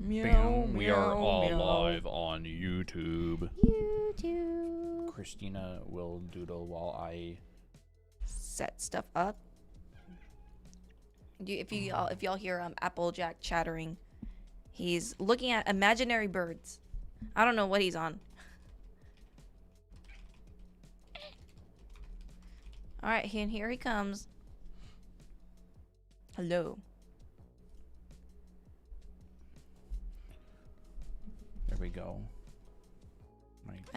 Meow, We meow, are all meow. live on YouTube. YouTube. Christina will doodle while I Set stuff up. If y'all hear Applejack chattering, he's looking at imaginary birds. I don't know what he's on. All right, and here he comes. Hello. There we go.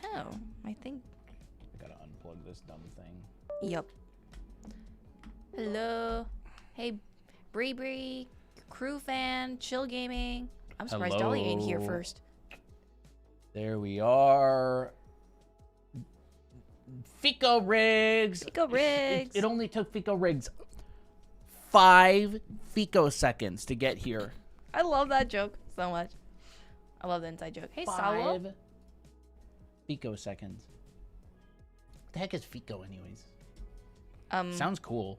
Oh, I think. I gotta unplug this dumb thing. Yup. Hello. Hey, Bree Bree, crew fan, chill gaming. I'm surprised Dolly ain't here Hello. first. There we are. Fico Rigs. Fico Rigs. It only took Fico Rigs 5 Fico seconds to get here. I love that joke so much. I love the inside joke. Hey, Sawa. 5 Fico seconds. What the heck is Fico, anyways? Sounds cool.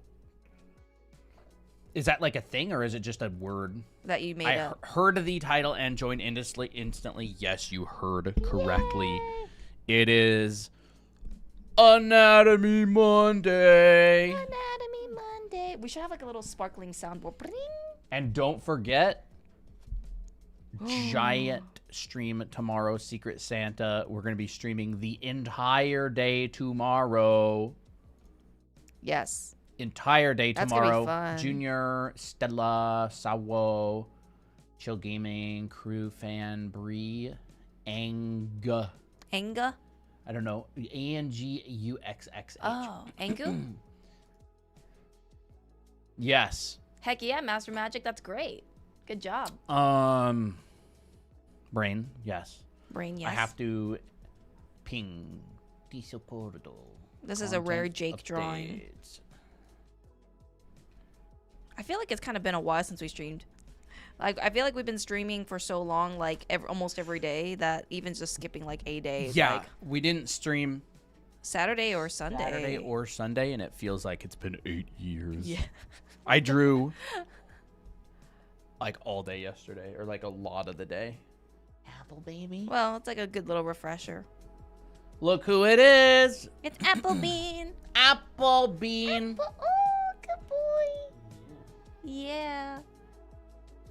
Is that like a thing, or is it just a word? That you made I up. heard the title and joined instantly. Yes, you heard correctly. Yay. It is Anatomy Monday. Anatomy Monday. We should have like a little sparkling soundboard. Bring. And don't forget, giant stream tomorrow, Secret Santa. We're going to be streaming the entire day tomorrow. Yes. Entire day That's tomorrow. gonna be fun. Junior, Stella, Sawo, Chill Gaming, Crew Fan, Bree, Anga. Anga? I don't know. Anguxxh. Oh, Angu? Yes. Heck yeah, Master Magic. That's great. Good job. Brain, yes. Brain, yes. I have to ping Diesel Portal. This is a rare Content Jake drawing. updates. I feel like it's kind of been a while since we streamed. Like, I feel like we've been streaming for so long, like almost every day, that even just skipping like a day. Yeah, like we didn't stream Saturday or Sunday. Saturday or Sunday, and it feels like it's been 8 years. Yeah. I drew like all day yesterday, or like a lot of the day. Apple baby. Well, it's like a good little refresher. Look who it is. It's Apple Bean. Apple Bean. Oh, good boy. Yeah.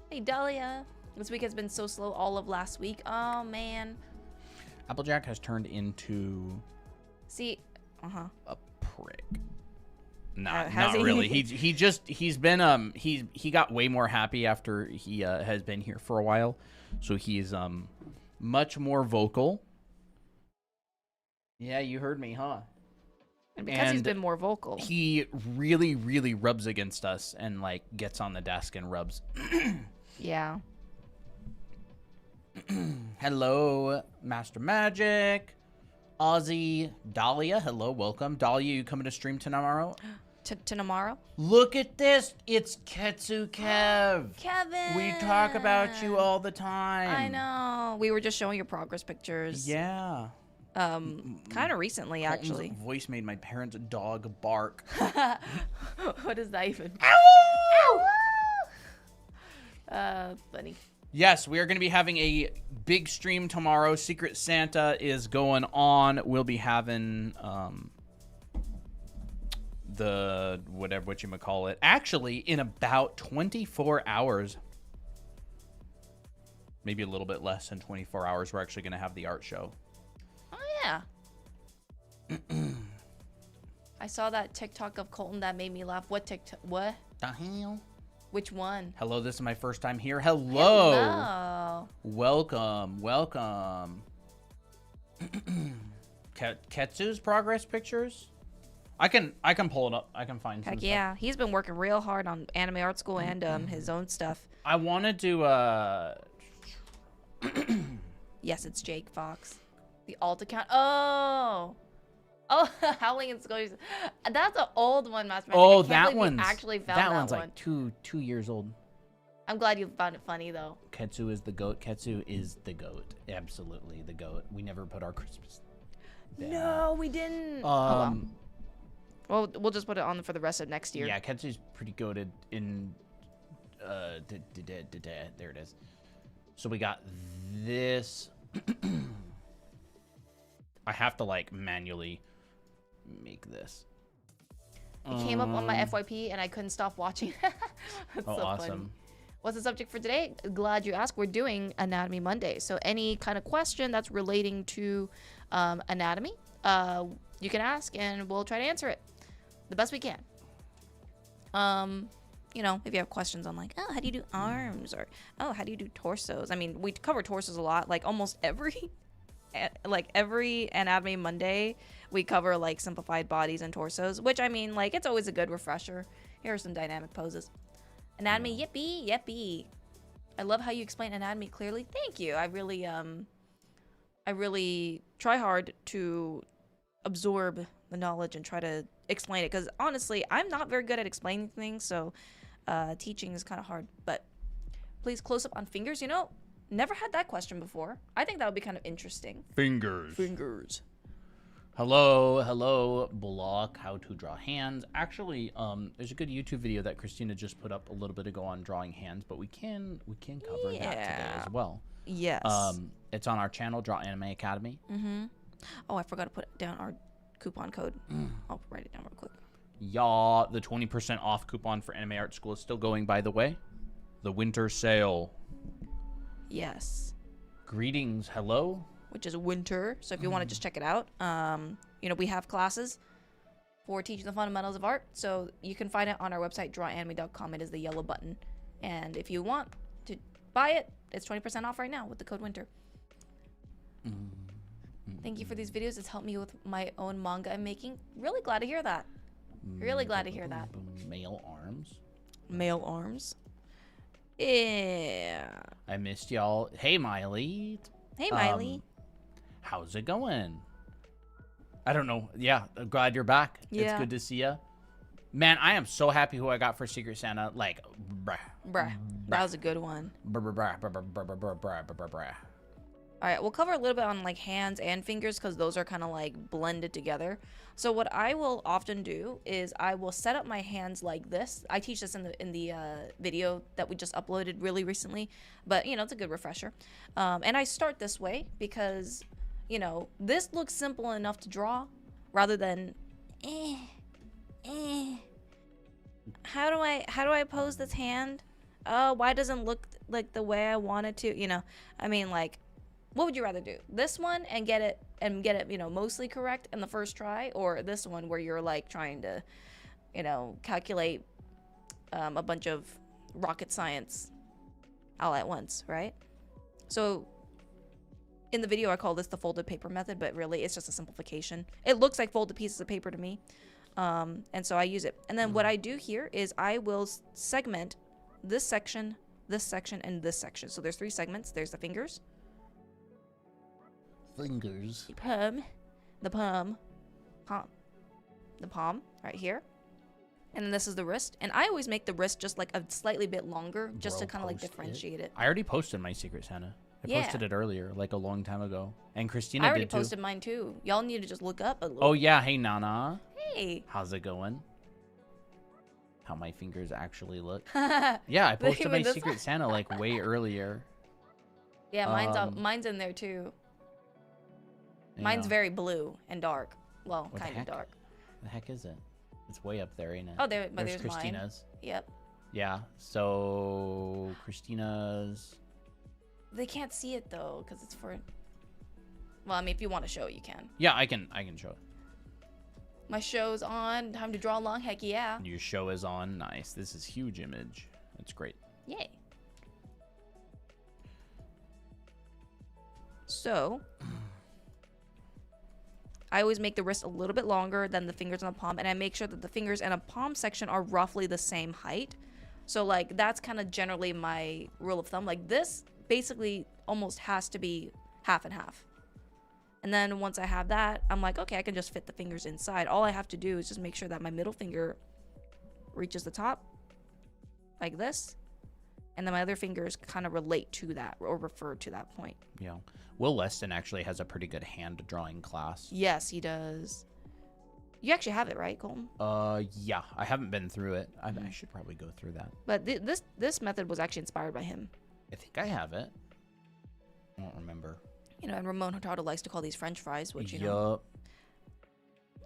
Hey, Dahlia. This week has been so slow all of last week. Oh, man. Applejack has turned into See, a prick. Has Not he? really. He's been he got way more happy after he has been here for a while. So he's much more vocal. Yeah, you heard me, huh? And because he's been more vocal. He really, really rubs against us and like gets on the desk and rubs. Yeah. Hello, Master Magic. Ozzy, Dahlia, hello, welcome. Dahlia, you coming to stream tomorrow? To tomorrow? Look at this. It's Ketsu Kev. Kevin. We talk about you all the time. I know. We were just showing your progress pictures. Yeah. Kind of recently, Colton's actually. voice made my parents' dog bark. What is that even? Funny. Yes, we are going to be having a big stream tomorrow. Secret Santa is going on. We'll be having the whatchamacallit. Actually, in about 24 hours, maybe a little bit less than 24 hours, we're actually going to have the art show. Oh, yeah. I saw that TikTok of Colton that made me laugh. What TikTok? What? The hell? Which one? Hello, this is my first time here. Hello. Hello. Welcome. Welcome. Ketsu's progress pictures? I can pull it up. I can find some Heck stuff. yeah. He's been working real hard on Anime Art School and his own stuff. I wanted to Yes, it's Jake Fox. The alt account. Oh, Howling and Scoties. That's an old one, Master Magic. Oh, I can't that believe one's you actually found that one's one. like two years old. I'm glad you found it funny though. Ketsu is the goat. Ketsu is the goat. Absolutely the goat. We never put our Christmas. No, we didn't. Well, we'll just put it on for the rest of next year. Yeah, Ketsu's pretty goated in. There it is. So we got this. I have to like manually make this. It came up on my FYP and I couldn't stop watching. That's so awesome. funny. What's the subject for today? Glad you asked. We're doing Anatomy Monday. So any kind of question that's relating to anatomy, you can ask and we'll try to answer it the best we can. You know, if you have questions on like, oh, how do you do arms? Or, oh, how do you do torsos? I mean, we cover torsos a lot. Like almost every Anatomy Monday, we cover like simplified bodies and torsos, which I mean, like, it's always a good refresher. Here are some dynamic poses. Anatomy, yippee, yippee. I love how you explain anatomy clearly. Thank you. I really try hard to absorb the knowledge and try to explain it, because honestly, I'm not very good at explaining things, so teaching is kind of hard. But please, close up on fingers. You know, never had that question before. I think that would be kind of interesting. Fingers. Hello, block how to draw hands. Actually, there's a good YouTube video that Christina just put up a little bit ago on drawing hands, but we can cover that today as well. Yes. It's on our channel, Draw Anime Academy. Oh, I forgot to put down our coupon code. I'll write it down real quick. Yeah, the 20% off coupon for Anime Art School is still going, by the way. The winter sale. Yes. Greetings, hello. Which is winter. So if you want to just check it out, you know, we have classes for teaching the fundamentals of art. So you can find it on our website, drawanime.com. It is the yellow button. And if you want to buy it, it's 20% off right now with the code winter. Thank you for these videos. It's helped me with my own manga I'm making. Really glad to hear that. Really glad to hear that. Male arms. Male arms. Yeah. I missed y'all. Hey, Miley. Hey, Miley. How's it going? I don't know. Yeah, I'm glad you're back. Yeah. It's good to see ya. Man, I am so happy who I got for Secret Santa. Like, Bruh. That was a good one. Bruh. All right, we'll cover a little bit on like hands and fingers because those are kind of like blended together. So what I will often do is I will set up my hands like this. I teach this in the video that we just uploaded really recently, but you know, it's a good refresher. And I start this way because, you know, this looks simple enough to draw rather than how do I pose this hand? Oh, why doesn't it look like the way I want it to? You know, I mean, like, what would you rather do? This one and get it, you know, mostly correct in the first try, or this one where you're like trying to, you know, calculate a bunch of rocket science all at once, right? So in the video, I call this the folded paper method, but really it's just a simplification. It looks like folded pieces of paper to me. And so I use it. And then what I do here is I will segment this section, and this section. So there's 3 segments. There's the fingers. Fingers. The palm right here. And then this is the wrist. And I always make the wrist just like a slightly bit longer just to kind of like differentiate it. I already posted my Secret Santa. I posted it earlier, like a long time ago. And Christina I already did too. posted mine too. Y'all need to just look up a little. Oh yeah, hey Nana. Hey. How's it going? How my fingers actually look. Yeah, I posted my Secret Santa like way earlier. Yeah, mine's in there too. Mine's very blue and dark. Well, kind of dark. The heck is it? It's way up there, ain't it? Oh, there's Christina's. Mine. Yep. Yeah. So Christina's. They can't see it though, because it's for. Well, I mean, if you want to show it, you can. Yeah, I can show it. My show's on. Time to draw along. Heck yeah. Your show is on. Nice. This is huge image. That's great. Yay. So, I always make the wrist a little bit longer than the fingers and the palm, and I make sure that the fingers and a palm section are roughly the same height. So, like, that's kind of generally my rule of thumb. Like, this basically almost has to be half and half. And then once I have that, I'm like, okay, I can just fit the fingers inside. All I have to do is just make sure that my middle finger reaches the top, like this. And then my other fingers kind of relate to that or refer to that point. Yeah. Will Leston actually has a pretty good hand drawing class. Yes, he does. You actually have it, right, Colton? Yeah. I haven't been through it. I should probably go through that. But this method was actually inspired by him. I think I have it. I don't remember. You know, and Ramon Hurtado likes to call these French fries, which, you Yup. know,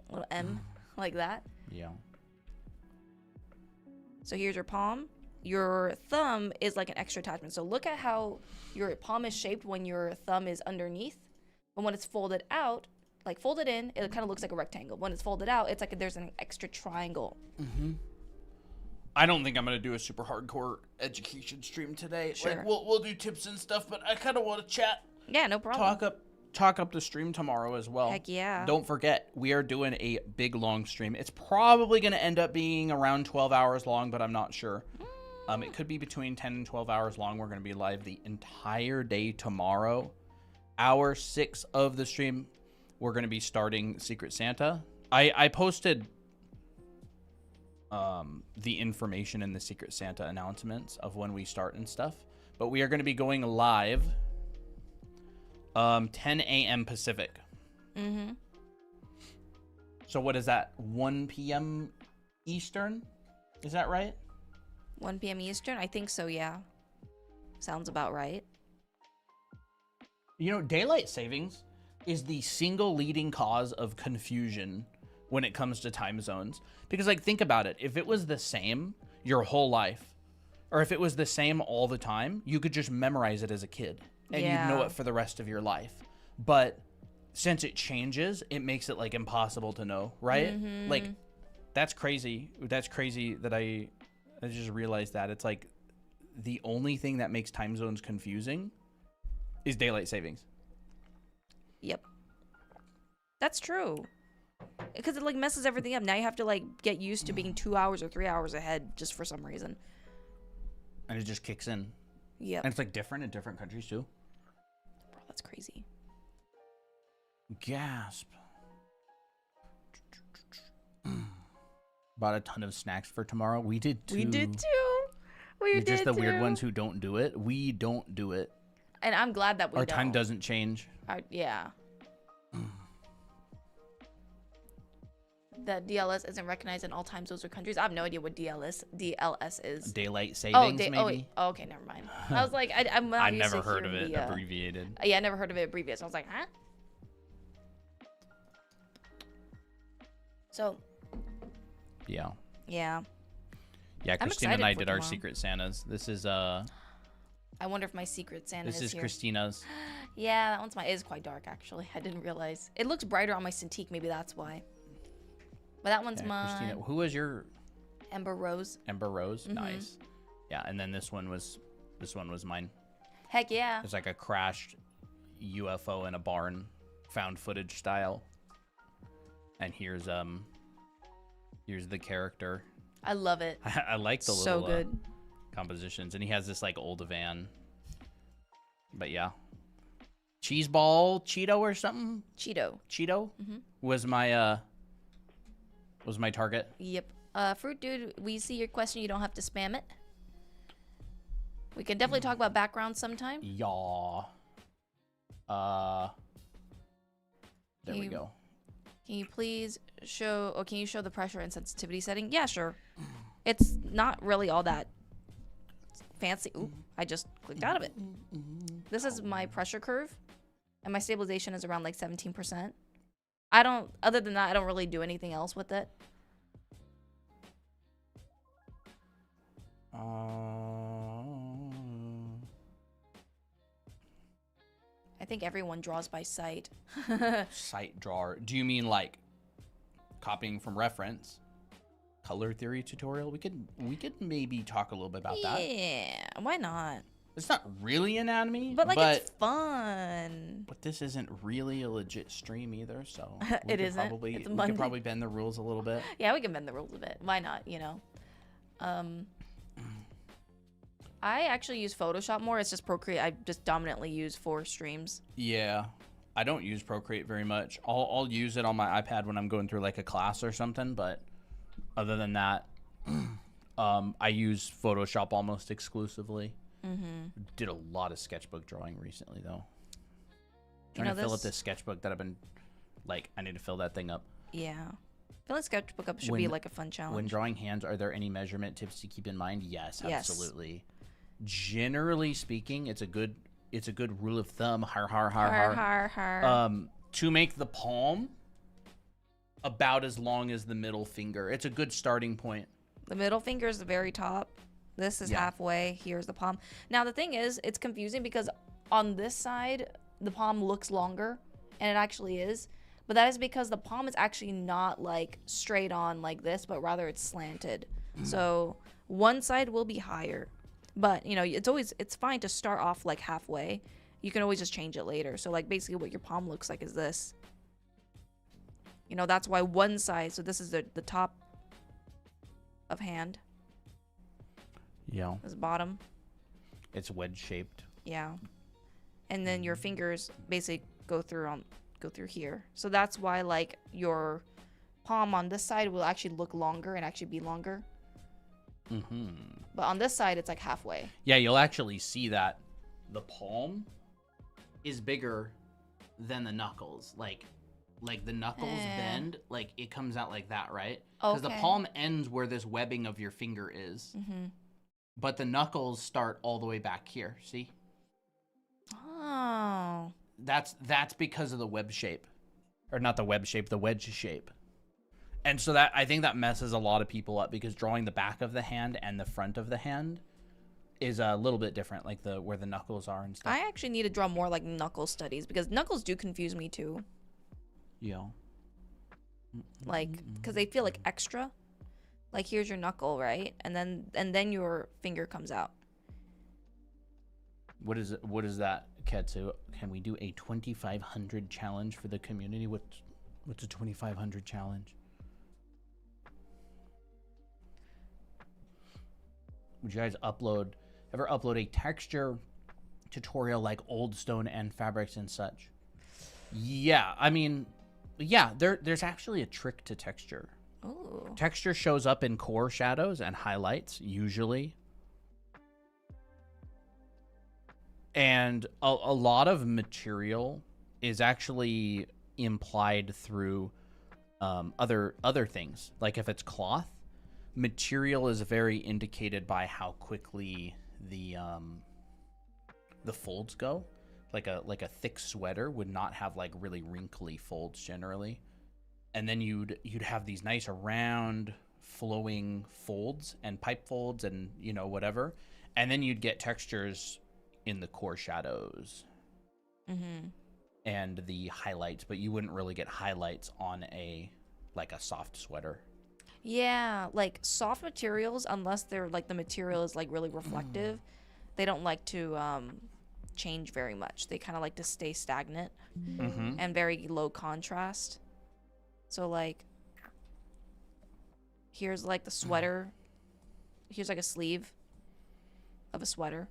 little M like that. Yeah. So here's your palm. Your thumb is like an extra attachment. So look at how your palm is shaped when your thumb is underneath. But when it's folded out, like folded in, it kind of looks like a rectangle. When it's folded out, it's like there's an extra triangle. Mm-hmm. I don't think I'm gonna do a super hardcore education stream today. Sure. Like we'll do tips and stuff, but I kind of want to chat. Yeah, no problem. Talk up the stream tomorrow as well. Heck yeah. Don't forget, we are doing a big long stream. It's probably gonna end up being around 12 hours long, but I'm not sure. It could be between 10 and 12 hours long. We're gonna be live the entire day tomorrow. Hour 6 of the stream, we're gonna be starting Secret Santa. I posted the information in the Secret Santa announcements of when we start and stuff, but we are going to be going live 10 a.m. Pacific. Mm-hmm. So what is that, 1 p.m. Eastern? Is that right? 1 p.m. Eastern? I think so, yeah. Sounds about right. You know, daylight savings is the single leading cause of confusion when it comes to time zones. Because, like, think about it. If it was the same your whole life, or if it was the same all the time, you could just memorize it as a kid. And you'd know it for the rest of your life. But since it changes, it makes it, like, impossible to know, right? Mm-hmm. Like, that's crazy. That's crazy that I just realized that. It's like the only thing that makes time zones confusing is daylight savings. Yep. That's true. Because it, like, messes everything up. Now you have to, like, get used to being 2 hours or 3 hours ahead just for some reason. And it just kicks in. Yep. And it's, like, different in different countries, too. Bro, that's crazy. Gasp. Bought a ton of snacks for tomorrow. We did, too. We did, too. You're just the weird ones who don't do it. We don't do it. And I'm glad that we Our don't. time doesn't change. Yeah. The DLS isn't recognized in all time zones or countries. I have no idea what DLS is. Daylight savings, maybe? Oh, okay, never mind. I was like, I'm not I used never to heard of hearing it abbreviated. Yeah, I never heard of it abbreviated. So I was like, huh? So. Yeah. Yeah. Yeah, Christina and I did our Secret Santas. This is I wonder if my Secret Santa is here. This is Christina's. Yeah, that one's it is quite dark, actually. I didn't realize. It looks brighter on my Cintiq. Maybe that's why. But that one's mine. Christina, who was your? Ember Rose. Ember Rose, nice. Yeah, and then this one was mine. Heck yeah. It's like a crashed UFO in a barn, found footage style. And here's the character. I love it. I like the so little good. Compositions, and he has this like old van. But yeah, cheese ball Cheeto or something. Cheeto was my target. Yep. Fruit dude, we see your question. You don't have to spam it. We can definitely talk about backgrounds sometime. Yeah. There we go. Can you please show? Or can you show the pressure and sensitivity setting? Yeah, sure. It's not really all that fancy. Ooh, I just clicked out of it. This is my pressure curve, and my stabilization is around like 17%. Other than that, I don't really do anything else with it. I think everyone draws by sight. Sight drawer. Do you mean like copying from reference? Color theory tutorial? We could maybe talk a little bit about that. Yeah, why not? It's not really anatomy, but it's fun. But this isn't really a legit stream either, so it isn't. We could probably bend the rules a little bit. Yeah, we can bend the rules a bit. Why not? You know. I actually use Photoshop more. It's just Procreate. I just dominantly use for streams. Yeah, I don't use Procreate very much. I'll use it on my iPad when I'm going through like a class or something, but other than that, I use Photoshop almost exclusively. Did a lot of sketchbook drawing recently though. Trying to fill up this sketchbook that I've been like, I need to fill that thing up. Yeah. I feel like sketchbook up should be like a fun challenge. When drawing hands, are there any measurement tips to keep in mind? Yes, absolutely. Generally speaking, it's a good rule of thumb, har har har Har, har, har, har. to make the palm about as long as the middle finger. It's a good starting point. The middle finger is the very top. This is Yeah. halfway. Here's the palm. Now, the thing is, it's confusing because on this side, the palm looks longer, and it actually is. But that is because the palm is actually not like straight on like this, but rather it's slanted. So one side will be higher. But, you know, it's fine to start off like halfway. You can always just change it later. So like basically what your palm looks like is this. You know, that's why one side, so this is the top of hand. Yeah. This bottom. It's wedge shaped. Yeah. And then your fingers basically go through here. So that's why like your palm on this side will actually look longer and actually be longer. Mm-hmm. But on this side, it's like halfway. Yeah, you'll actually see that the palm is bigger than the knuckles. Like the knuckles bend, like it comes out like that, right? Because the palm ends where this webbing of your finger is. Mm-hmm. But the knuckles start all the way back here, see? Oh. That's because of the web shape. Or not the web shape, the wedge shape. And so that I think that messes a lot of people up because drawing the back of the hand and the front of the hand is a little bit different, like where the knuckles are and stuff. I actually need to draw more like knuckle studies because knuckles do confuse me too. Yeah. Like, because they feel like extra. Like here's your knuckle, right? And then your finger comes out. What is that, Ketsu? Can we do a 2,500 challenge for the community? What's a 2,500 challenge? Would you guys ever upload a texture tutorial like Old Stone and Fabrics and such? Yeah, I mean, yeah, there's actually a trick to texture. Ooh. Texture shows up in core shadows and highlights, usually. And a lot of material is actually implied through other things. Like if it's cloth, material is very indicated by how quickly the folds go. Like a thick sweater would not have like really wrinkly folds generally. And then you'd have these nice round flowing folds and pipe folds and, you know, whatever. And then you'd get textures in the core shadows and the highlights, but you wouldn't really get highlights on a soft sweater. Yeah, like soft materials, unless they're like the material is like really reflective, they don't like to change very much. They kind of like to stay stagnant and very low contrast. So like here's like the sweater. Here's like a sleeve of a sweater.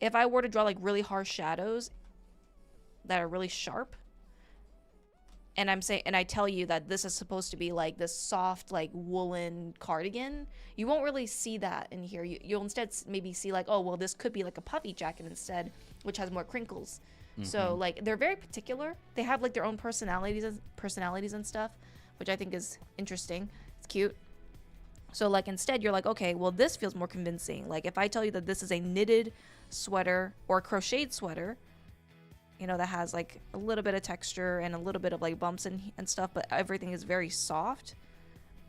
If I were to draw like really harsh shadows that are really sharp, and I tell you that this is supposed to be like this soft like woolen cardigan, you won't really see that in here. You'll instead maybe see like, oh well, this could be like a puffy jacket instead, which has more crinkles. So like they're very particular. They have like their own personalities and stuff, which I think is interesting. It's cute. So like instead you're like, okay, well this feels more convincing. Like if I tell you that this is a knitted sweater or a crocheted sweater, you know, that has like a little bit of texture and a little bit of like bumps and stuff, but everything is very soft.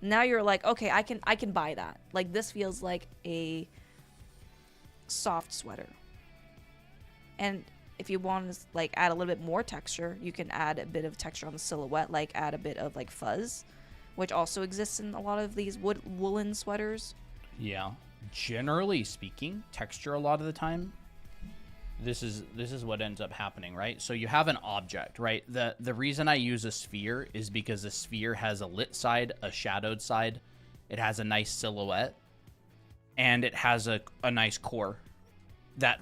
Now you're like, okay, I can buy that. Like this feels like a soft sweater. And if you want to like add a little bit more texture, you can add a bit of texture on the silhouette, like add a bit of like fuzz, which also exists in a lot of these woolen sweaters. Yeah. Generally speaking, texture a lot of the time, this is what ends up happening, right? So you have an object, right? The reason I use a sphere is because a sphere has a lit side, a shadowed side, it has a nice silhouette, and it has a nice core that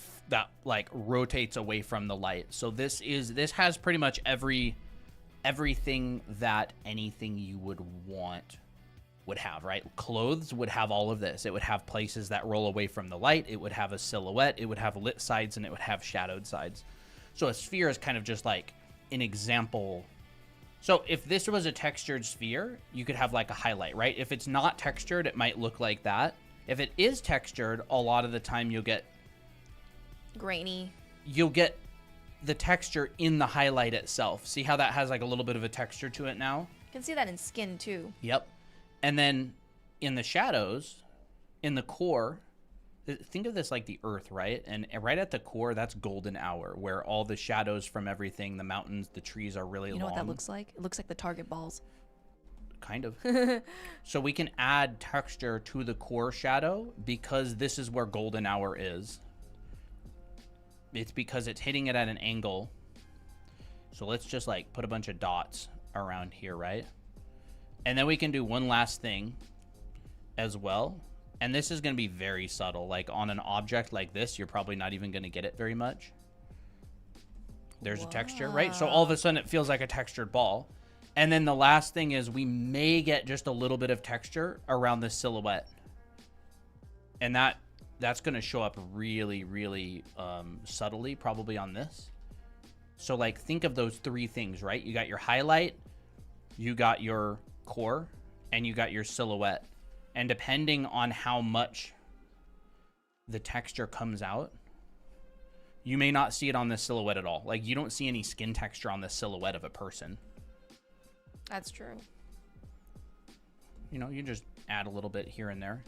like rotates away from the light. So this has pretty much everything that anything you would want would have, right? Clothes would have all of this. It would have places that roll away from the light. It would have a silhouette. It would have lit sides, and it would have shadowed sides. So a sphere is kind of just like an example. So if this was a textured sphere, you could have like a highlight, right? If it's not textured, it might look like that. If it is textured, a lot of the time you'll get grainy. you'll get the texture in the highlight itself. See how that has like a little bit of a texture to it now? You can see that in skin too. Yep. And then in the shadows, in the core, think of this like the earth, right? And right at the core, that's golden hour, where all the shadows from everything, the mountains, the trees are really long. You know what that looks like? It looks like the target balls. Kind of. So we can add texture to the core shadow because this is where golden hour is. It's because it's hitting it at an angle. So let's just like put a bunch of dots around here, right? And then we can do one last thing as well. And this is going to be very subtle. Like on an object like this, you're probably not even going to get it very much. There's a texture, right? So all of a sudden it feels like a textured ball. And then the last thing is we may get just a little bit of texture around the silhouette. And that's going to show up really, really subtly, probably on this. So like think of those three things, right? You got your highlight, you got your core, and you got your silhouette. And depending on how much the texture comes out, you may not see it on the silhouette at all. Like you don't see any skin texture on the silhouette of a person. That's true. You know, you just add a little bit here and there.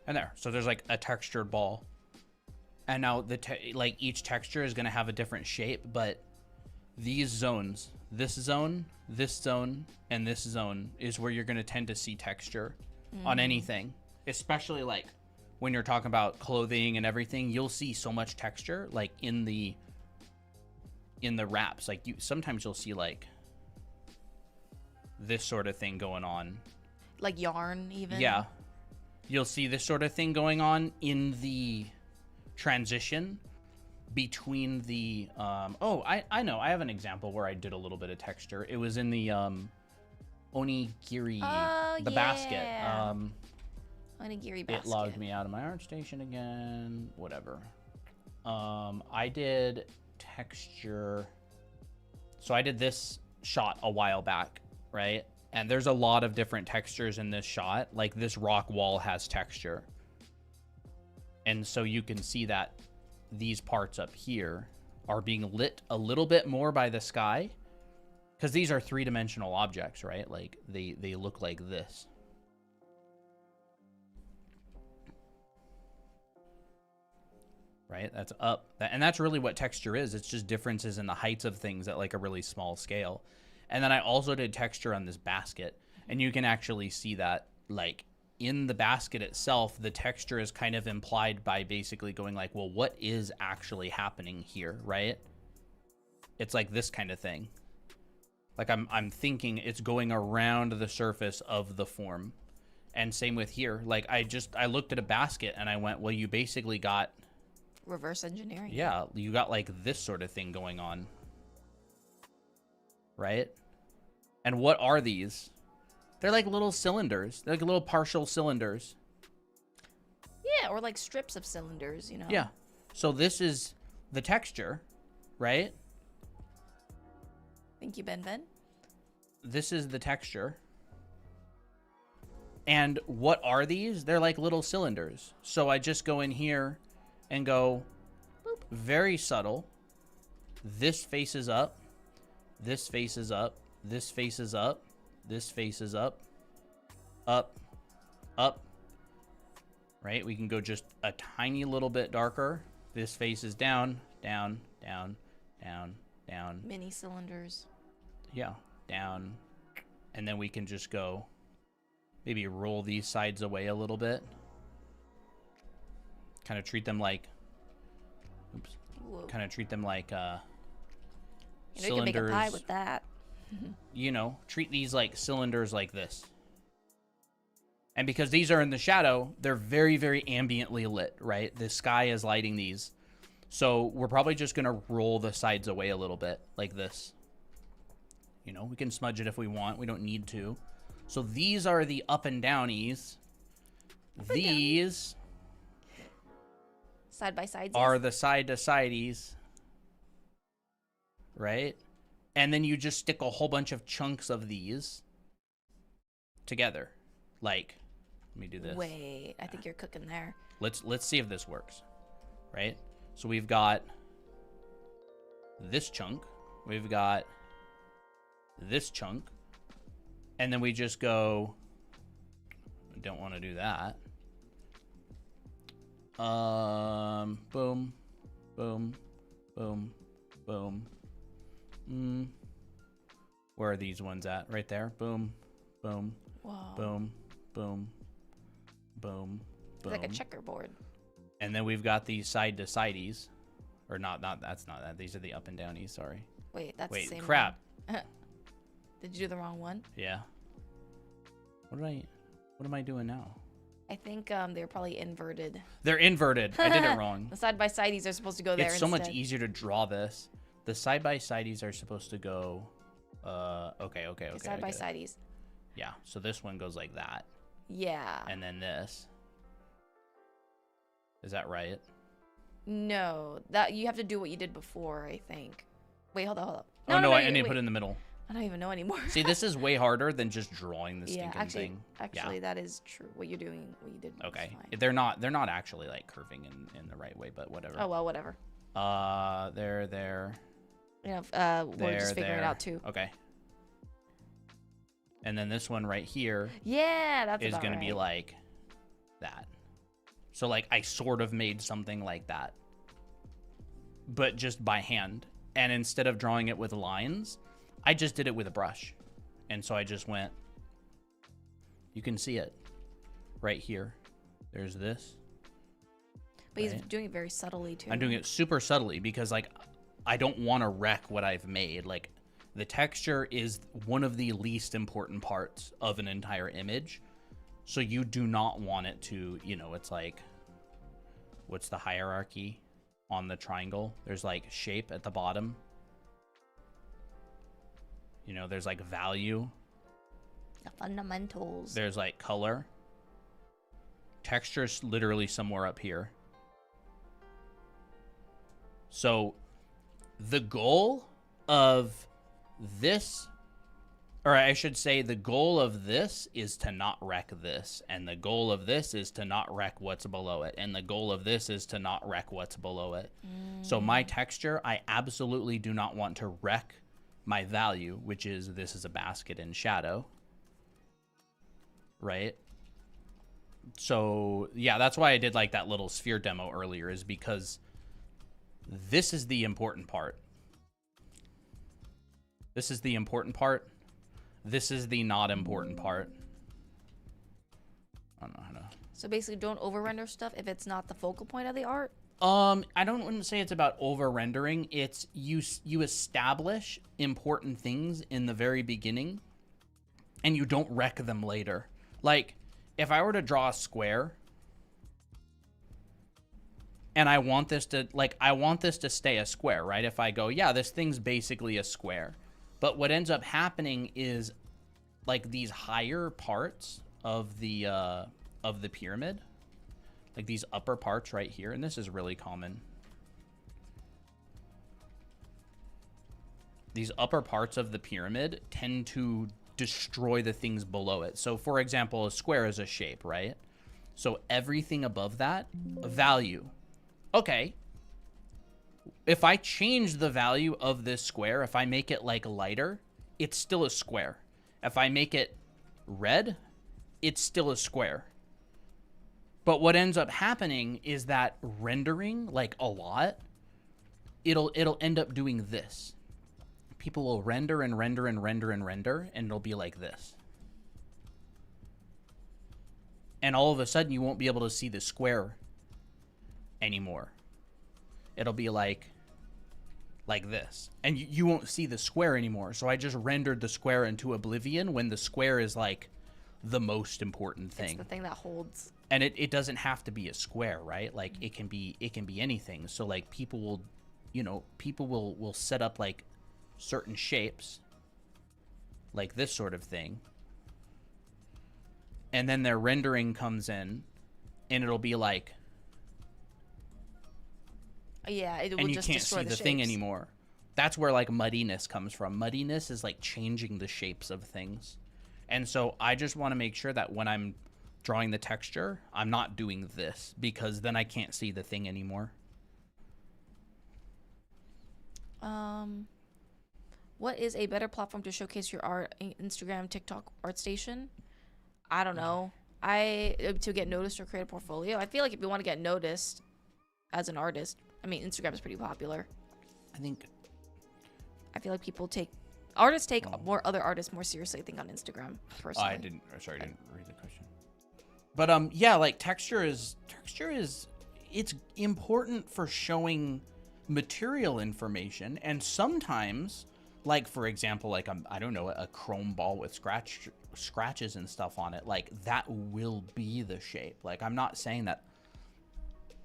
And there. So there's like a textured ball. And now like each texture is going to have a different shape, but these zones, this zone, and this zone is where you're going to tend to see texture on anything, especially like when you're talking about clothing and everything. You'll see so much texture like in the wraps. Like sometimes you'll see like this sort of thing going on, like yarn even. Yeah, you'll see this sort of thing going on in the transition between the I know, I have an example where I did a little bit of texture. It was in the onigiri, the basket. Onigiri basket. It logged me out of my ArtStation again. Whatever. I did texture. So I did this shot a while back, right? And there's a lot of different textures in this shot. Like this rock wall has texture. And so you can see that these parts up here are being lit a little bit more by the sky. Because these are three-dimensional objects, right? Like they look like this. Right? That's up. And that's really what texture is. It's just differences in the heights of things at like a really small scale. And then I also did texture on this basket. And you can actually see that like in the basket itself, the texture is kind of implied by basically going like, well, what is actually happening here, right? It's like this kind of thing. Like I'm thinking it's going around the surface of the form. And same with here. Like I looked at a basket and I went, well, you basically got reverse engineering. Yeah, you got like this sort of thing going on. Right? And what are these? They're like little cylinders. They're like little partial cylinders. Yeah, or like strips of cylinders, you know. Yeah. So this is the texture, right? Thank you, Ben. This is the texture. And what are these? They're like little cylinders. So I just go in here and go boop, very subtle. This faces up. This faces up. This faces up. This faces up. Up. Up. Right? We can go just a tiny little bit darker. This faces down. Down. Down. Down. Down. Mini cylinders. Yeah. Down. And then we can just go maybe roll these sides away a little bit. Kind of treat them like, oops. Kind of treat them like you know, cylinders. you can make a pie with that. You know, treat these like cylinders like this. And because these are in the shadow, they're very, very ambiently lit, right? The sky is lighting these. So we're probably just going to roll the sides away a little bit like this. You know, we can smudge it if we want. We don't need to. So these are the up and downies. These side by sides are the side to sides, right? And then you just stick a whole bunch of chunks of these together. Like, let me do this. Wait, I think you're cooking there. Let's see if this works, right? So we've got this chunk. We've got this chunk. And then we just go, don't want to do that. Boom, boom, boom, boom. Where are these ones at? Right there. Boom, boom, Whoa. boom, boom, boom, It's boom. like a checkerboard. And then we've got these side to sideies. Or not, that's not that. These are the up and downies, sorry. Wait, that's Wait, the same crap. one. Did you do the wrong one? Yeah. What am I doing now? I think they're probably inverted. They're inverted. I did it wrong. The side by sides are supposed to go there It's so much instead. easier to draw this. The side by sides are supposed to go okay. Side by sides. Yeah. So this one goes like that. Yeah. And then this. Is that right? No, that you have to do what you did before, I think. Wait, hold up. I need to wait. put it in the middle. I don't even know anymore. See, this is way harder than just drawing the stinking thing. Actually, that is true. What you're doing, what you did. Okay. Was fine. They're not actually like curving in the right way, but whatever. Oh well, whatever. There. Yeah, we're just figuring it out too. Okay. And then this one right here Yeah, that's is about going to be right. like that. So like I sort of made something like that, but just by hand. And instead of drawing it with lines, I just did it with a brush. And so I just went, you can see it right here. There's this. But he's right? doing it very subtly too. I'm doing it super subtly because like I don't want to wreck what I've made. Like the texture is one of the least important parts of an entire image. So you do not want it to, it's like, what's the hierarchy on the triangle? There's like shape at the bottom. There's like value. The fundamentals. There's like color. Texture's literally somewhere up here. So the goal of this, or I should say the goal of this is to not wreck this. And the goal of this is to not wreck what's below it. And the goal of this is to not wreck what's below it. So my texture, I absolutely do not want to wreck my value, which is this is a basket in shadow. Right? So yeah, that's why I did like that little sphere demo earlier, is because this is the important part. This is the important part. This is the not important part. I don't know how to. So basically, don't over render stuff if it's not the focal point of the art. I wouldn't say it's about over rendering. It's you establish important things in the very beginning, and you don't wreck them later. Like if I were to draw a square, and I want this to stay a square, right? If I go, yeah, this thing's basically a square. But what ends up happening is like these higher parts of the pyramid, like these upper parts right here, and this is really common. These upper parts of the pyramid tend to destroy the things below it. So for example, a square is a shape, right? So everything above that, a value. Okay. If I change the value of this square, if I make it like lighter, it's still a square. If I make it red, it's still a square. But what ends up happening is that rendering like a lot, it'll end up doing this. People will render and render and render and render, and it'll be like this. And all of a sudden, you won't be able to see the square anymore. It'll be like this. And you won't see the square anymore. So I just rendered the square into oblivion when the square is like the most important thing. It's the thing that holds. And it doesn't have to be a square, right? Like it can be anything. So like people will set up like certain shapes like this sort of thing. And then their rendering comes in and it'll be like, yeah, it will and you just can't destroy see the thing anymore. That's where like muddiness comes from. Muddiness is like changing the shapes of things. And so I just want to make sure that when I'm drawing the texture, I'm not doing this, because then I can't see the thing anymore. What is a better platform to showcase your art? Instagram, TikTok, ArtStation? I don't know. To get noticed or create a portfolio. I feel like if you want to get noticed as an artist, I mean, Instagram is pretty popular. I feel like artists take other artists more seriously, I think, on Instagram, personally. I didn't read the question. But yeah, like texture is it's important for showing material information, and sometimes, like for example, like I don't know, a chrome ball with scratches and stuff on it, like that will be the shape. Like I'm not saying that.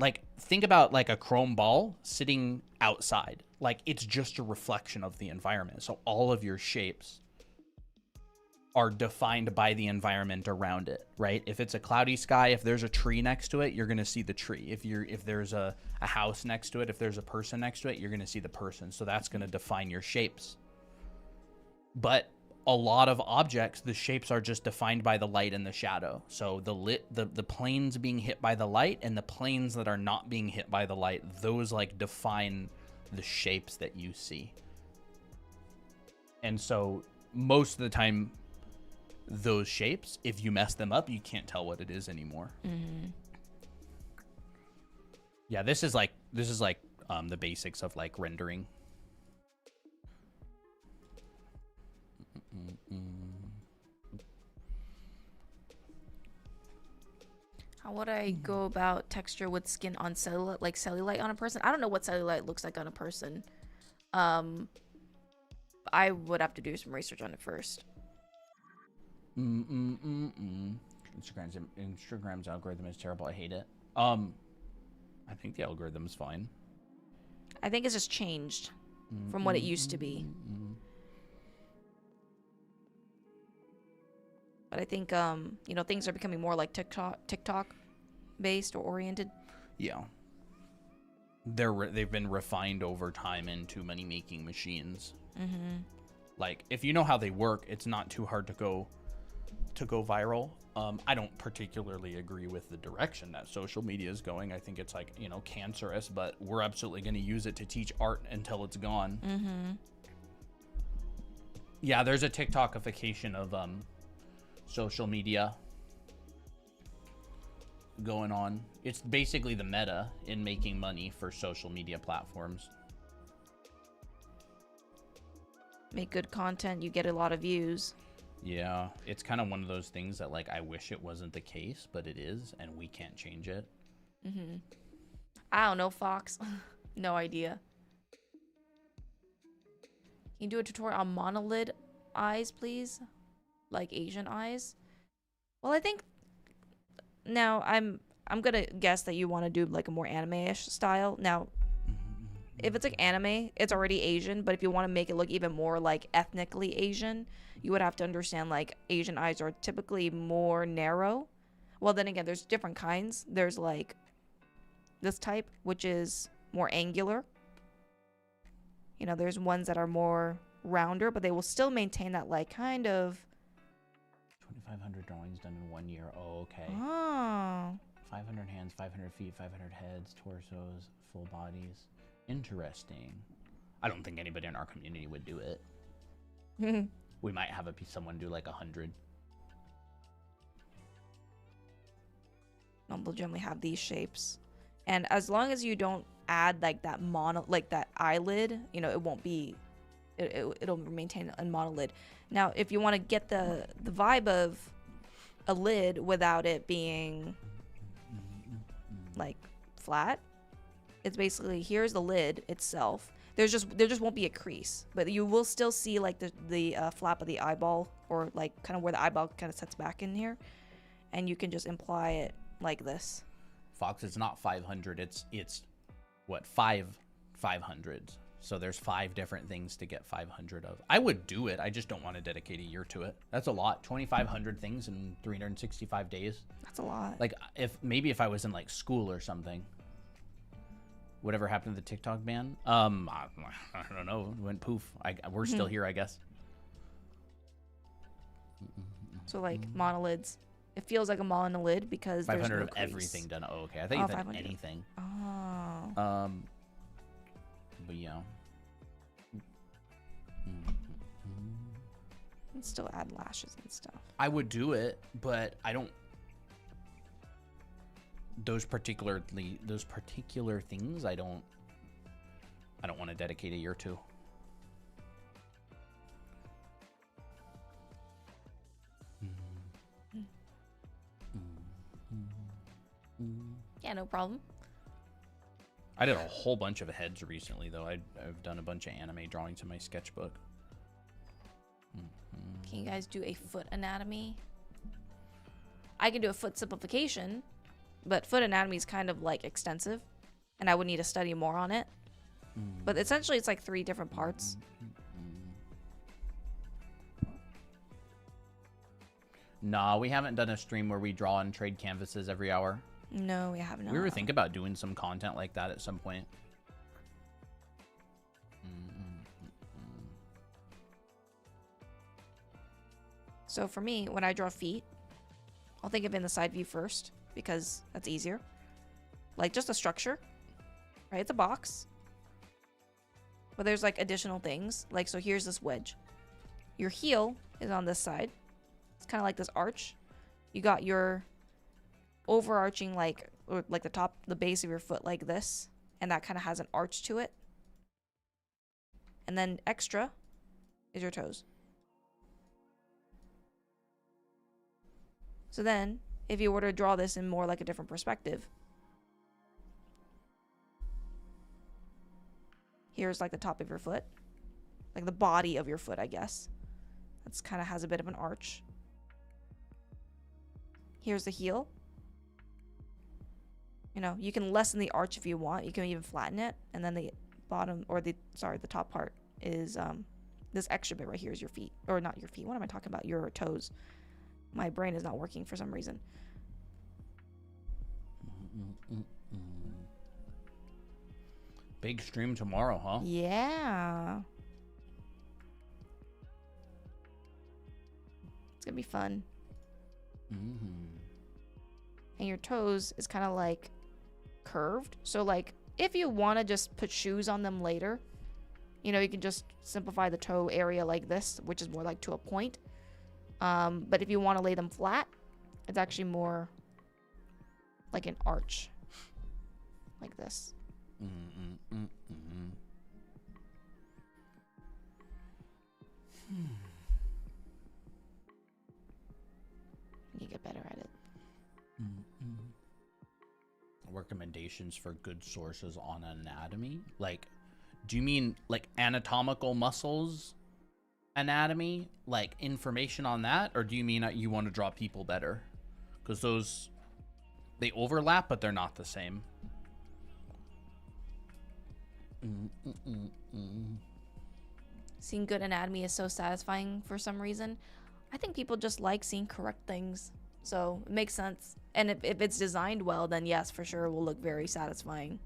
Like, think about like a chrome ball sitting outside. Like, it's just a reflection of the environment. So all of your shapes are defined by the environment around it, right? If it's a cloudy sky, if there's a tree next to it, you're going to see the tree. If there's a house next to it, if there's a person next to it, you're going to see the person. So that's going to define your shapes. But a lot of objects, the shapes are just defined by the light and the shadow. So the planes being hit by the light and the planes that are not being hit by the light, those like define the shapes that you see. And so most of the time, those shapes, if you mess them up, you can't tell what it is anymore. Mm-hmm. Yeah, this is like the basics of like rendering. How would I go about texture with skin on cellulite, like cellulite on a person? I don't know what cellulite looks like on a person. I would have to do some research on it first. Instagram's algorithm is terrible. I hate it. I think the algorithm is fine. I think it's just changed from what it used to be. But I think things are becoming more like TikTok based or oriented. Yeah. They've been refined over time into money making machines. Mm-hmm. Like if you know how they work, it's not too hard to go viral. I don't particularly agree with the direction that social media is going. I think it's like, cancerous, but we're absolutely going to use it to teach art until it's gone. Mm-hmm. Yeah, there's a TikTokification of social media going on. It's basically the meta in making money for social media platforms. Make good content, you get a lot of views. Yeah, it's kind of one of those things that like I wish it wasn't the case, but it is, and we can't change it. Mm-hmm. I don't know, Fox. No idea. Can you do a tutorial on monolid eyes, please? Like Asian eyes? Well, I think now I'm gonna guess that you want to do like a more anime-ish style. Now, if it's like anime, it's already Asian, but if you want to make it look even more like ethnically Asian, you would have to understand like Asian eyes are typically more narrow. Well, then again, there's different kinds. There's like this type, which is more angular. There's ones that are more rounder, but they will still maintain that like kind of 2,500 drawings done in 1 year. Oh, okay. Oh. 500 hands, 500 feet, 500 heads, torsos, full bodies. Interesting. I don't think anybody in our community would do it. We might have someone do like 100. We'll generally have these shapes, and as long as you don't add like that that eyelid, it won't be. It'll maintain a monolid. Now, if you want to get the vibe of a lid without it being like flat, it's basically here's the lid itself. There just won't be a crease, but you will still see like the flap of the eyeball, or like kind of where the eyeball kind of sets back in here, and you can just imply it like this. Fox, it's not 500. It's what, 500s. So there's 5 different things to get 500 of. I would do it. I just don't want to dedicate a year to it. That's a lot. 2,500 things in 365 days. That's a lot. Like if I was in like school or something. Whatever happened to the TikTok ban? I don't know. It went poof. We're still here, I guess. So like monolids. It feels like a monolid because 500 there's no of crease. everything done. Oh, okay. I thought you said 500. anything. Oh. But yeah. can still add lashes and stuff. I would do it, but I don't. Those particular things, I don't want to dedicate a year to. Yeah, no problem. I did a whole bunch of heads recently, though. I've done a bunch of anime drawings in my sketchbook. Can you guys do a foot anatomy? I can do a foot simplification, but foot anatomy is kind of like extensive, and I would need to study more on it. But essentially, it's like 3 different parts. Nah, we haven't done a stream where we draw and trade canvases every hour. No, we have not. We were thinking about doing some content like that at some point. So for me, when I draw feet, I'll think of it in the side view first because that's easier. Like just a structure, right? It's a box. But there's like additional things. Like, so here's this wedge. Your heel is on this side. It's kind of like this arch. You got your overarching, like, or like the base of your foot like this. And that kind of has an arch to it. And then extra is your toes. So then, if you were to draw this in more like a different perspective, here's like the top of your foot, like the body of your foot, I guess. That's kind of has a bit of an arch. Here's the heel. You know, you can lessen the arch if you want. You can even flatten it. And then the bottom, or the top part is this extra bit right here is your feet. Or not your feet. What am I talking about? Your toes. My brain is not working for some reason. Big stream tomorrow, huh? Yeah. It's gonna be fun. And your toes is kind of like curved. So like if you want to just put shoes on them later, you know, you can just simplify the toe area like this, which is more like to a point. But if you want to lay them flat, it's actually more like an arch, like this. You get better at it. Recommendations for good sources on anatomy? Like, do you mean like anatomical muscles anatomy, like information on that, or do you mean that you want to draw people better? Because those, they overlap, but they're not the same. Seeing good anatomy is so satisfying for some reason. I think people just like seeing correct things, so it makes sense. And if it's designed well, then yes, for sure, it will look very satisfying.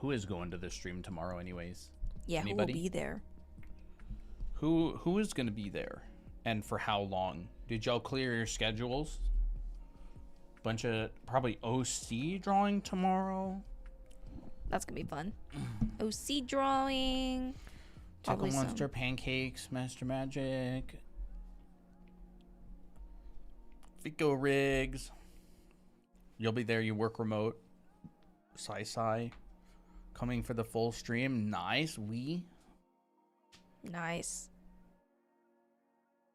Who is going to the stream tomorrow anyways? Yeah, anybody? Who will be there? Who is going to be there? And for how long? Did y'all clear your schedules? Bunch of probably OC drawing tomorrow. That's going to be fun. OC drawing. Tickle Monster, Pancakes, Master Magic. Fico Rigs. You'll be there, you work remote. Sai coming for the full stream. Nice. Nice.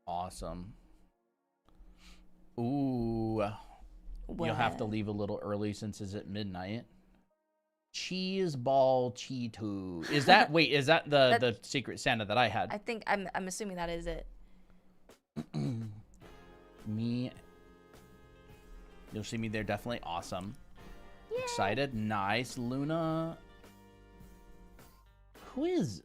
Awesome. Ooh. What? You'll have to leave a little early since it's at midnight. Cheese ball Cheeto. Is that wait, is that the Secret Santa that I had? I think I'm assuming that is it. Me. You'll see me there, definitely. Awesome. Yay. Excited. Nice. Luna. Who is?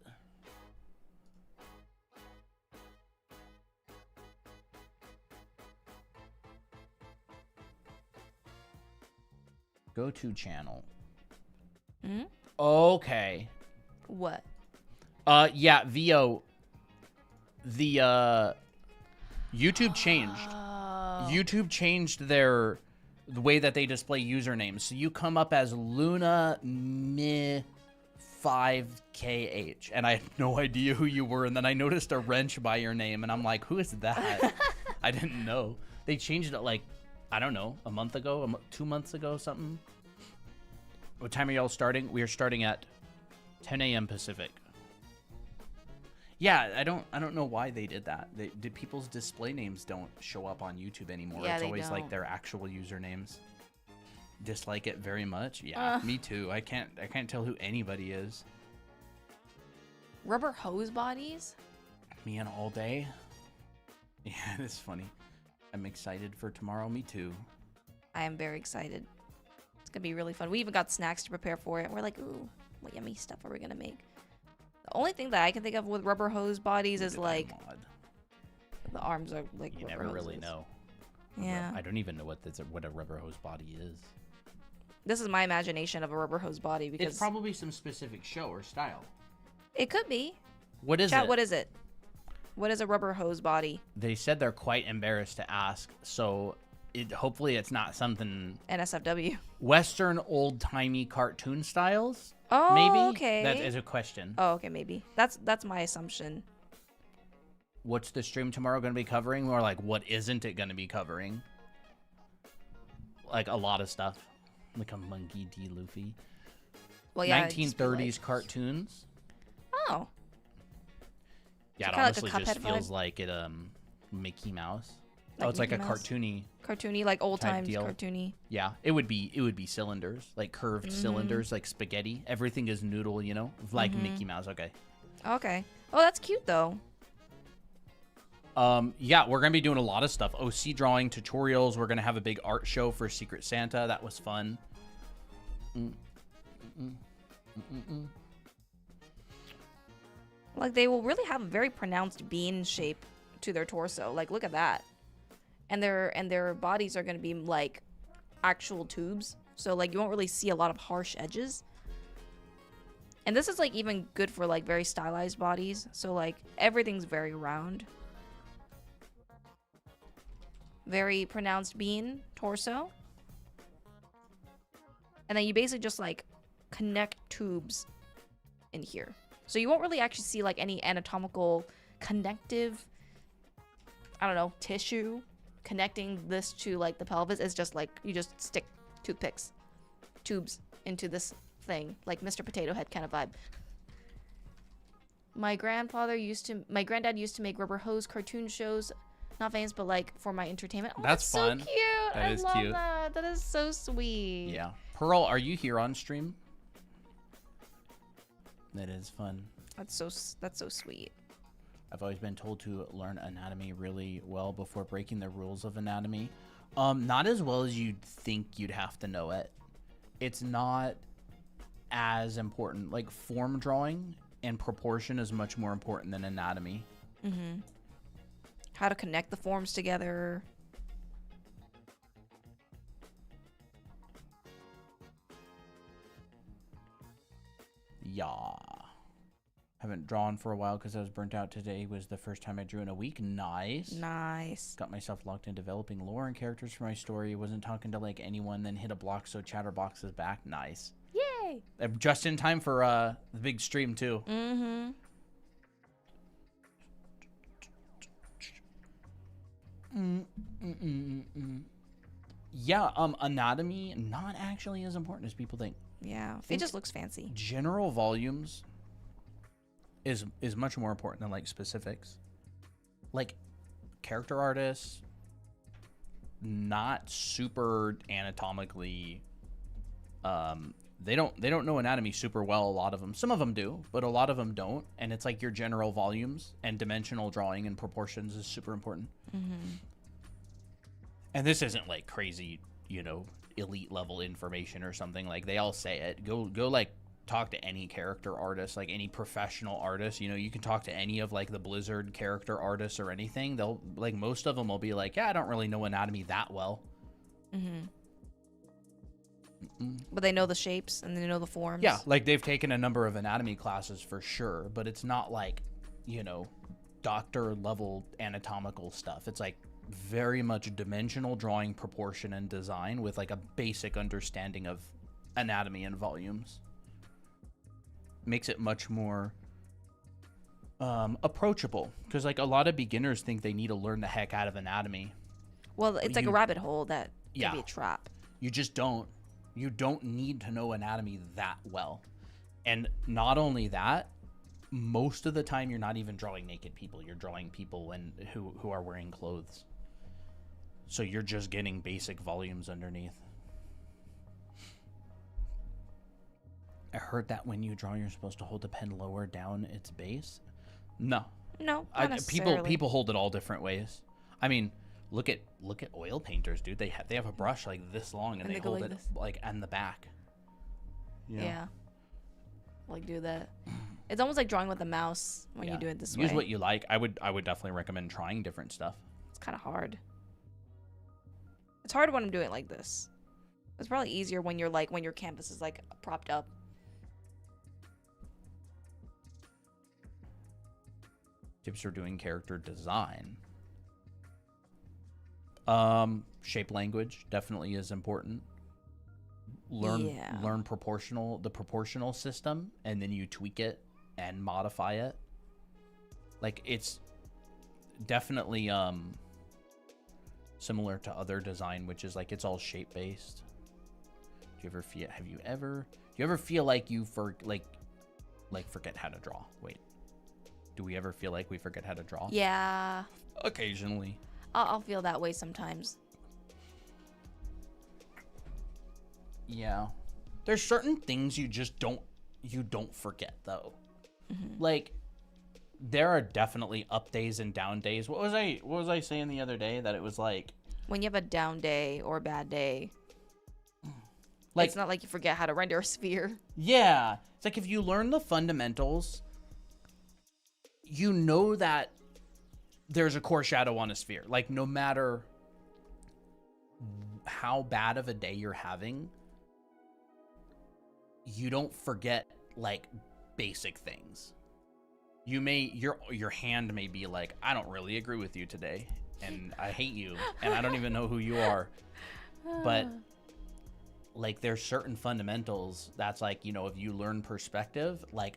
Go to channel. Hmm? Okay. What? Yeah, VO. The YouTube changed. Oh. YouTube changed their the way that they display usernames. So you come up as Luna Mi 5KH, and I had no idea who you were, and then I noticed a wrench by your name, and I'm like, who is that? I didn't know. They changed it like, I don't know, a month ago, 2 months ago, something. What time are y'all starting? We are starting at 10 a.m. Pacific. Yeah, I don't know why they did that. People's display names don't show up on YouTube anymore. Yeah, it's they always like don't. their actual usernames. Dislike it very much. Yeah, me too. I can't tell who anybody is. Rubber hose bodies? Me and all day. Yeah, it's funny. I'm excited for tomorrow. Me too. I am very excited. It's gonna be really fun. We even got snacks to prepare for it. We're like, ooh, what yummy stuff are we gonna make? The only thing that I can think of with rubber hose bodies is like the arms are like you rubber never really hoses. know. Yeah. I don't even know what a rubber hose body is. This is my imagination of a rubber hose body because It's probably some specific show or style. it could be. What is Chat, it? what is it? What is a rubber hose body? They said they're quite embarrassed to ask, so hopefully it's not something NSFW. Western old-timey cartoon styles. Oh, Maybe okay. that is a question. Oh, okay, maybe. That's my assumption. What's the stream tomorrow going to be covering, or like what isn't it going to be covering? Like a lot of stuff, like a Monkey D. Luffy. Well, yeah. 1930s cartoons. Oh. Yeah, it kinda like a honestly Cuphead just feels vibe? like it Mickey Mouse. Like Oh, it's like Mickey a Mouse? cartoony. Cartoony, like old type times deal. cartoony. Yeah, it would be cylinders, like curved cylinders, like spaghetti. Everything is noodle, you know, like Mickey Mouse. Okay. Okay. Oh, that's cute though. Yeah, we're gonna be doing a lot of stuff. OC drawing tutorials. We're gonna have a big art show for Secret Santa. That was fun. Like they will really have a very pronounced bean shape to their torso. Like look at that. And their bodies are going to be like actual tubes. So like you won't really see a lot of harsh edges. And this is like even good for like very stylized bodies. So like everything's very round. Very pronounced bean torso. And then you basically just like connect tubes in here. So you won't really actually see like any anatomical connective, I don't know, tissue connecting this to like the pelvis. It's just like you just stick tubes into this thing, like Mr. Potato Head kind of vibe. My granddad used to make rubber hose cartoon shows, not famous, but like for my entertainment. Oh, That's so fun. cute. That I is love cute. that. That is so sweet. Yeah. Pearl, are you here on stream? That is fun. That's so sweet. I've always been told to learn anatomy really well before breaking the rules of anatomy. Not as well as you'd think you'd have to know it. It's not as important. Like form drawing and proportion is much more important than anatomy. Mm-hmm. How to connect the forms together. Yeah. Haven't drawn for a while because I was burnt out. Today was the first time I drew in a week. Nice. Nice. Got myself locked in developing lore and characters for my story. Wasn't talking to like anyone, then hit a block so Chatterbox is back. Nice. Yay. Just in time for the big stream too. Mm-hmm. Yeah, anatomy not actually as important as people think. Yeah. It just looks fancy. General volumes is much more important than like specifics. Like character artists, not super anatomically they don't know anatomy super well, a lot of them. Some of them do, but a lot of them don't, and it's like your general volumes and dimensional drawing and proportions is super important. Mm-hmm. And this isn't like crazy, you know, elite level information or something. Like they all say it. Go like talk to any character artist, like any professional artist. You know, you can talk to any of like the Blizzard character artists or anything. They'll like, most of them will be like, yeah, I don't really know anatomy that well. Mm-hmm. But they know the shapes and they know the forms. Yeah, like they've taken a number of anatomy classes for sure, but it's not like, you know, doctor level anatomical stuff. It's like very much dimensional drawing, proportion, and design with like a basic understanding of anatomy and volumes. Makes it much more approachable, because like a lot of beginners think they need to learn the heck out of anatomy. Well, it's like a rabbit hole that Yeah. can be a trap. You just don't. You don't need to know anatomy that well. And not only that, most of the time you're not even drawing naked people. You're drawing people who are wearing clothes. So you're just getting basic volumes underneath. I heard that when you draw, you're supposed to hold the pen lower down its base. No. No, not necessarily. People hold it all different ways. I mean, look at oil painters, dude. They have a brush like this long, and they go hold like it this. like on the back. Yeah. Like do that. It's almost like drawing with a mouse when you do it this way. Use what you like. I would definitely recommend trying different stuff. It's kind of hard. It's hard when I'm doing it like this. It's probably easier when you're like when your canvas is like propped up. Tips for doing character design. Shape language definitely is important. Learn the proportional system, and then you tweak it and modify it. Like it's definitely similar to other design, which is like it's all shape based. Do you ever feel like you forget how to draw? Wait. Do we ever feel like we forget how to draw? Yeah. Occasionally. I'll feel that way sometimes. Yeah. There's certain things you don't forget though. Mm-hmm. Like there are definitely up days and down days. What was I saying the other day? That it was like when you have a down day or a bad day, like it's not like you forget how to render a sphere. Yeah. It's like if you learn the fundamentals, you know that there's a core shadow on a sphere. Like no matter how bad of a day you're having, you don't forget like basic things. You may your hand may be like, I don't really agree with you today, and I hate you, and I don't even know who you are. But like there's certain fundamentals that's like, you know, if you learn perspective, like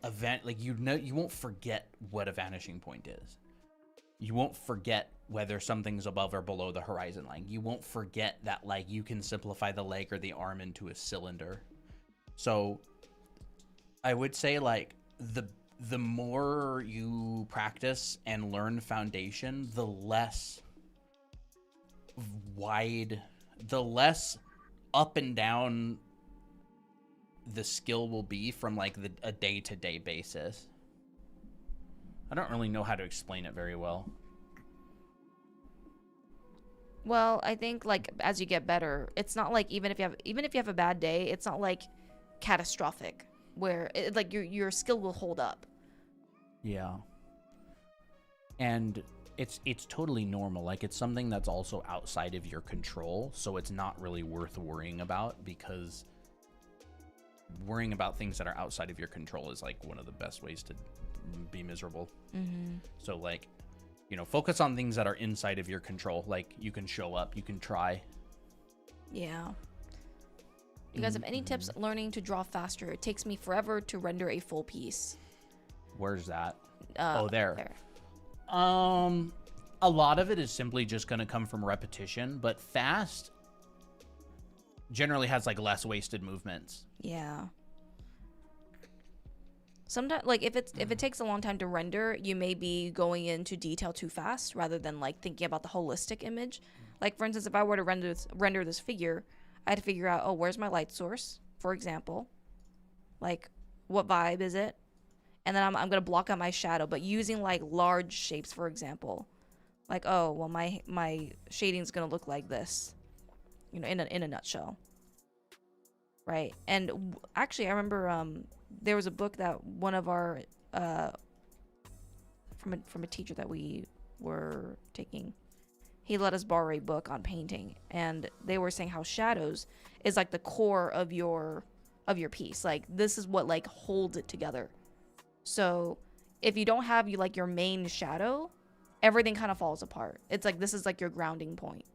you won't forget what a vanishing point is. You won't forget whether something's above or below the horizon line. You won't forget that like you can simplify the leg or the arm into a cylinder. So I would say like the more you practice and learn foundation, the less up and down the skill will be from like a day-to-day basis. I don't really know how to explain it very well. Well, I think like as you get better, it's not like even if you have a bad day, it's not like catastrophic where like your skill will hold up. Yeah. And it's totally normal. Like it's something that's also outside of your control, so it's not really worth worrying about, because worrying about things that are outside of your control is like one of the best ways to be miserable. Mm-hmm. So like, you know, focus on things that are inside of your control. Like you can show up, you can try. Yeah. You guys have any tips learning to draw faster? It takes me forever to render a full piece. Where's that? There. There. A lot of it is simply just going to come from repetition, but fast generally has like less wasted movements. Yeah. Sometimes, like if it takes a long time to render, you may be going into detail too fast rather than like thinking about the holistic image. Like for instance, if I were to render this figure, I had to figure out, where's my light source, for example, like what vibe is it, and then I'm gonna block out my shadow, but using like large shapes, for example, like my shading's gonna look like this, you know, in a nutshell, right? And actually, I remember there was a book that one of our from a teacher that we were taking. He let us borrow a book on painting, and they were saying how shadows is like the core of your piece. Like this is what like holds it together. So if you don't have your main shadow, everything kind of falls apart. It's like, this is like your grounding point.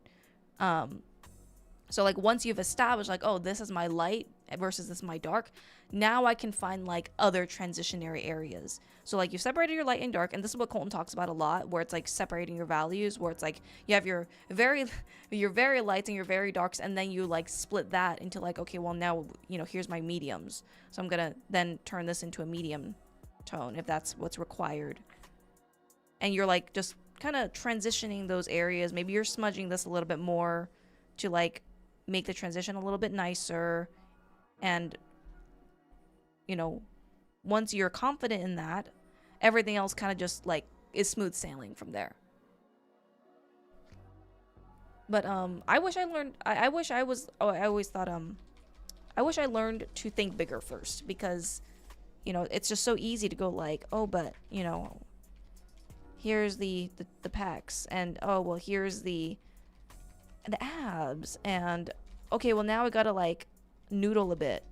So like once you've established like, oh, this is my light versus this is my dark, now I can find like other transitionary areas. So like you separated your light and dark, and this is what Colton talks about a lot, where it's like separating your values, where it's like you have your very lights and your very darks, and then you like split that into like, okay, well now, you know, here's my mediums. So I'm gonna then turn this into a medium tone if that's what's required. And you're like just kind of transitioning those areas. Maybe you're smudging this a little bit more to like make the transition a little bit nicer. And, you know, once you're confident in that, everything else kind of just like is smooth sailing from there. But I wish I learned, I wish I was, oh, I always thought I wish I learned to think bigger first, because, you know, it's just so easy to go like, oh, but, you know, here's the pecs, and oh, well, here's the abs, and okay, well, now I gotta like noodle a bit,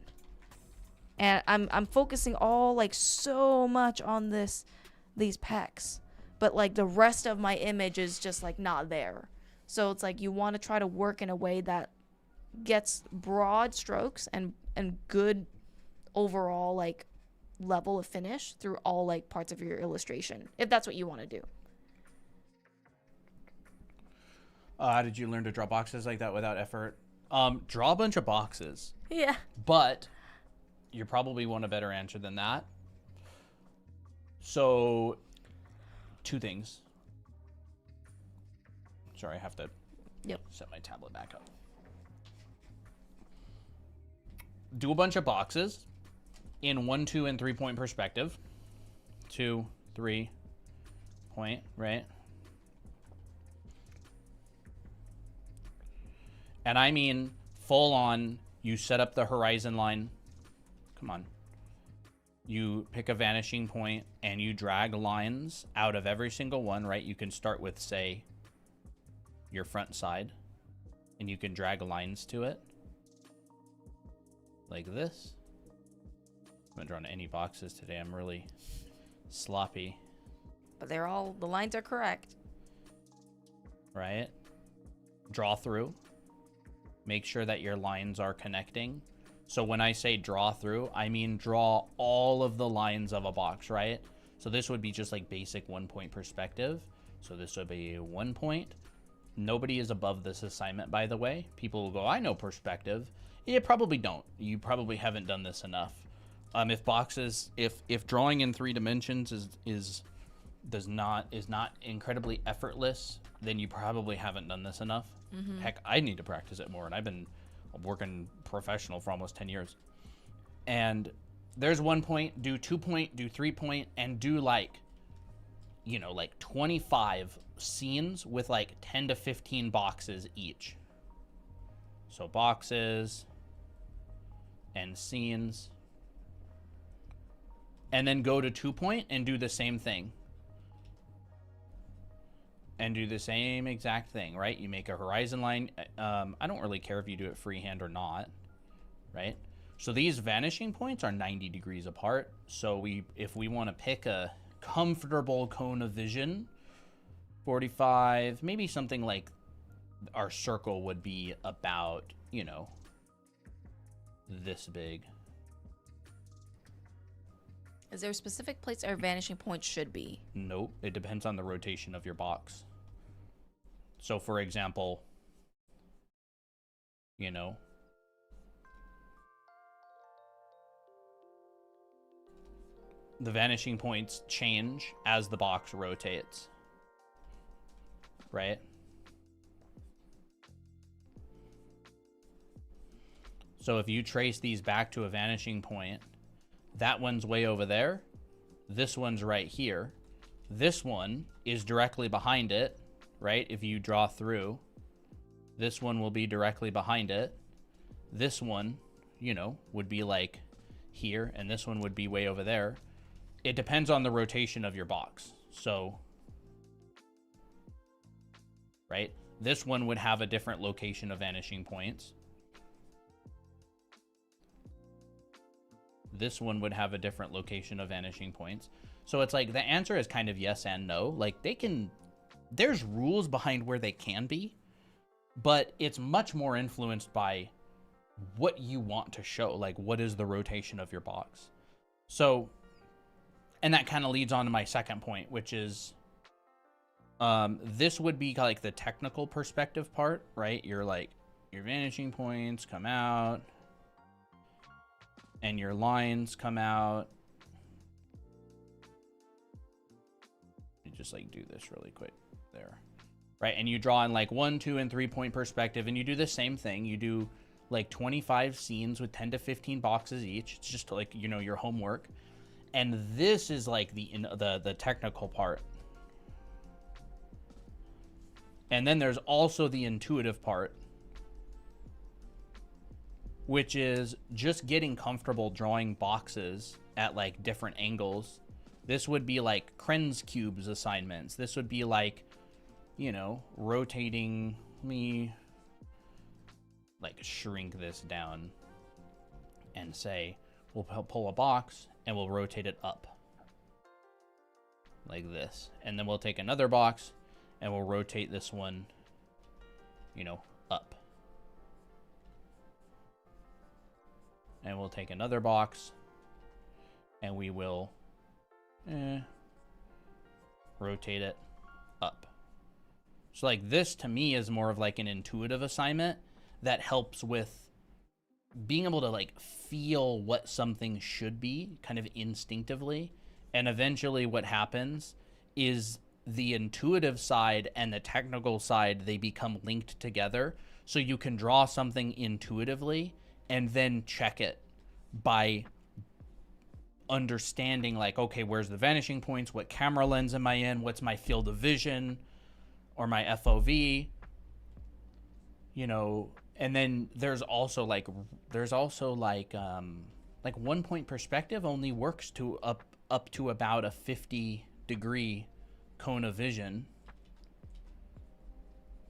and I'm focusing all like so much on these pecs, but like the rest of my image is just like not there. So it's like you want to try to work in a way that gets broad strokes and good overall like level of finish through all like parts of your illustration, if that's what you want to do. How did you learn to draw boxes like that without effort? Draw a bunch of boxes. Yeah. But you probably want a better answer than that. So, two things. Sorry, I have to set my tablet back up. Do a bunch of boxes in 1, 2, and 3 point perspective. 2, 3 point, right? And I mean full on, you set up the horizon line. Come on. You pick a vanishing point and you drag lines out of every single one, right? You can start with, say, your front side, and you can drag lines to it like this. I haven't drawn any boxes today. I'm really sloppy. But they're all, the lines are correct. Right? Draw through. Make sure that your lines are connecting. So when I say draw through, I mean draw all of the lines of a box, right? So this would be just like basic 1 point perspective. So this would be 1 point. Nobody is above this assignment, by the way. People will go, I know perspective. You probably don't. You probably haven't done this enough. If drawing in 3 dimensions is not incredibly effortless, then you probably haven't done this enough. Mm-hmm. Heck, I need to practice it more, and I've been working professional for almost 10 years. And there's 1 point, do 2 point, do 3 point, and do like 25 scenes with like 10 to 15 boxes each. So boxes and scenes. And then go to 2 point and do the same thing. And do the same exact thing, right? You make a horizon line. I don't really care if you do it freehand or not, right? So these vanishing points are 90 degrees apart. So if we want to pick a comfortable cone of vision, 45, maybe something like our circle would be about, this big. Is there a specific place our vanishing point should be? Nope. It depends on the rotation of your box. So, for example, the vanishing points change as the box rotates, right? So if you trace these back to a vanishing point, that one's way over there. This one's right here. This one is directly behind it, right? If you draw through, this one will be directly behind it. This one, would be like here, and this one would be way over there. It depends on the rotation of your box. So, right? This one would have a different location of vanishing points. This one would have a different location of vanishing points. So it's like the answer is kind of yes and no. Like they can there's rules behind where they can be, but it's much more influenced by what you want to show. Like, what is the rotation of your box? So, and that kind of leads on to my second point, which is, this would be like the technical perspective part, right? You're like, your vanishing points come out and your lines come out. You just like do this really quick there, right? And you draw in like 1, 2, and 3 point perspective, and you do the same thing. You do like 25 scenes with 10 to 15 boxes each. It's just like, you know, your homework. And this is like the technical part. And then there's also the intuitive part, which is just getting comfortable drawing boxes at like different angles. This would be like Cren's cubes assignments. This would be like, you know, rotating. Let me like shrink this down and say, we'll pull a box and we'll rotate it up like this. And then we'll take another box and we'll rotate this one, you know, up. And we'll take another box and we will rotate it up. So like this to me is more of like an intuitive assignment that helps with being able to like feel what something should be kind of instinctively. And eventually what happens is the intuitive side and the technical side, they become linked together. So you can draw something intuitively and then check it by understanding like, okay, where's the vanishing points? What camera lens am I in? What's my field of vision or my FOV? You know, and then there's also like 1 point perspective only works to up to about a 50-degree cone of vision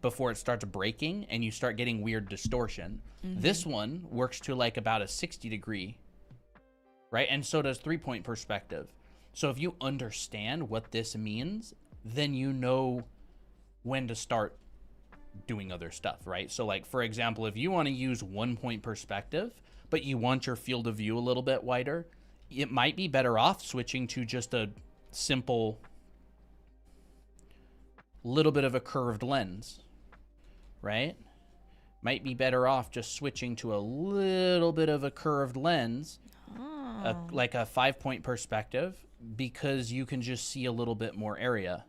before it starts breaking and you start getting weird distortion. Mm-hmm. This one works to like about a 60-degree, right? And so does 3 point perspective. So if you understand what this means, then you know when to start doing other stuff, right? So like, for example, if you want to use 1 point perspective, but you want your field of view a little bit wider, it might be better off switching to just a simple little bit of a curved lens, right? Might be better off just switching to a little bit of a curved lens, like a 5 point perspective, because you can just see a little bit more area.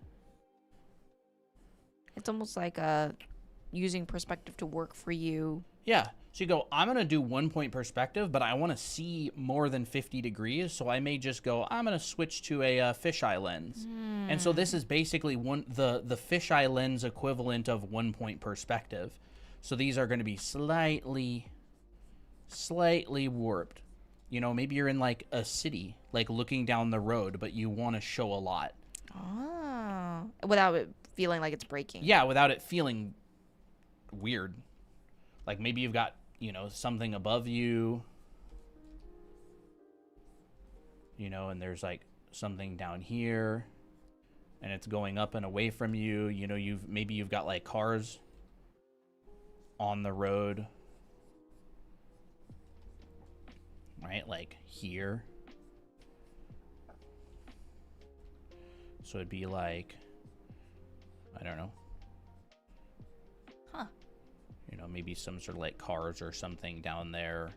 It's almost like using perspective to work for you. Yeah. So you go, I'm going to do 1 point perspective, but I want to see more than 50 degrees. So I may just go, I'm going to switch to a fisheye lens. And so this is basically the fisheye lens equivalent of 1 point perspective. So these are going to be slightly warped. You know, maybe you're in like a city, like looking down the road, but you want to show a lot. Oh. Without it feeling like it's breaking. Yeah, without it feeling weird. Like maybe you've got, you know, something above you, you know, and there's like something down here and it's going up and away from you. You know, maybe you've got like cars on the road, right? Like here. So it'd be like, I don't know. Huh. You know, maybe some sort of like cars or something down there.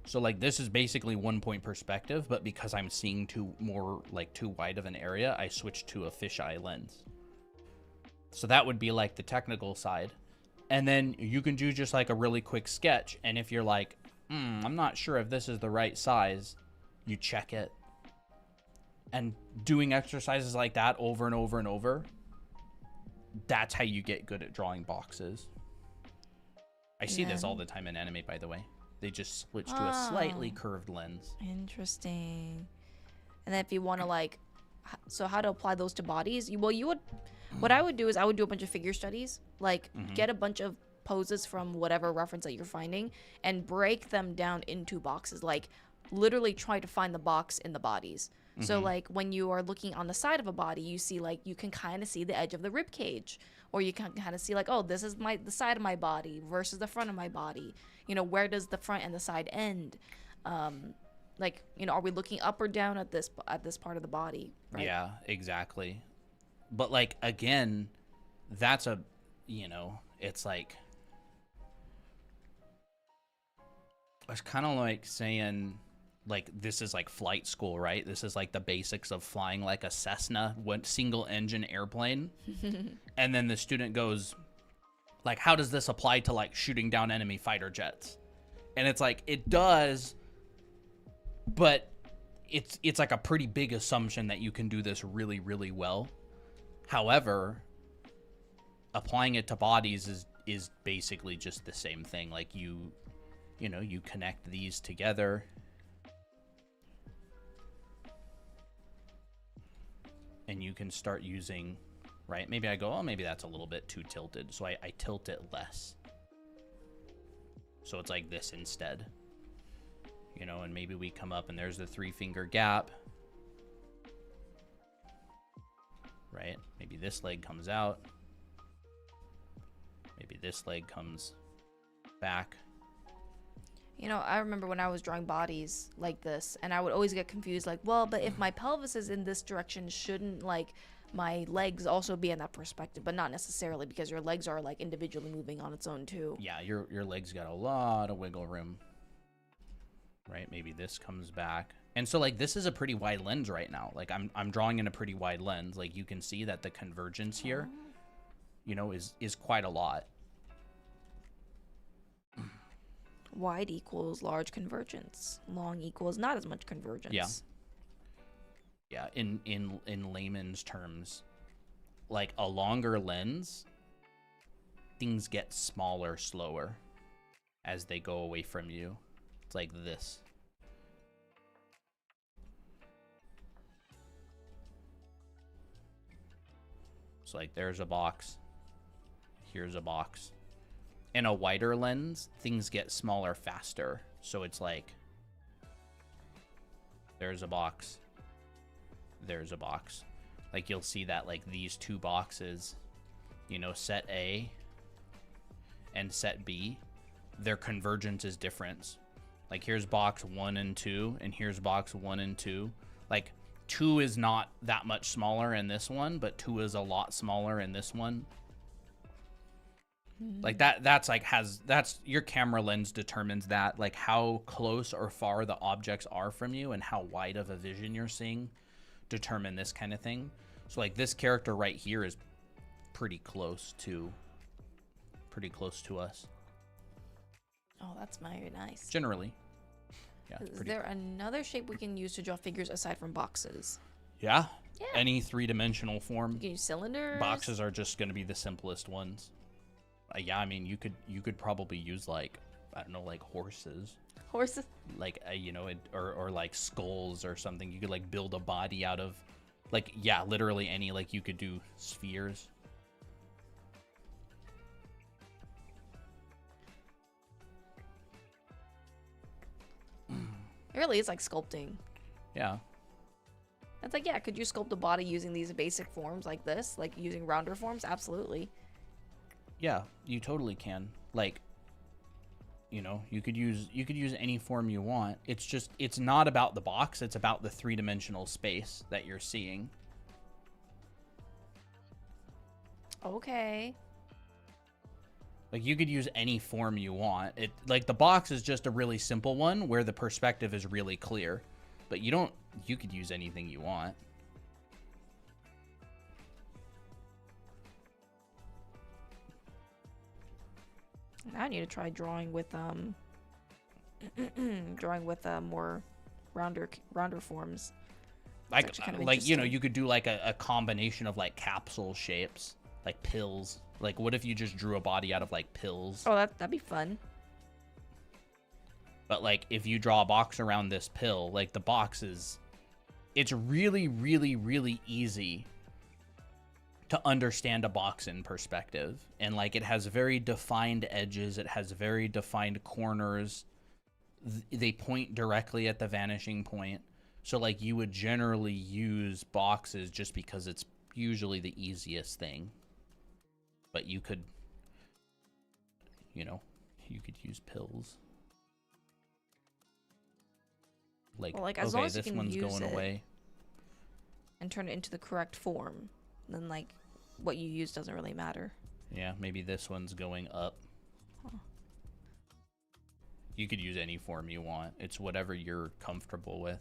So like this is basically 1 point perspective, but because I'm seeing too wide of an area, I switched to a fisheye lens. So that would be like the technical side. And then you can do just like a really quick sketch. And if you're like, I'm not sure if this is the right size, you check it. And doing exercises like that over and over and over, that's how you get good at drawing boxes. I see this all the time in anime, by the way. They just switch to a slightly curved lens. Interesting. And then if you want to like, so how to apply those to bodies? What I would do is I would do a bunch of figure studies, like get a bunch of poses from whatever reference that you're finding and break them down into boxes, like literally try to find the box in the bodies. So like when you are looking on the side of a body, you see like you can kind of see the edge of the rib cage, or you can kind of see like, oh, this is the side of my body versus the front of my body. You know, where does the front and the side end? Like, you know, are we looking up or down at this part of the body? Right? Yeah, exactly. But like again, that's a, you know, it's like, it's kind of like saying, like, this is like flight school, right? This is like the basics of flying like a Cessna, one single engine airplane. And then the student goes, like, how does this apply to like shooting down enemy fighter jets? And it's like, it does, but it's like a pretty big assumption that you can do this really, really well. However, applying it to bodies is basically just the same thing. Like you know, you connect these together. And you can start using, right? Maybe I go, oh, maybe that's a little bit too tilted. So I tilt it less. So it's like this instead. You know, and maybe we come up and there's the 3-finger gap. Right? Maybe this leg comes out. Maybe this leg comes back. You know, I remember when I was drawing bodies like this, and I would always get confused, like, well, but if my pelvis is in this direction, shouldn't, like, my legs also be in that perspective? But not necessarily, because your legs are, like, individually moving on its own, too. Yeah, your legs got a lot of wiggle room. Right? Maybe this comes back. And so, like, this is a pretty wide lens right now. Like, I'm drawing in a pretty wide lens. Like, you can see that the convergence here, you know, is quite a lot. Wide equals large convergence. Long equals not as much convergence. Yeah. Yeah, in layman's terms, like a longer lens, things get smaller slower as they go away from you. It's like this. So like there's a box. Here's a box. In a wider lens, things get smaller faster. So it's like, there's a box. There's a box. Like you'll see that like these two boxes, you know, set A and set B, their convergence is different. Like here's box 1 and 2, and here's box 1 and 2. Like 2 is not that much smaller in this one, but 2 is a lot smaller in this one. Like that's like that's your camera lens determines that, like how close or far the objects are from you and how wide of a vision you're seeing determine this kind of thing. So like this character right here is pretty close to us. Oh, that's very nice. Generally. Yeah. Is there another shape we can use to draw figures aside from boxes? Yeah. Yeah. Any 3-dimensional form. You can use cylinders. Boxes are just going to be the simplest ones. Yeah, I mean, you could probably use like, I don't know, like horses. Horses. Like you know, or like skulls or something. You could like build a body out of, like, yeah, literally any. Like you could do spheres. It really is like sculpting. Yeah. It's like, yeah, could you sculpt a body using these basic forms like this, like using rounder forms? Absolutely. Yeah, you totally can. Like, you know, you could use any form you want. It's just, it's not about the box. It's about the 3-dimensional space that you're seeing. Okay. Like you could use any form you want. It, like the box is just a really simple one where the perspective is really clear, but you could use anything you want. Now I need to try drawing with more rounder forms. Like you know, you could do like a combination of like capsule shapes, like pills. Like what if you just drew a body out of like pills? Oh, that'd be fun. But like if you draw a box around this pill, like the box is, it's really, really, really easy to understand a box in perspective. And like it has very defined edges, it has very defined corners. They point directly at the vanishing point. So like you would generally use boxes just because it's usually the easiest thing. But you could, you know, you could use pills. Like, well, like as okay, long as you this can one's use going it away. and turn it into the correct form, then like what you use doesn't really matter. Yeah, maybe this one's going up. Huh. You could use any form you want. It's whatever you're comfortable with.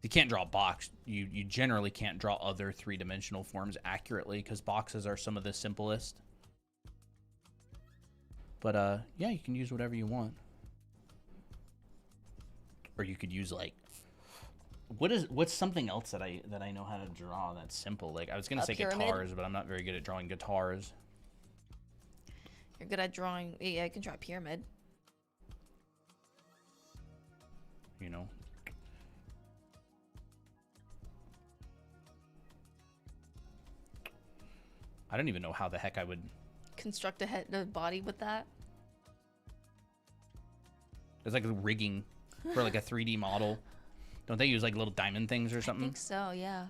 You can't draw a box. You generally can't draw other three-dimensional forms accurately because boxes are some of the simplest. But yeah, you can use whatever you want. Or you could use like what's something else that I know how to draw that's simple? Like I was gonna say pyramid? guitars, but I'm not very good at drawing guitars. You're good at drawing. Yeah, you can draw a pyramid. You know. I don't even know how the heck I would. Construct a body with that. There's like a rigging for like a 3D model. Don't they use like little diamond things or something? I think so, yeah.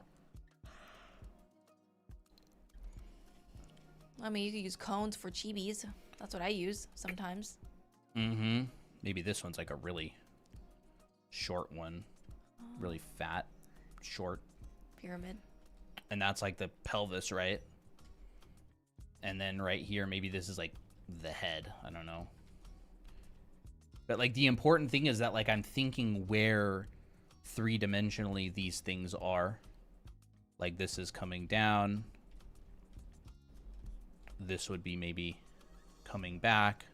I mean, you could use cones for chibis. That's what I use sometimes. Mm-hmm. Maybe this one's like a really short one. Really fat, short. Pyramid. And that's like the pelvis, right? And then right here, maybe this is like the head. I don't know. But like the important thing is that like I'm thinking where three-dimensionally these things are. Like this is coming down. This would be maybe coming back.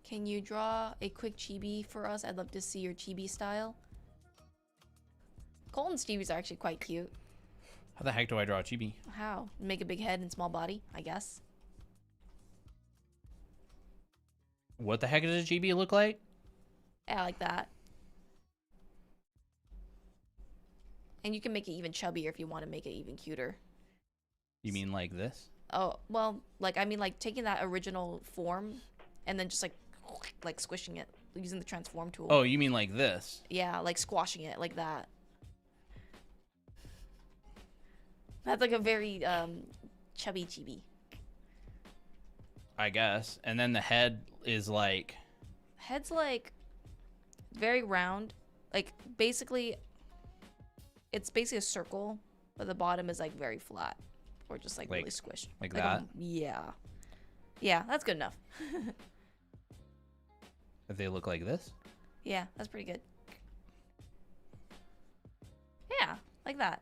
Can you draw a quick chibi for us? I'd love to see your chibi style. Colton's chibis are actually quite cute. How the heck do I draw a chibi? How? Make a big head and small body, I guess. What the heck does a chibi look like? Yeah, like that. And you can make it even chubbier if you want to make it even cuter. You mean like this? Oh, well, like, I mean, like, taking that original form and then just, like squishing it using the transform tool. Oh, you mean like this? Yeah, like squashing it like that. That's like a very chubby chibi. I guess. And then the head is like... Head's like very round. Like basically, it's basically a circle, but the bottom is like very flat or just like really squished. Like that? Yeah. Yeah, that's good enough. If they look like this? Yeah, that's pretty good. Yeah, like that.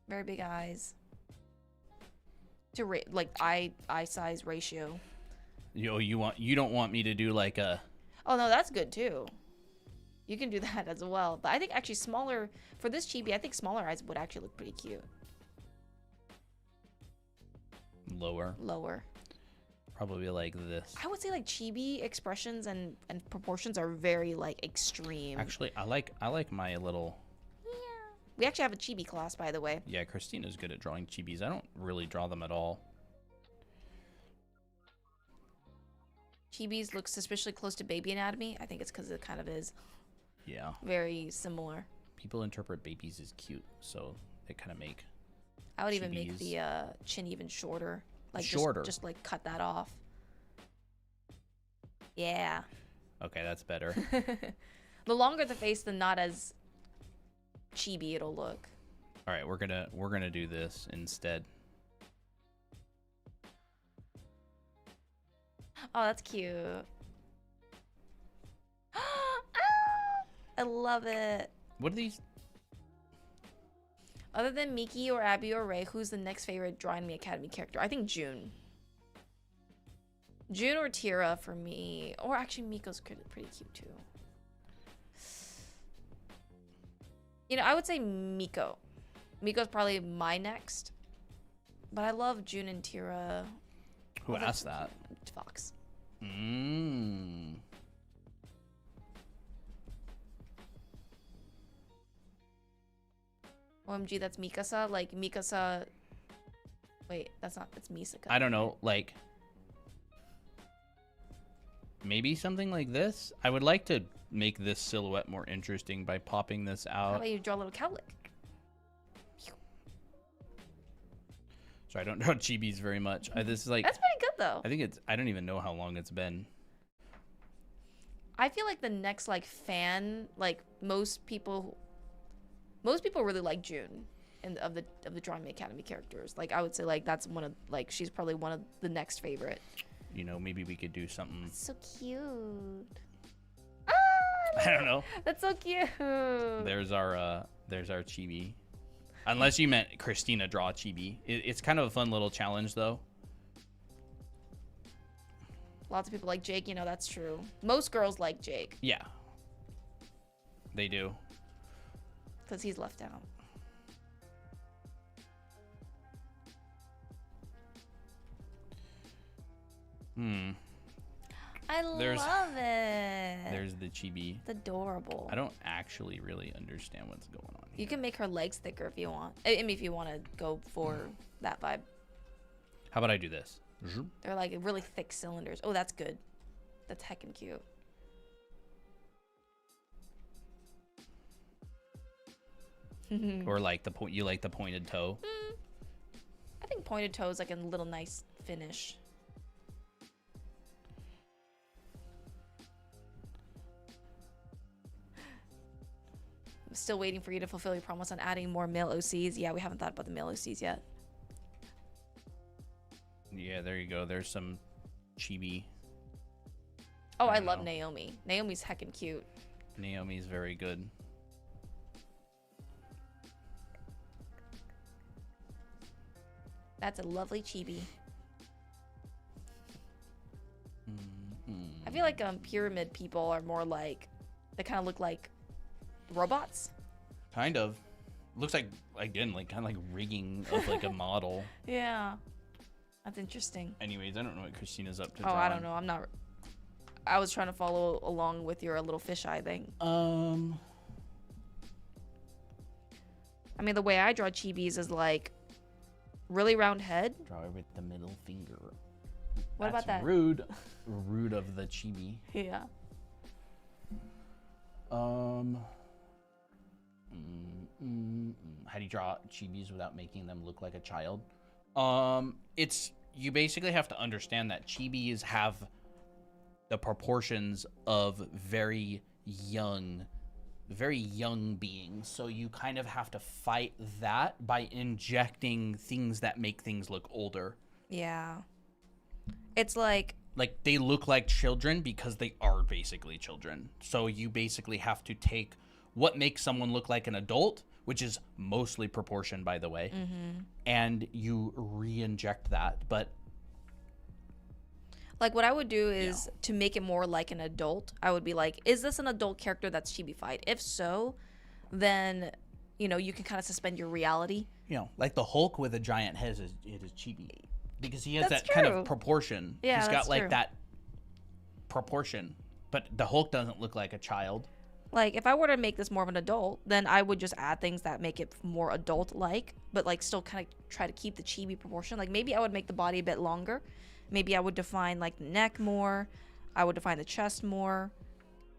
Very big eyes. To like eye size ratio. You don't want me to do like a... Oh no, that's good too. You can do that as well. But I think actually smaller for this chibi, I think smaller eyes would actually look pretty cute. Lower? Lower. Probably like this. I would say like chibi expressions and proportions are very like extreme. Actually, I like my little... Yeah. We actually have a chibi class, by the way. Yeah, Christina's good at drawing chibis. I don't really draw them at all. Chibis look suspiciously close to baby anatomy. I think it's because it kind of is. Yeah. Very similar. People interpret babies as cute, so they kind of make... I would even make chibis. the chin even shorter. Like shorter? Just like cut that off. Yeah. Okay, that's better. The longer the face, the not as chibi it'll look. All right, we're gonna do this instead. Oh, that's cute. I love it. What are these? Other than Miki or Abby or Ray, who's the next favorite Drawing Me Academy character? I think June. June or Tira for me. Or actually, Miko's pretty cute too. You know, I would say Miko. Miko's probably my next. But I love June and Tira. Who asked that? Fox. Mmm. OMG, that's Mikasa. Like, Mikasa... Wait, that's not... It's Misaka. I don't know, like... Maybe something like this? I would like to make this silhouette more interesting by popping this How out. about you draw a little cowlick? So I don't know chibis very much. This is like... That's pretty good, though. I think it's... I don't even know how long it's been. I feel like the next, like, fan... Like, most people really like June of the Drawing Academy characters. Like, I would say, like, that's one of... Like, she's probably one of the next favorite. You know, maybe we could do something... That's so cute. I don't know. That's so cute. There's our chibi. Unless you meant Christina draw chibi. It's kind of a fun little challenge, though. Lots of people like Jake, you know, that's true. Most girls like Jake. Yeah. They do. Because he's left out. I love it. There's the chibi. It's adorable. I don't actually really understand what's going on here. You can make her legs thicker if you want. I mean, if you want to go for that vibe. How about I do this? They're like really thick cylinders. Oh, that's good. That's heckin' cute. Or like the point. You like the pointed toe? I think pointed toe is like a little nice finish. I'm still waiting for you to fulfill your promise on adding more male OCs. Yeah, we haven't thought about the male OCs yet. Yeah, there you go. There's some chibi. Oh, I love Naomi. Naomi's heckin' cute. Naomi's very good. That's a lovely chibi. I feel like pyramid people are more like, they kind of look like robots. Kind of. Looks like, again, like kind of like rigging of like a model. Yeah. That's interesting. Anyways, I don't know what Christina's up to. Oh, I don't know. I'm not. I was trying to follow along with your little fisheye thing. I mean, the way I draw chibis is like really round head. Draw it with the middle finger. What about that? Rude. Rude of the chibi. Yeah. How do you draw chibis without making them look like a child? It's, you basically have to understand that chibis have the proportions of very young beings. So you kind of have to fight that by injecting things that make things look older. Yeah. It's like they look like children because they are basically children. So you basically have to take what makes someone look like an adult, which is mostly proportion, by the way, and you re-inject that. But like what I would do is to make it more like an adult, I would be like, is this an adult character that's chibi-fied? If so, then, you know, you can kind of suspend your reality. You know, like the Hulk with a giant head is chibi. Because he has That's that kind true. of proportion. Yeah, He's got that's like true. that proportion. But the Hulk doesn't look like a child. Like, if I were to make this more of an adult, then I would just add things that make it more adult-like, but, like, still kind of try to keep the chibi proportion. Like, maybe I would make the body a bit longer. Maybe I would define, like, the neck more. I would define the chest more,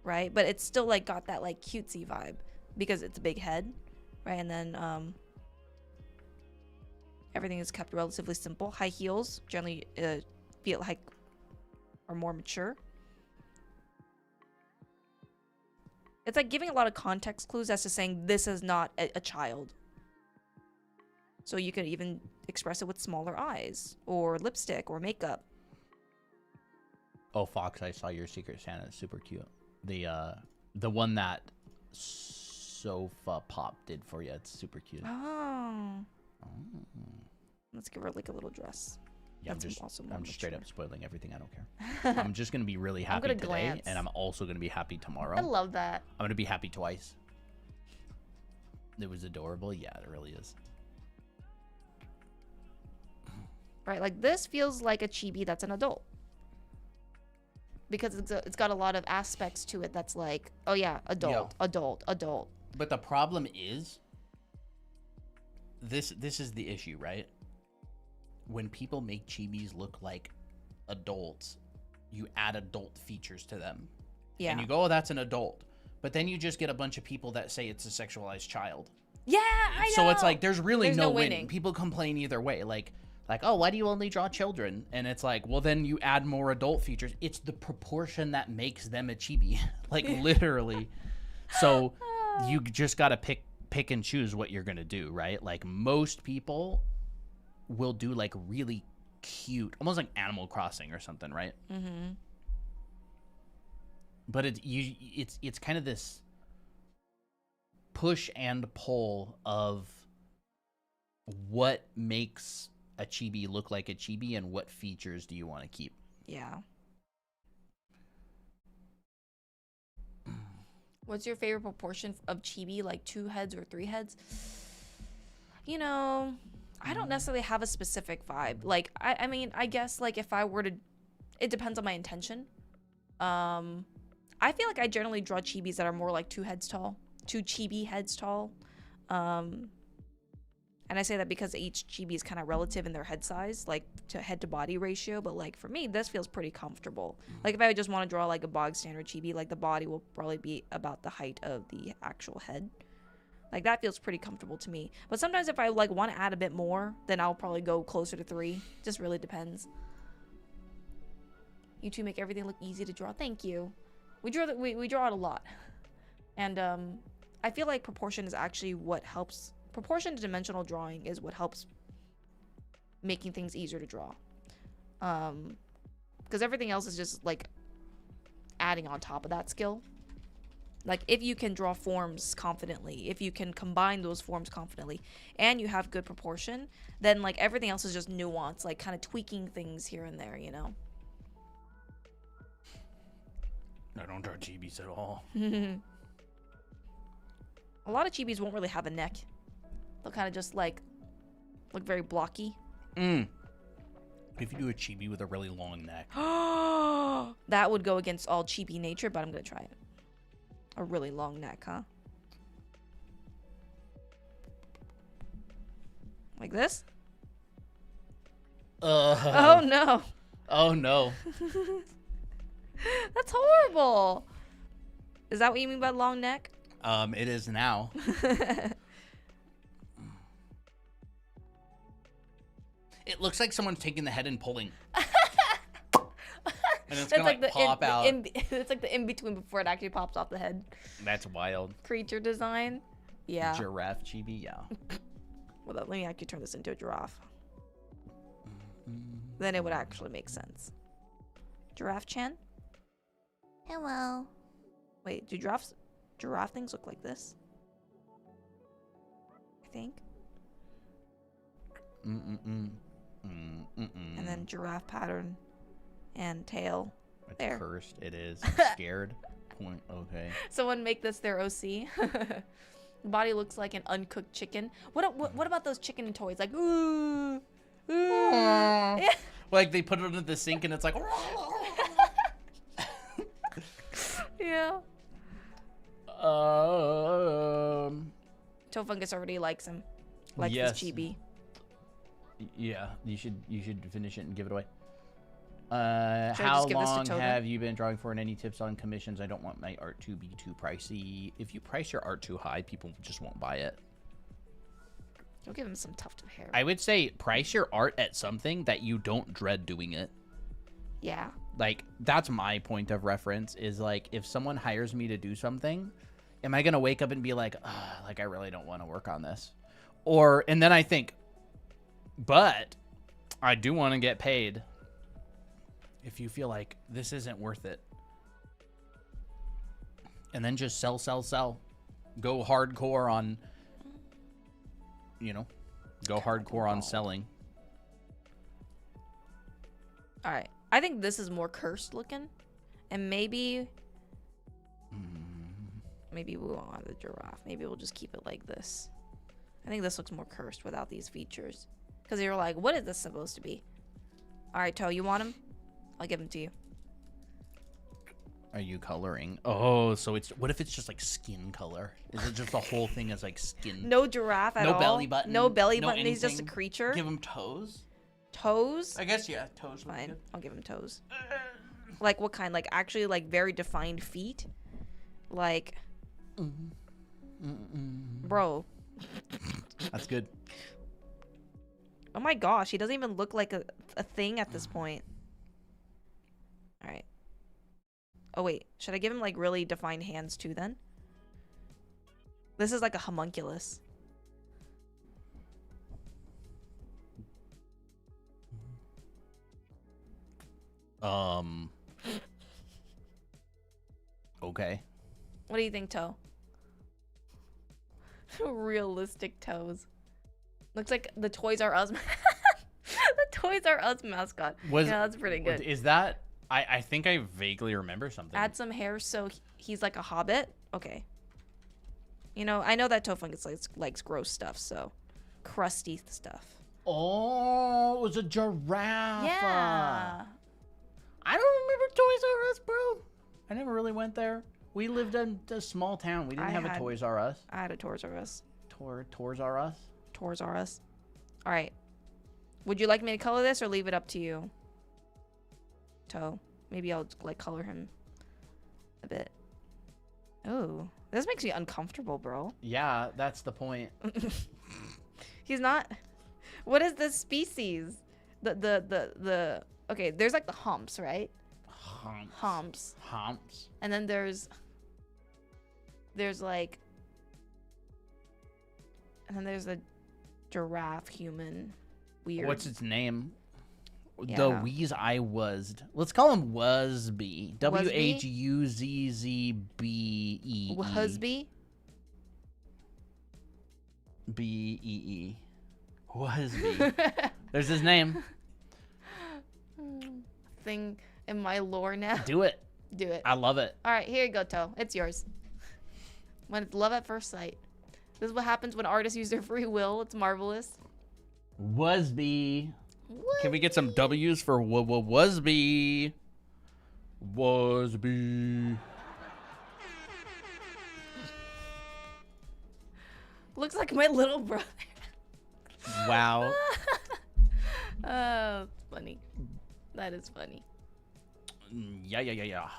right? But it's still, like, got that, like, cutesy vibe because it's a big head, right? And then, everything is kept relatively simple. High heels generally feel like are more mature. It's like giving a lot of context clues as to saying this is not a child. So you could even express it with smaller eyes or lipstick or makeup. Oh, Fox, I saw your Secret Santa. It's super cute. The one that Sofa Pop did for you. It's super cute. Oh. Let's give her like a little dress. Yeah, That's also more I'm just straight mature. up spoiling everything. I don't care. I'm just gonna be really happy gonna today, glance. and I'm also gonna be happy tomorrow. I love that. I'm gonna be happy twice. It was adorable. Yeah, it really is. Right, like this feels like a chibi that's an adult. Because it's got a lot of aspects to it that's like, oh yeah, adult, adult, adult. But the problem is, this is the issue, right? When people make chibis look like adults, you add adult features to them. Yeah. And you go, oh, that's an adult. But then you just get a bunch of people that say it's a sexualized child. Yeah, I know. So it's like, there's really no winning. winning. People complain either way. Like, oh, why do you only draw children? And it's like, well, then you add more adult features. It's the proportion that makes them a chibi. Like, literally. So you just got to pick and choose what you're going to do, right? Like, most people will do, like, really cute, almost like Animal Crossing or something, right? Mm-hmm. But it's kind of this push and pull of what makes a chibi look like a chibi and what features do you want to keep. Yeah. What's your favorite proportion of chibi, like 2 heads or 3 heads? You know, I don't necessarily have a specific vibe. Like, I mean, I guess, like, if I were to, it depends on my intention. I feel like I generally draw chibis that are more like 2 heads tall, 2 chibi heads tall. And I say that because each chibi is kind of relative in their head size, like to head to body ratio. But like for me, this feels pretty comfortable. Like if I just want to draw like a bog standard chibi, like the body will probably be about the height of the actual head. Like that feels pretty comfortable to me. But sometimes if I like want to add a bit more, then I'll probably go closer to 3. Just really depends. You two make everything look easy to draw. Thank you. We draw it a lot. And I feel like proportion is actually what helps. Proportion to dimensional drawing is what helps making things easier to draw. Because everything else is just like adding on top of that skill. Like if you can draw forms confidently, if you can combine those forms confidently, and you have good proportion, then like everything else is just nuance, like kind of tweaking things here and there, you know? I don't draw chibis at all. A lot of chibis won't really have a neck. They'll kind of just like look very blocky. If you do a chibi with a really long neck. That would go against all chibi nature, but I'm going to try it. A really long neck, huh? Like this? Oh no. Oh no. That's horrible. Is that what you mean by long neck? It is now. It looks like someone's taking the head and pulling. And it's gonna like pop out. It's like the in-between before it actually pops off the head. That's wild. Creature design. Yeah. Giraffe chibi, yeah. Well, let me actually turn this into a giraffe. Then it would actually make sense. Giraffe-chan? Hello. Wait, do giraffe things look like this? I think. And then giraffe pattern and tail. It's there. Cursed. It is. Scared. Point. Okay. Someone make this their OC. The body looks like an uncooked chicken. What about those chicken toys? Like ooh. Yeah. Like they put it under the sink and it's like. Yeah. Tofungus already likes him. Likes this chibi. Yeah, you should finish it and give it away. How long have you been drawing for, and any tips on commissions? I don't want my art to be too pricey. If you price your art too high, people just won't buy it. You'll give him some tuft of hair. I would say price your art at something that you don't dread doing it. Yeah. Like, that's my point of reference, is like, if someone hires me to do something, am I going to wake up and be like, like, I really don't want to work on this? And then I think, but I do want to get paid. If you feel like this isn't worth it, and then just sell. Go hardcore on, hardcore on selling. All right. I think this is more cursed looking, and maybe Maybe we won't have the giraffe. Maybe we'll just keep it like this. I think this looks more cursed without these features. Because you're like, what is this supposed to be? All right, Toe, you want him? I'll give him to you. Are you coloring? Oh, so it's what if it's just like skin color? Is it just the whole thing is like skin? No giraffe at all. No belly button. No belly no button. He's just a anything? creature. Give him toes. Toes? I guess yeah, toes. would be Fine. good. I'll give him toes. Like what kind? Like actually like very defined feet? Like bro. That's good. Oh my gosh, he doesn't even look like a thing at this point. Alright. Oh wait, should I give him like really defined hands too then? This is like a homunculus. Okay. What do you think, Toe? Realistic toes. Looks like the Toys R Us. The Toys R Us mascot. Yeah, that's pretty good. Is that? I think I vaguely remember something. Add some hair so he's like a hobbit. Okay. You know, I know that Toefungus likes gross stuff, so crusty stuff. Oh, it was a giraffe. Yeah. I don't remember Toys R Us, bro. I never really went there. We lived in a small town. We didn't have a Toys R Us. I had a Toys R Us. Toys R Us? Toys R Us. All right. Would you like me to color this or leave it up to you? Toe. Maybe I'll like color him a bit. Oh, this makes me uncomfortable, bro. Yeah, that's the point. He's not. What is this species? The okay, there's like the humps, right? Humps. And then there's like, and then there's a giraffe human. Weird. What's its name? Yeah. The Wheeze I Wuzzed. Let's call him Wuzzby. WHUZZBEE. Wuzzby? BEE. Wuzzby. There's his name. Thing in my lore now. Do it. Do it. I love it. All right, here you go, Toe. It's yours. When it's love at first sight. This is what happens when artists use their free will. It's marvelous. Wuzzby. Can we get some W's for Wuzzby? Wuzzby. Looks like my little brother. Wow. Oh, it's funny. That is funny. Yeah. All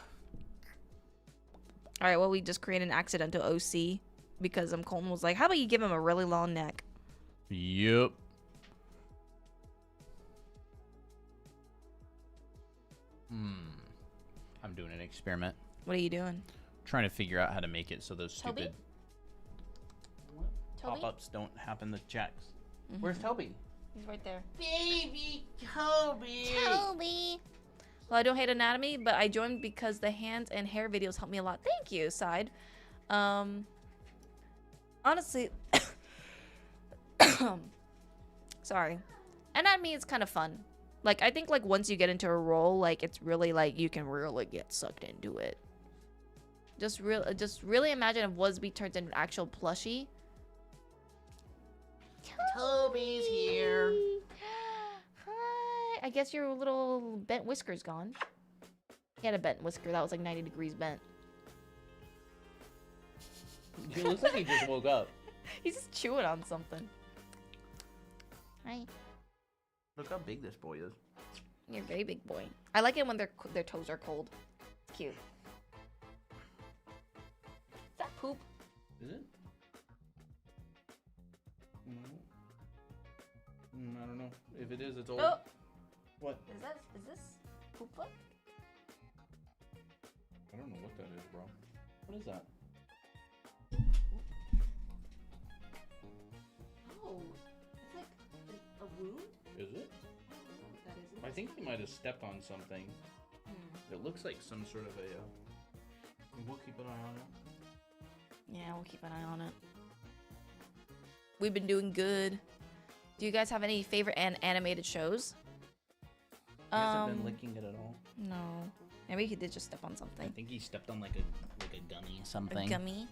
right, well, we just created an accidental OC because Colton was like, how about you give him a really long neck? Yep. I'm doing an experiment. What are you doing? Trying to figure out how to make it so those Toby? stupid Toby? pop-ups don't happen to checks. Where's Toby? He's right there. Baby Toby. Toby. Well, I don't hate anatomy, but I joined because the hands and hair videos help me a lot. Thank you, Side. Honestly, sorry. Anatomy is kind of fun. Like, I think, like, once you get into a role, like, it's really, like, you can really get sucked into it. Just really imagine if Wuzzby turns into an actual plushie. Toby's here. Hi. I guess your little bent whisker's gone. He had a bent whisker that was, like, 90 degrees bent. He looks like he just woke up. He's just chewing on something. Hi. Look how big this boy is. You're a very big boy. I like it when their toes are cold. It's cute. Is that poop? Is it? I don't know. If it is, it's old. Oh. What? Is this poop foot? I don't know what that is, bro. What is that? Oh, it's like a wound? Is it? I don't know what that is. I think he might have stepped on something. It looks like some sort of a... we'll keep an eye on it. Yeah, we'll keep an eye on it. We've been doing good. Do you guys have any favorite animated shows? He hasn't been licking it at all. No. Maybe he did just step on I something. think he stepped on like a gunny. something. Gummy.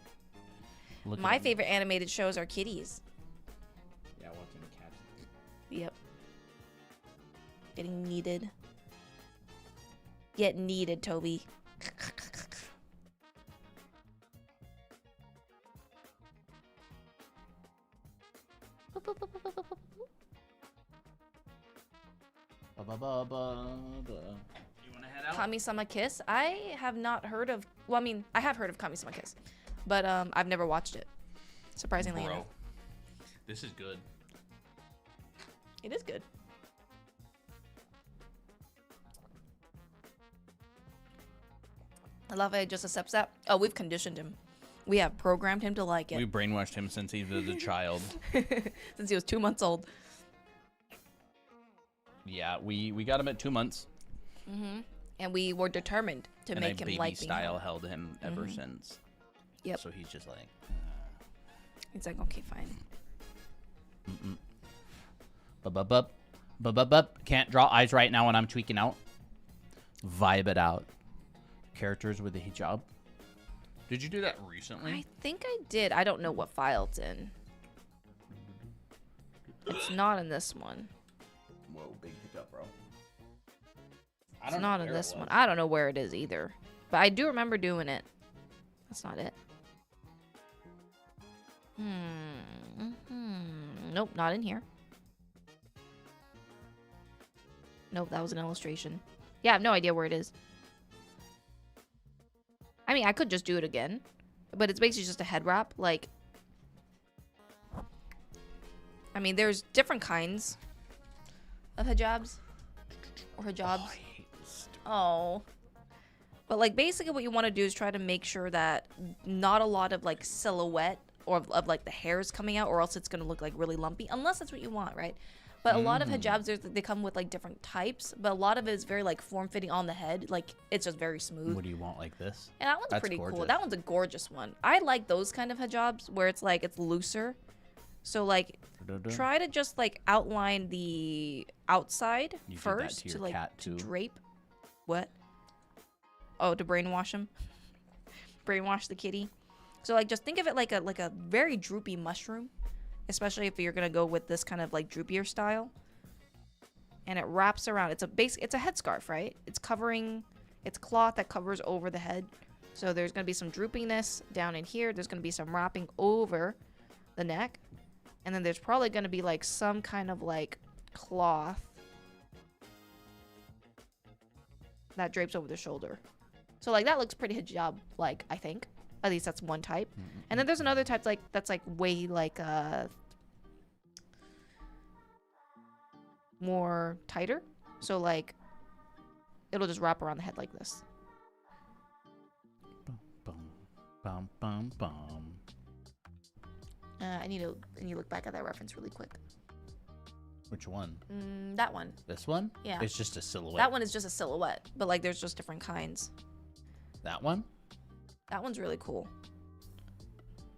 Look at My him. favorite animated shows are kitties. Yeah, watching the cats. Yep. Getting kneaded. Get kneaded, Toby. You want to head out? Kami-sama Kiss. I have not heard of. Well, I mean, I have heard of Kami-sama Kiss, but I've never watched it. Surprisingly enough, this is good. it is good. I love it. Just accepts that. Oh, we've conditioned him. We have programmed him to like We it brainwashed him since he was a child. since he was 2 months old. Yeah, we got him at 2 months. And we were determined to And make I him baby like being style held. held him ever since. Yep. So he's just like, It's like, okay, fine. Bup. Can't draw eyes right now when I'm tweaking out. Vibe it out. Characters with a hijab. Did you do that recently? I think I did. I don't know what file it's in. It's not in this one. Whoa, big hiccup, bro. It's not in this one. I don't know where it is either. But I do remember doing it. That's not it. Nope, not in here. Nope, that was an illustration. Yeah, I have no idea where it is. I mean, I could just do it again. But it's basically just a head wrap. Like, I mean, there's different kinds of hijabs. Or hijabs. Oh, I hate this. Oh. But like basically what you want to do is try to make sure that not a lot of like silhouette or of like the hairs coming out, or else it's going to look like really lumpy, unless that's what you want, right? But a lot of hijabs, they come with like different types, but a lot of it is very like form-fitting on the head. Like it's just very smooth. What do you want, like this? And that one's That's pretty cool. gorgeous. That one's a gorgeous one. I like those kind of hijabs where it's like it's looser. So like try to just like outline the outside You did that first to your like cat, to too. drape. What? Oh, to brainwash him. Brainwash the kitty. So like just think of it like a very droopy mushroom, especially if you're gonna go with this kind of like droopier style. And it wraps around. It's a headscarf, right? It's cloth that covers over the head. So there's gonna be some droopiness down in here. There's gonna be some wrapping over the neck. And then there's probably gonna be like some kind of like cloth that drapes over the shoulder. So like that looks pretty hijab like, I think. At least that's one type. And then there's another type like that's like way like more tighter. So like it'll just wrap around the head like this. Bum, bum, bum. I need to look back at that reference really quick. Which one? That one. This one? Yeah. It's just a silhouette. That one is just a silhouette, but like there's just different kinds. That one? That one's really cool.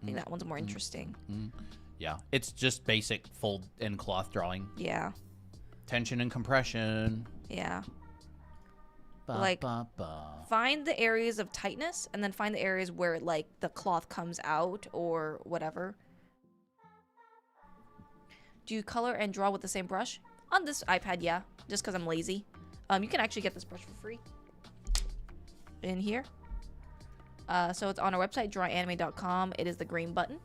I think that one's more interesting. Yeah. It's just basic fold and cloth drawing. Yeah. Tension and compression. Yeah. Ba, Like- ba, ba. Find the areas of tightness and then find the areas where like the cloth comes out or whatever. Do you color and draw with the same brush? On this iPad, yeah. Just because I'm lazy. You can actually get this brush for free. In here. So it's on our website, drawanime.com. It is the green button.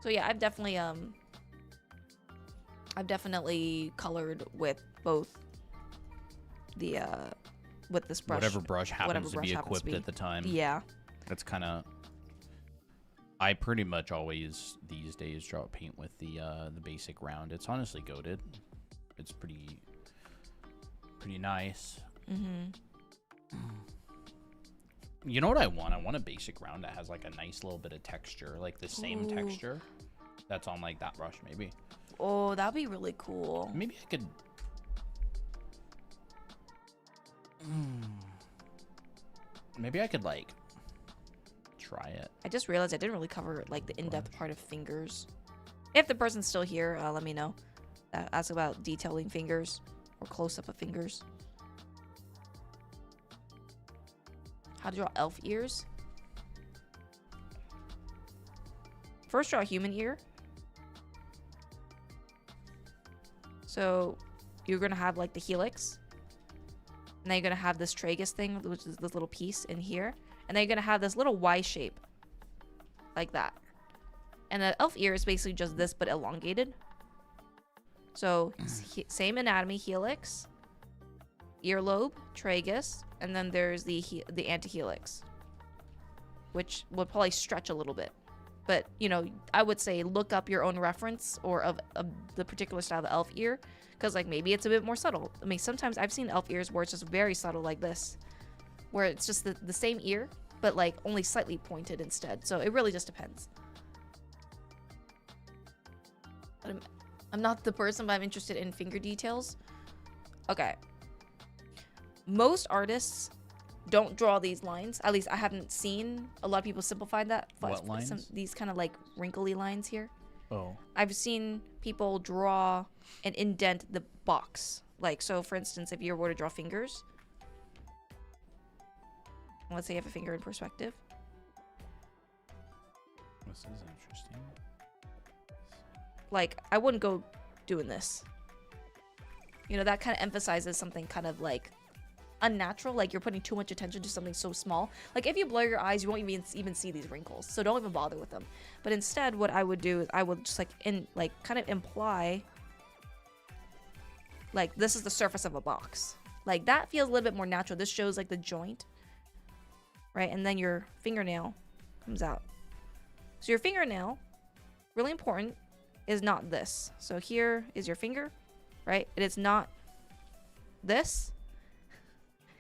So yeah, I've definitely colored with both the with this brush. Whatever brush happens whatever to brush be happens equipped to be. at the time. Yeah. That's kind of. I pretty much always these days draw paint with the basic round. It's honestly goated. It's pretty nice. You know what I want? I want a basic round that has like a nice little bit of texture, like the same texture that's on like that brush. Maybe. Oh, that'd be really cool. Maybe I could. Maybe I could like try it. I just realized I didn't really cover like the in-depth part of fingers. If the person's still here, let me know. Ask about detailing fingers or close-up of fingers. how to draw elf ears. First, draw a human ear. So you're gonna have like the helix, and then you're gonna have this tragus thing, which is this little piece in here, and then you're gonna have this little Y shape, like that. And the elf ear is basically just this, but elongated. So same anatomy: helix, earlobe, tragus, and then there's the antihelix, which will probably stretch a little bit. But, you know, I would say look up your own reference or of the particular style of elf ear, because, like, maybe it's a bit more subtle. I mean, sometimes I've seen elf ears where it's just very subtle like this, where it's just the same ear, but, like, only slightly pointed instead. So it really just depends. I'm not the person, but I'm interested in finger details. Okay. Most artists don't draw these lines. At least I haven't seen a lot of people simplify that. What lines? These kind of like wrinkly lines here. Oh. I've seen people draw and indent the box. Like, so for instance, if you were to draw fingers, let's say you have a finger in perspective. This is interesting. Like, I wouldn't go doing this. You know, that kind of emphasizes something kind of like unnatural, like you're putting too much attention to something so small. Like if you blur your eyes, you won't even see these wrinkles, so don't even bother with them. But instead, what I would do is I would just like kind of imply like this is the surface of a box. Like that feels a little bit more natural. This shows like the joint, right? And then your fingernail comes out. So your fingernail, really important, is not this. So here is your finger, right? It is not this.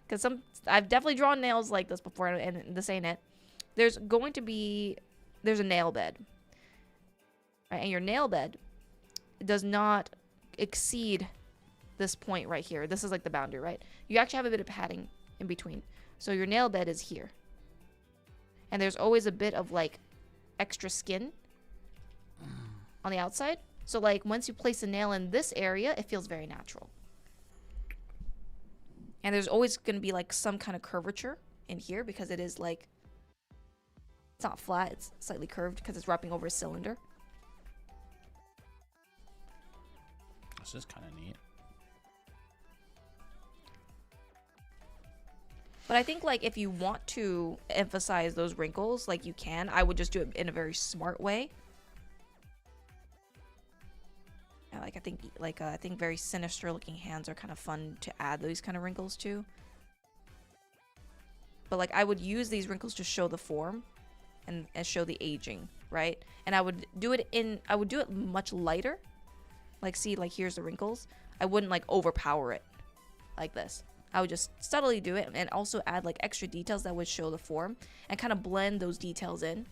Because I've definitely drawn nails like this before, and this ain't it. There's a nail bed, right? And your nail bed does not exceed this point right here. This is like the boundary, right? You actually have a bit of padding in between. So your nail bed is here. And there's always a bit of like extra skin on the outside. So like once you place a nail in this area, it feels very natural. And there's always going to be like some kind of curvature in here because it is like, it's not flat, it's slightly curved because it's wrapping over a cylinder. This is kind of neat. But I think like if you want to emphasize those wrinkles, like you can, I would just do it in a very smart way. Like I think very sinister looking hands are kind of fun to add those kind of wrinkles to. But like I would use these wrinkles to show the form and show the aging, right? And I would do it much lighter. Like see, like here's the wrinkles. I wouldn't like overpower it like this. I would just subtly do it and also add like extra details that would show the form and kind of blend those details in.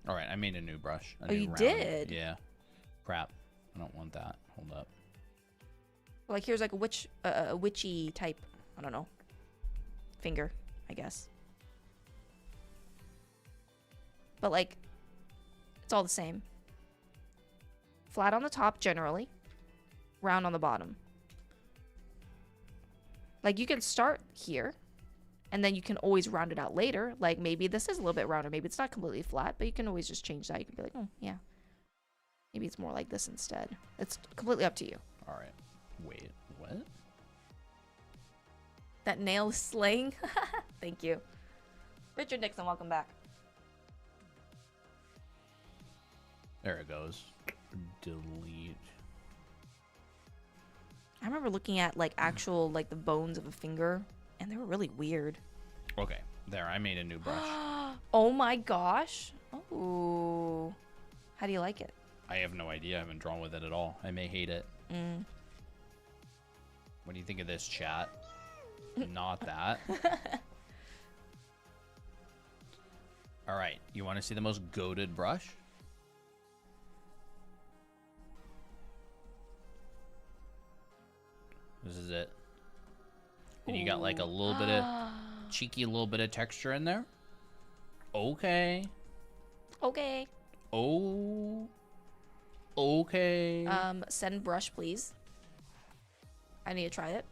All right, I made a new brush. Oh, you did? Yeah. Crap. I don't want that. Hold up. Like here's like a witchy type, I don't know, finger, I guess. But like, it's all the same. Flat on the top generally, round on the bottom. Like you can start here. And then you can always round it out later. Like maybe this is a little bit rounder. Maybe it's not completely flat, but you can always just change that. You can be like, oh, yeah. Maybe it's more like this instead. It's completely up to you. All right. Wait, what? That nail slaying. Thank you. Richard Nixon, welcome back. There it goes. Delete. I remember looking at like actual like the bones of a finger, and they were really weird. Okay, there. I made a new brush. Oh my gosh. Oh. How do you like it? I have no idea. I haven't drawn with it at all. I may hate it. What do you think of this, chat? Not that. All right. You want to see the most goated brush? This is it. And you got like a little bit of cheeky, little bit of texture in there. Okay. Okay. Oh. Okay. Send brush, please. I need to try it.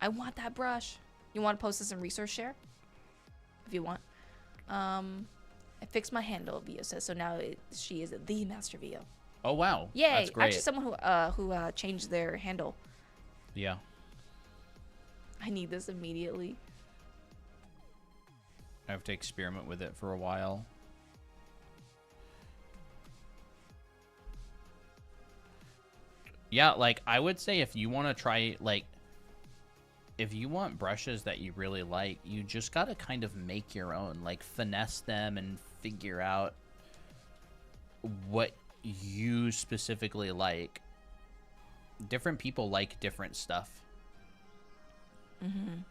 I want that brush. You want to post this in resource share? If you want. I fixed my handle, Vio says. So now she is the Master Vio. Oh, wow. Yay. That's great. Actually, someone who changed their handle. Yeah. I need this immediately. I have to experiment with it for a while. Yeah, like, I would say if you want to try, like, if you want brushes that you really like, you just got to kind of make your own. Like, finesse them and figure out what you specifically like. Different people like different stuff. Mm-hmm.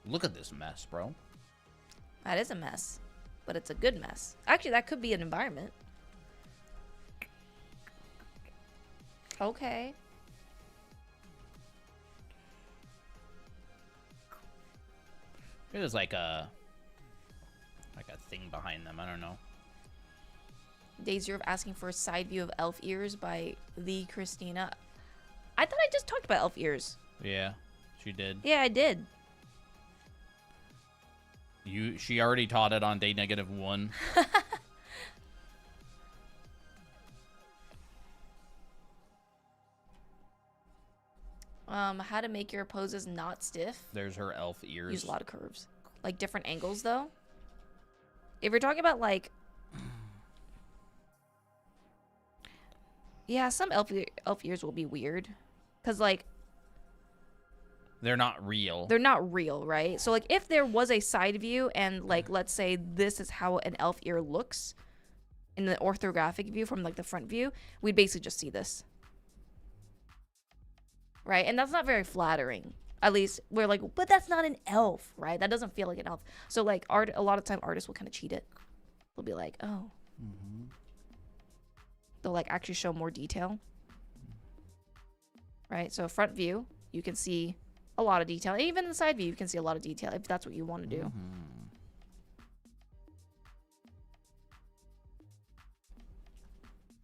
Look at this mess, bro. That is a mess, but it's a good mess. Actually, that could be an environment. Okay. There's like a thing behind them. I don't know. Day Zero of asking for a side view of elf ears by the Christina. I thought I just talked about elf ears. Yeah, she did. Yeah, I did. She already taught it on day -1. How to make your poses not stiff. There's her elf ears. Use a lot of curves. Like different angles though. If you're talking about like, yeah, some elf ears will be weird, cause like they're not real. they're not real, right? So like if there was a side view and like let's say this is how an elf ear looks in the orthographic view from like the front view, we'd basically just see this. Right? And that's not very flattering. At least we're like, but that's not an elf, right? That doesn't feel like an elf. So like a lot of time artists will kind of cheat it. They'll be like, oh. Mm-hmm. They'll like actually show more detail. Right? So front view, you can see a lot of detail. And even in the side view, you can see a lot of detail if that's what you want to do. Mm-hmm.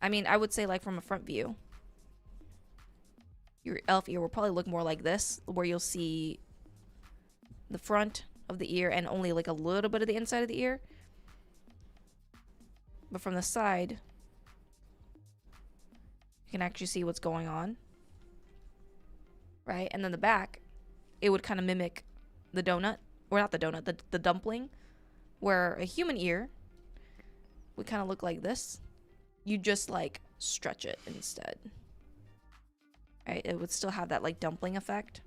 I mean, I would say like from a front view, your elf ear will probably look more like this, where you'll see the front of the ear and only like a little bit of the inside of the ear. But from the side, you can actually see what's going on. Right? And then the back, it would kind of mimic the donut, or not the donut, the dumpling, where a human ear would kind of look like this. You just like stretch it instead. Right? It would still have that like dumpling effect.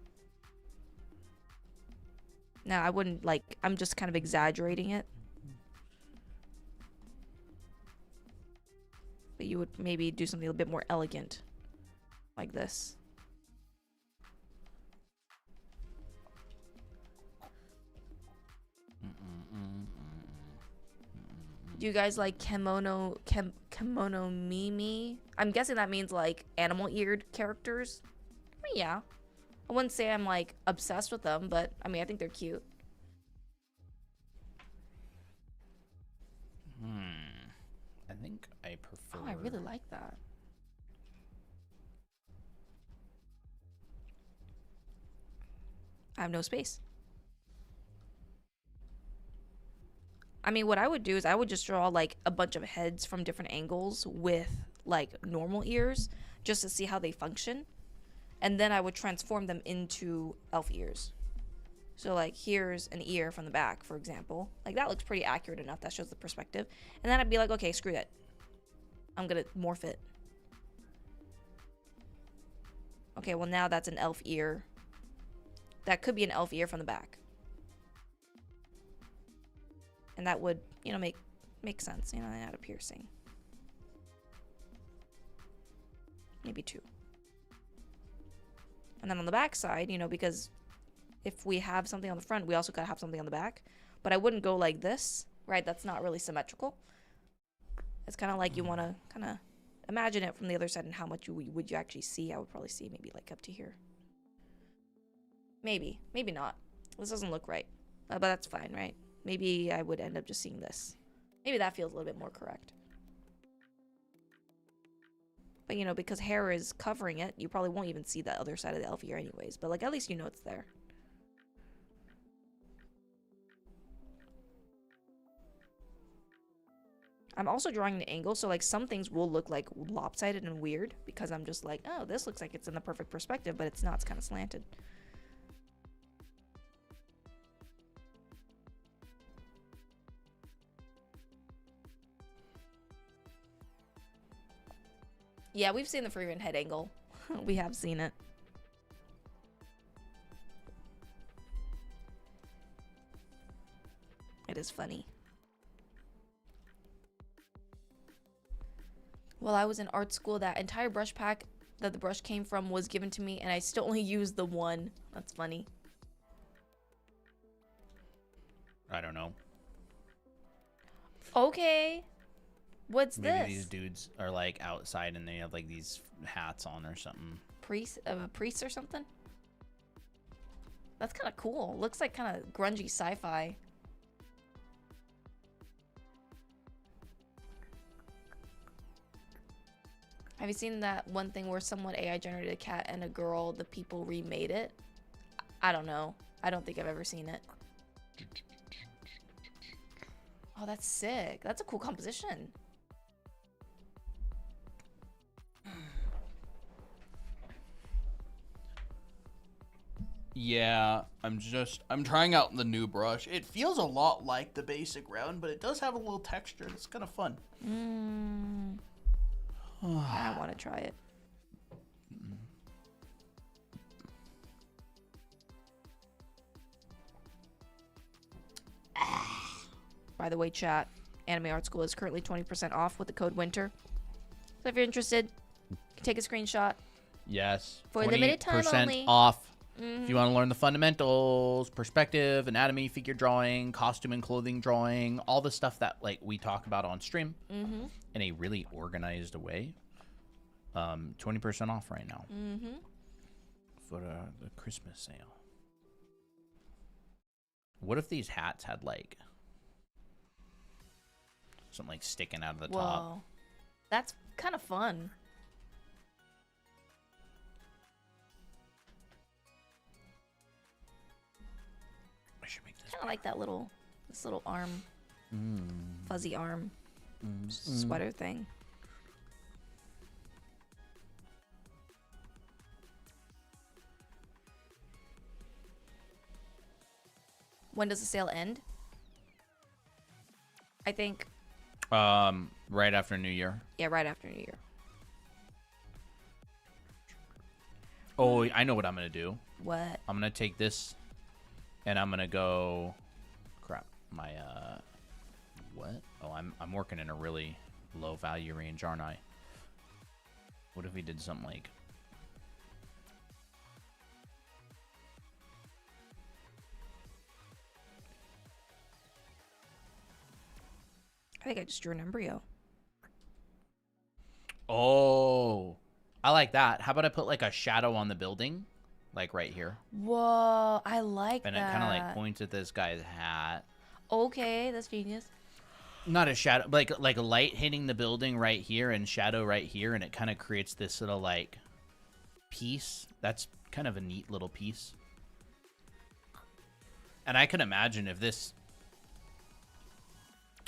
Now, I wouldn't like, I'm just kind of exaggerating it. But you would maybe do something a bit more elegant, like this. Do you guys like kimono mimi? I'm guessing that means like animal-eared characters. I mean, yeah. I wouldn't say I'm like obsessed with them, but I mean, I think they're cute. I think I prefer. Oh, I really like that. I have no space. I mean, what I would do is I would just draw like a bunch of heads from different angles with like normal ears just to see how they function. And then I would transform them into elf ears. So like here's an ear from the back, for example. Like that looks pretty accurate enough. That shows the perspective. And then I'd be like, okay, screw that. I'm gonna morph it. Okay, well now that's an elf ear. That could be an elf ear from the back. And that would, you know, make sense. You know, they had a piercing. Maybe 2. And then on the back side, you know, because if we have something on the front, we also gotta have something on the back. But I wouldn't go like this, right? That's not really symmetrical. It's kind of like you want to kind of imagine it from the other side and how much would you actually see. I would probably see maybe like up to here. Maybe not. This doesn't look right, but that's fine, right? Maybe I would end up just seeing this. Maybe that feels a little bit more correct. But you know, because hair is covering it, you probably won't even see the other side of the elf ear anyways. But like, at least you know it's there. I'm also drawing an angle, so like some things will look like lopsided and weird because I'm just like, oh, this looks like it's in the perfect perspective, but it's not. It's kind of slanted. Yeah, we've seen the Freeman head angle. We have seen it. It is funny. While I was in art school, that entire brush pack that the brush came from was given to me, and I still only used the one. That's funny. I don't know. Okay. What's Maybe this? these dudes are like outside and they have like these hats on or something. Priest or something? That's kind of cool. Looks like kind of grungy sci-fi. Have you seen that one thing where someone AI generated a cat and a girl, the people remade it? I don't know. I don't think I've ever seen it. Oh, that's sick. That's a cool composition. Yeah, I'm trying out the new brush. It feels a lot like the basic round, but it does have a little texture. It's kind of fun. I want to try it. By the way, chat, Anime Art School is currently 20% off with the code WINTER. So if you're interested, you can take a screenshot. Yes. For a limited time 20% only. off. If you want to learn the fundamentals, perspective, anatomy, figure drawing, costume and clothing drawing, all the stuff that like we talk about on stream in a really organized way. 20% off right now for the Christmas sale. What if these hats had like something like sticking out of the top? That's kind of fun. I should make this. Kind of like that this little arm, fuzzy arm sweater thing. When does the sale end? I think. Right after New Year. Yeah, right after New Year. Oh, I know what I'm gonna do. What? I'm gonna take this, and I'm gonna go. Crap, my what? Oh, I'm working in a really low value range, aren't I? What if we did something like? I think I just drew an embryo. Oh, I like that. How about I put like a shadow on the building, like right here? Whoa, I like and that. And it kind of like points at this guy's hat. Okay, that's genius. Not a shadow, like light hitting the building right here and shadow right here, and it kind of creates this little like piece. That's kind of a neat little piece. And I can imagine if this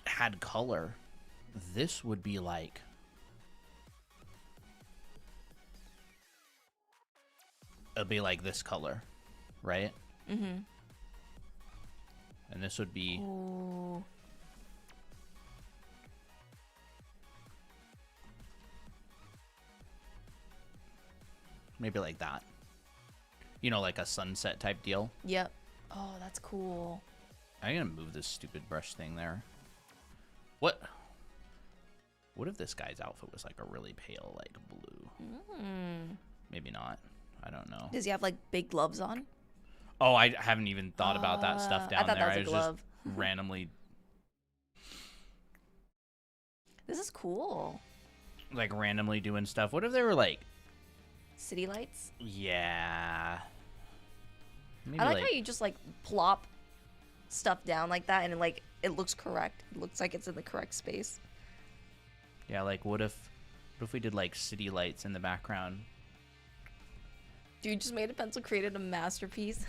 had color, this would be like it'll be like this color, right? And this would be maybe like that, you know, like a sunset type deal. Yep. Oh, that's cool. I'm gonna move this stupid brush thing there. What if this guy's outfit was like a really pale like blue? Maybe not. I don't know. Does he have like big gloves on? Oh, I haven't even thought about that stuff down there. That was a glove. Just randomly. This is cool. Like randomly doing stuff. What if they were like city lights? Yeah. Maybe I like how you just like plop stuff down like that, and like it looks correct. It looks like it's in the correct space. Yeah, like what if we did like city lights in the background? Dude just made a pencil, created a masterpiece.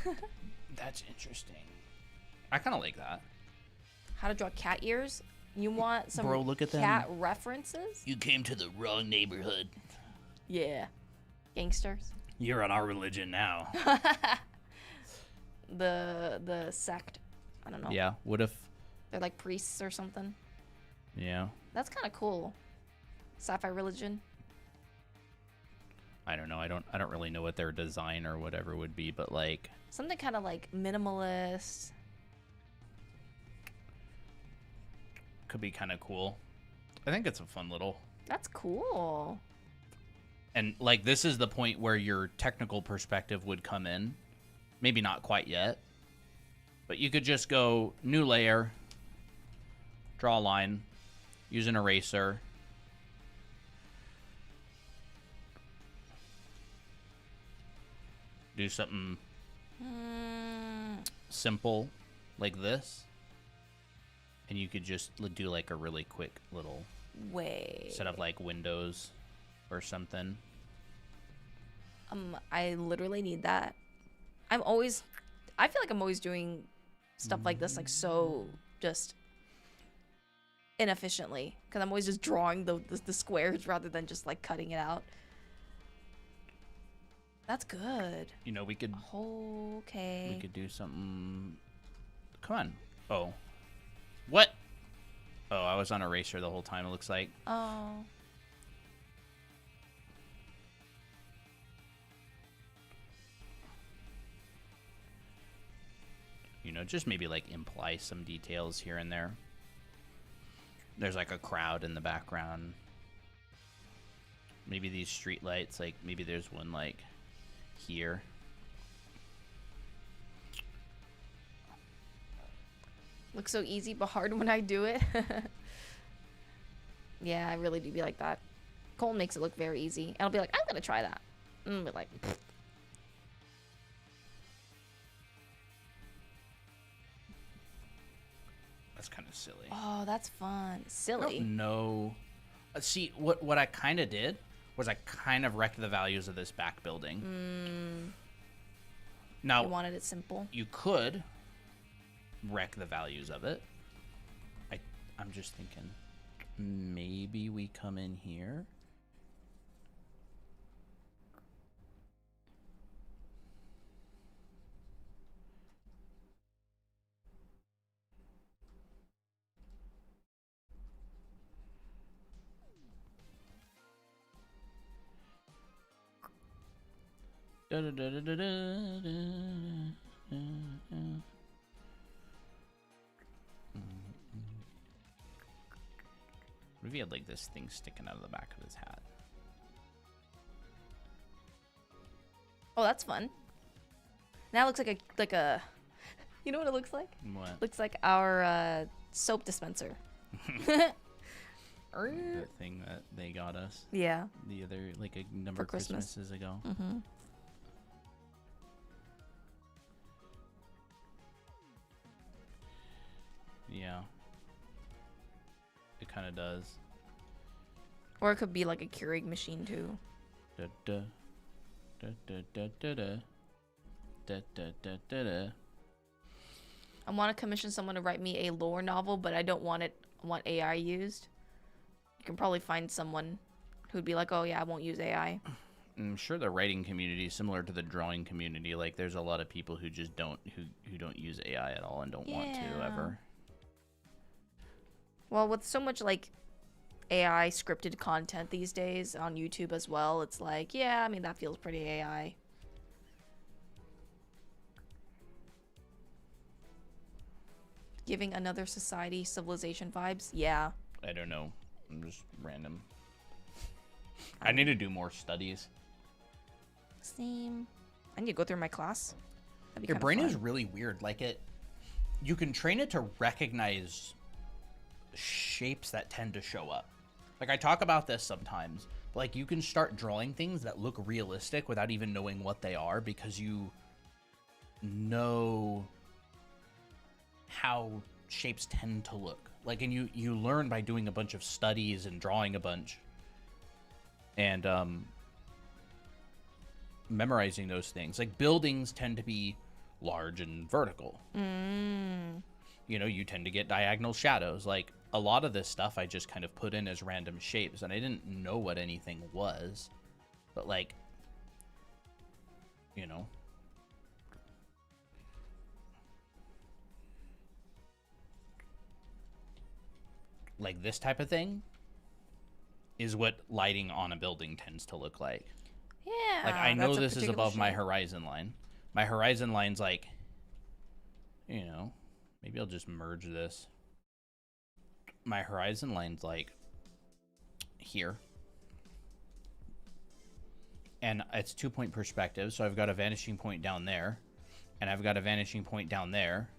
That's interesting. I kind of like that. How to draw cat ears? You want some Bro, look at cat them. references? You came to the wrong neighborhood. Yeah. Gangsters. You're on our religion now. The sect. I don't know. Yeah. What if? They're like priests or something. Yeah. That's kind of cool. Sci-fi religion. I don't know. I don't really know what their design or whatever would be, but like Something kind of like minimalist. could be kind of cool. I think it's a fun little. That's cool. And like this is the point where your technical perspective would come in. Maybe not quite yet. But you could just go new layer, draw a line, use an eraser. Do something simple like this. And you could just do like a really quick little set of like windows or something. I literally need that. I feel like I'm always doing stuff like this, like so just inefficiently, because I'm always just drawing the squares rather than just like cutting it out. That's good. You know, we could Okay. we could do something. Come on. Oh. What? Oh, I was on eraser the whole time, it looks like. Oh. You know, just maybe like imply some details here and there. There's like a crowd in the background. Maybe these street lights, like maybe there's one like here. Looks so easy but hard when I do it. Yeah, I really do be like that. Cole makes it look very easy. And I'll be like, I'm gonna try that. And I'll be like, pfft. That's kind of silly. Oh, that's fun. Silly. No. See, what I kind of did was I kind of wrecked the values of this back building. Now, You wanted it simple. you could wreck the values of it. I'm just thinking maybe we come in here. What if he had like this thing sticking out of the back of his hat? Oh, that's fun. Now it looks like a you know what it looks like? What? Looks like our soap dispenser. The thing that they got us Yeah. the other, like a number For of Christmas. Christmases ago. Mm-hmm. Yeah. It kind of does. Or it could be like a Keurig machine too. Da da da da da da da da da da da da. I want to commission someone to write me a lore novel, but I don't want want AI used. You can probably find someone who'd be like, "Oh yeah, I won't use AI." I'm sure the writing community is similar to the drawing community. Like, there's a lot of people who just don't who don't use AI at all and don't want to Yeah. ever. Well, with so much like AI scripted content these days on YouTube as well, it's like, yeah, I mean that feels pretty AI. Giving another society civilization vibes, yeah. I don't know. I'm just random. I need to do more studies. Same. I need to go through my class. That'd be Your kinda brain fun. is really weird. Like you can train it to recognize shapes that tend to show up. Like I talk about this sometimes. Like you can start drawing things that look realistic without even knowing what they are because you know how shapes tend to look. Like, and you learn by doing a bunch of studies and drawing a bunch and memorizing those things. Like, buildings tend to be large and vertical. You know, you tend to get diagonal shadows. Like, a lot of this stuff I just kind of put in as random shapes, and I didn't know what anything was. But, like, you know, like this type of thing is what lighting on a building tends to look like. Yeah. Like, I know that's a this is particular above my shape. horizon line. My horizon line's like, you know, maybe I'll just merge this. My horizon line's like here. And it's 2-point perspective, so I've got a vanishing point down there, and I've got a vanishing point down there.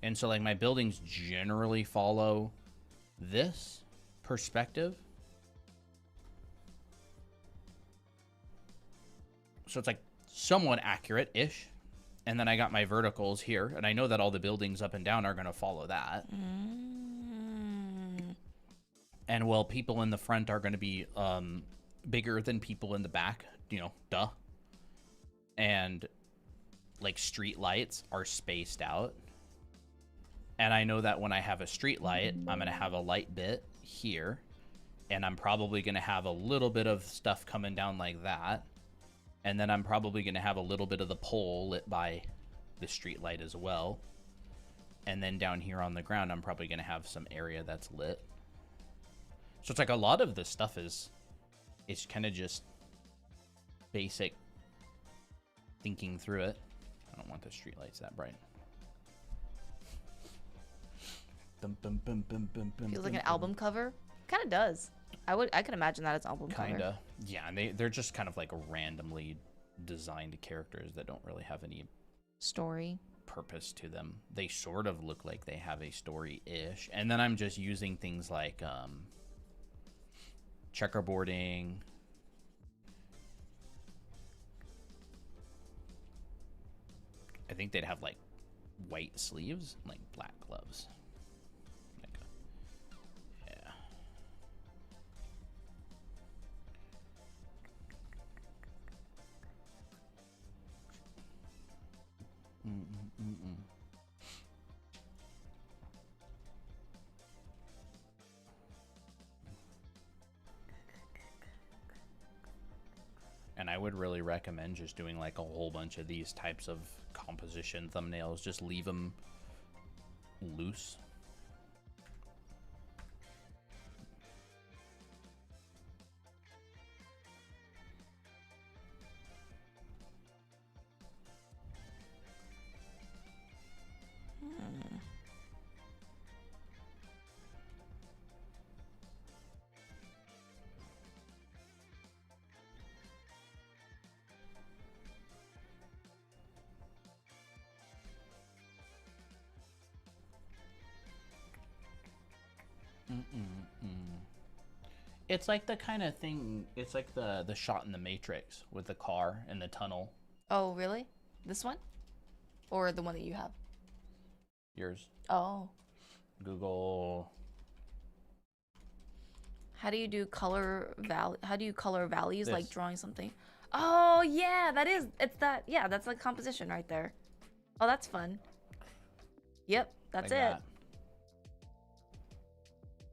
And so, like, my buildings generally follow this perspective. So it's like somewhat accurate-ish. And then I got my verticals here, and I know that all the buildings up and down are going to follow that. And, well, people in the front are going to be bigger than people in the back, you know, duh. And, like, street lights are spaced out. And I know that when I have a street light, I'm going to have a light bit here. And I'm probably going to have a little bit of stuff coming down like that. And then I'm probably going to have a little bit of the pole lit by the street light as well. And then down here on the ground, I'm probably going to have some area that's lit. So it's like a lot of this stuff is kind of just basic thinking through it. I don't want the street lights that bright. Feels like an album cover. Kind of does. I could imagine that as album cover. Kinda. Yeah, and they're just kind of like randomly designed characters that don't really have any Story. purpose to them. They sort of look like they have a story-ish. And then I'm just using things like checkerboarding. I think they'd have like white sleeves and like black gloves. Like, yeah. And I would really recommend just doing like a whole bunch of these types of composition thumbnails. Just leave them loose. It's like the kind of thing, it's like the shot in the Matrix with the car and the tunnel. Oh, really? This one? Or the one that you have? Yours. Oh. Google. How do you do color values This. like drawing something? Oh, yeah, it's that. Yeah, that's like composition right there. Oh, that's fun. Yep, that's Like it. that.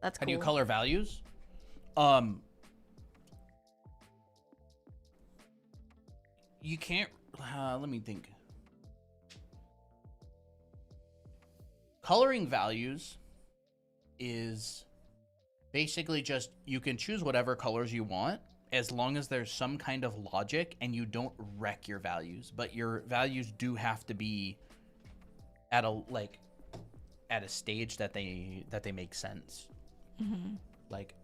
That's How cool. do you color values? You can't, let me think. Coloring values is basically just, you can choose whatever colors you want as long as there's some kind of logic and you don't wreck your values, but your values do have to be at a stage that they make sense. Like,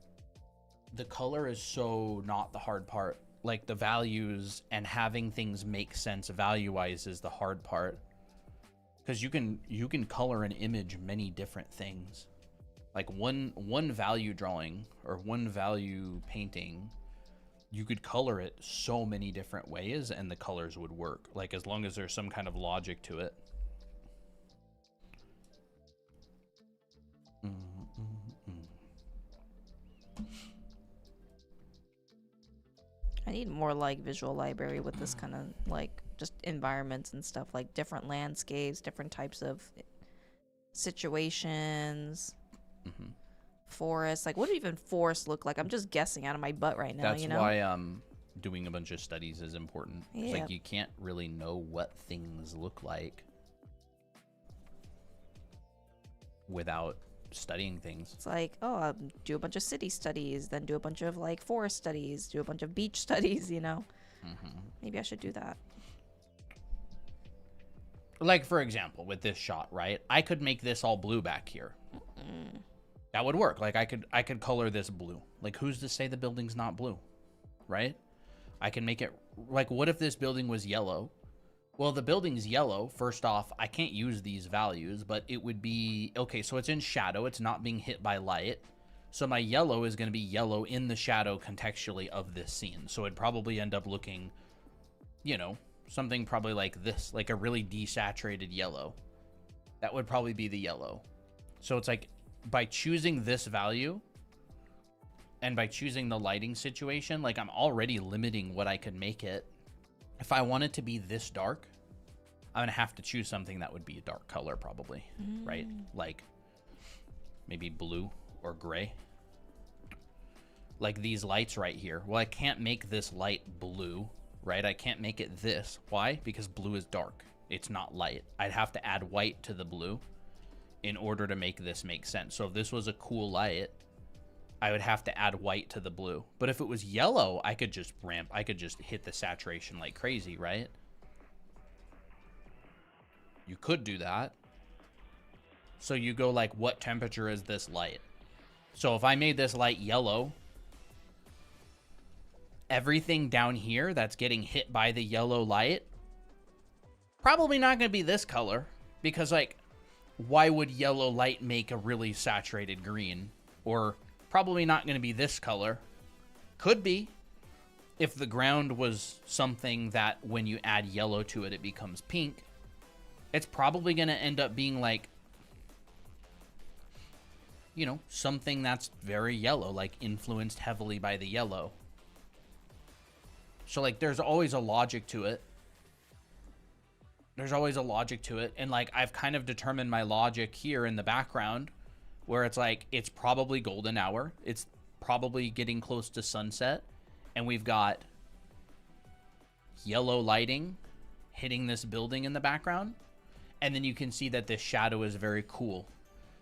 the color is so not the hard part. Like, the values and having things make sense value-wise is the hard part. Because you can color an image many different things. Like, one value drawing or one value painting you could color it so many different ways and the colors would work, like as long as there's some kind of logic to it. I need more like visual library with this kind of like just environments and stuff, like different landscapes, different types of situations. Forests, like what do even forests look like? I'm just guessing out of my butt right now. That's you know why doing a bunch of studies is important. It's Yeah. like you can't really know what things look like without studying things. It's like, oh, do a bunch of city studies, then do a bunch of like forest studies, do a bunch of beach studies, you know. Maybe I should do that. Like, for example, with this shot, right? I could make this all blue back here. That would work. Like, I could color this blue. Like, who's to say the building's not blue, right? I can make it, like, what if this building was yellow? Well, the building's yellow. First off, I can't use these values, but it would be, okay, so it's in shadow. It's not being hit by light. So my yellow is going to be yellow in the shadow contextually of this scene. So it'd probably end up looking, you know, something probably like this, like a really desaturated yellow. That would probably be the yellow. So it's like by choosing this value and by choosing the lighting situation, like I'm already limiting what I could make it. If I want it to be this dark, I'm going to have to choose something that would be a dark color probably, right? Like maybe blue or gray. Like these lights right here. Well, I can't make this light blue, right? I can't make it this. Why? Because blue is dark. It's not light. I'd have to add white to the blue in order to make this make sense. So if this was a cool light, I would have to add white to the blue. But if it was yellow, I could just hit the saturation like crazy, right? You could do that. So you go like, what temperature is this light? So if I made this light yellow, everything down here that's getting hit by the yellow light, probably not going to be this color, because like, why would yellow light make a really saturated green? Or probably not going to be this color. Could be if the ground was something that when you add yellow to it, it becomes pink. It's probably going to end up being like, you know, something that's very yellow, like influenced heavily by the yellow. So like there's always a logic to it. There's always a logic to it. And like I've kind of determined my logic here in the background where it's like it's probably golden hour. It's probably getting close to sunset. And we've got yellow lighting hitting this building in the background. And then you can see that this shadow is very cool.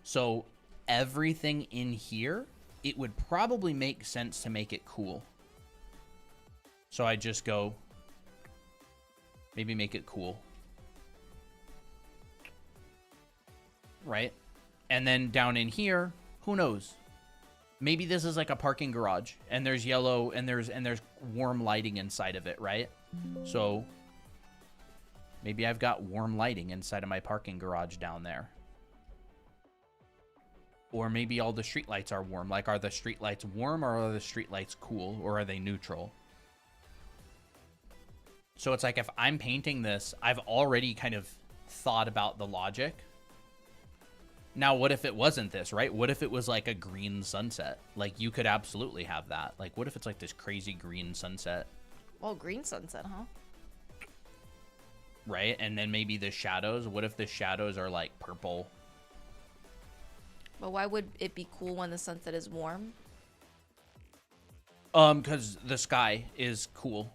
So everything in here, it would probably make sense to make it cool. So I just go, maybe make it cool. Right? And then down in here, who knows? Maybe this is like a parking garage and there's yellow and there's warm lighting inside of it, right? So maybe I've got warm lighting inside of my parking garage down there. Or maybe all the streetlights are warm. Like, are the streetlights warm or are the streetlights cool or are they neutral? So it's like if I'm painting this, I've already kind of thought about the logic. Now, what if it wasn't this, right? What if it was like a green sunset? Like, you could absolutely have that. Like, what if it's like this crazy green sunset? Well, green sunset, huh? Right? And then maybe the shadows. What if the shadows are like purple? But why would it be cool when the sunset is warm? Because the sky is cool.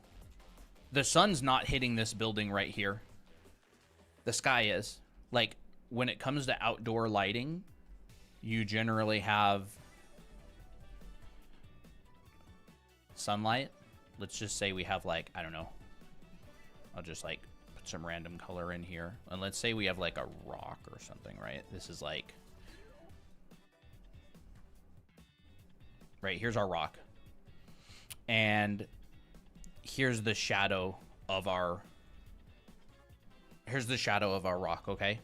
The sun's not hitting this building right here. The sky is. Like, when it comes to outdoor lighting, you generally have sunlight. Let's just say we have like, I don't know. I'll just like put some random color in here. And let's say we have like a rock or something, right? This is like, right, here's our rock. And here's the shadow of our, rock, okay?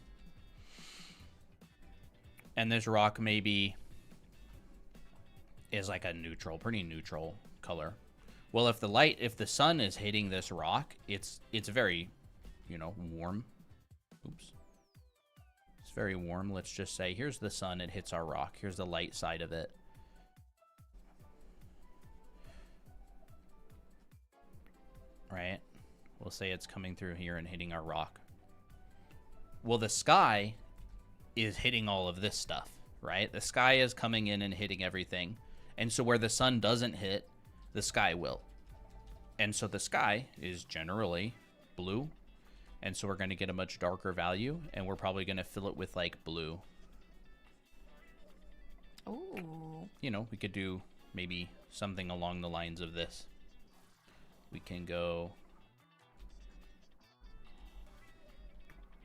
And this rock maybe is like a neutral, pretty neutral color. Well, if the sun is hitting this rock, it's very, you know, warm. Oops. It's very warm. Let's just say, here's the sun, it hits our rock. Here's the light side of it. Right? We'll say it's coming through here and hitting our rock. Well, the sky is hitting all of this stuff, right? The sky is coming in and hitting everything. And so where the sun doesn't hit, the sky will. And so the sky is generally blue. And so we're going to get a much darker value, and we're probably going to fill it with like blue. Ooh. You know, we could do maybe something along the lines of this. We can go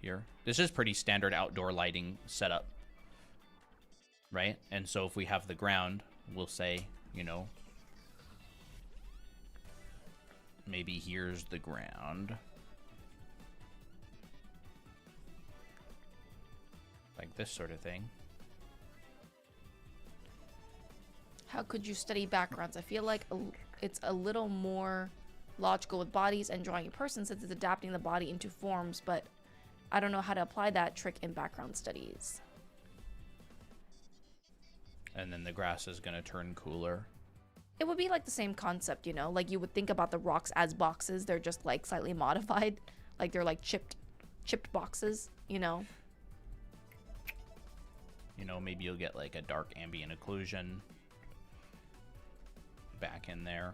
here. This is pretty standard outdoor lighting setup, right? And so if we have the ground, we'll say, you know, maybe here's the ground. Like this sort of thing. How could you study backgrounds? I feel like it's a little more logical with bodies and drawing a person since it's adapting the body into forms, but I don't know how to apply that trick in background studies. And then the grass is going to turn cooler. It would be like the same concept, you know? Like you would think about the rocks as boxes. They're just like slightly modified. Like they're like chipped boxes, you know? You know, maybe you'll get like a dark ambient occlusion back in there.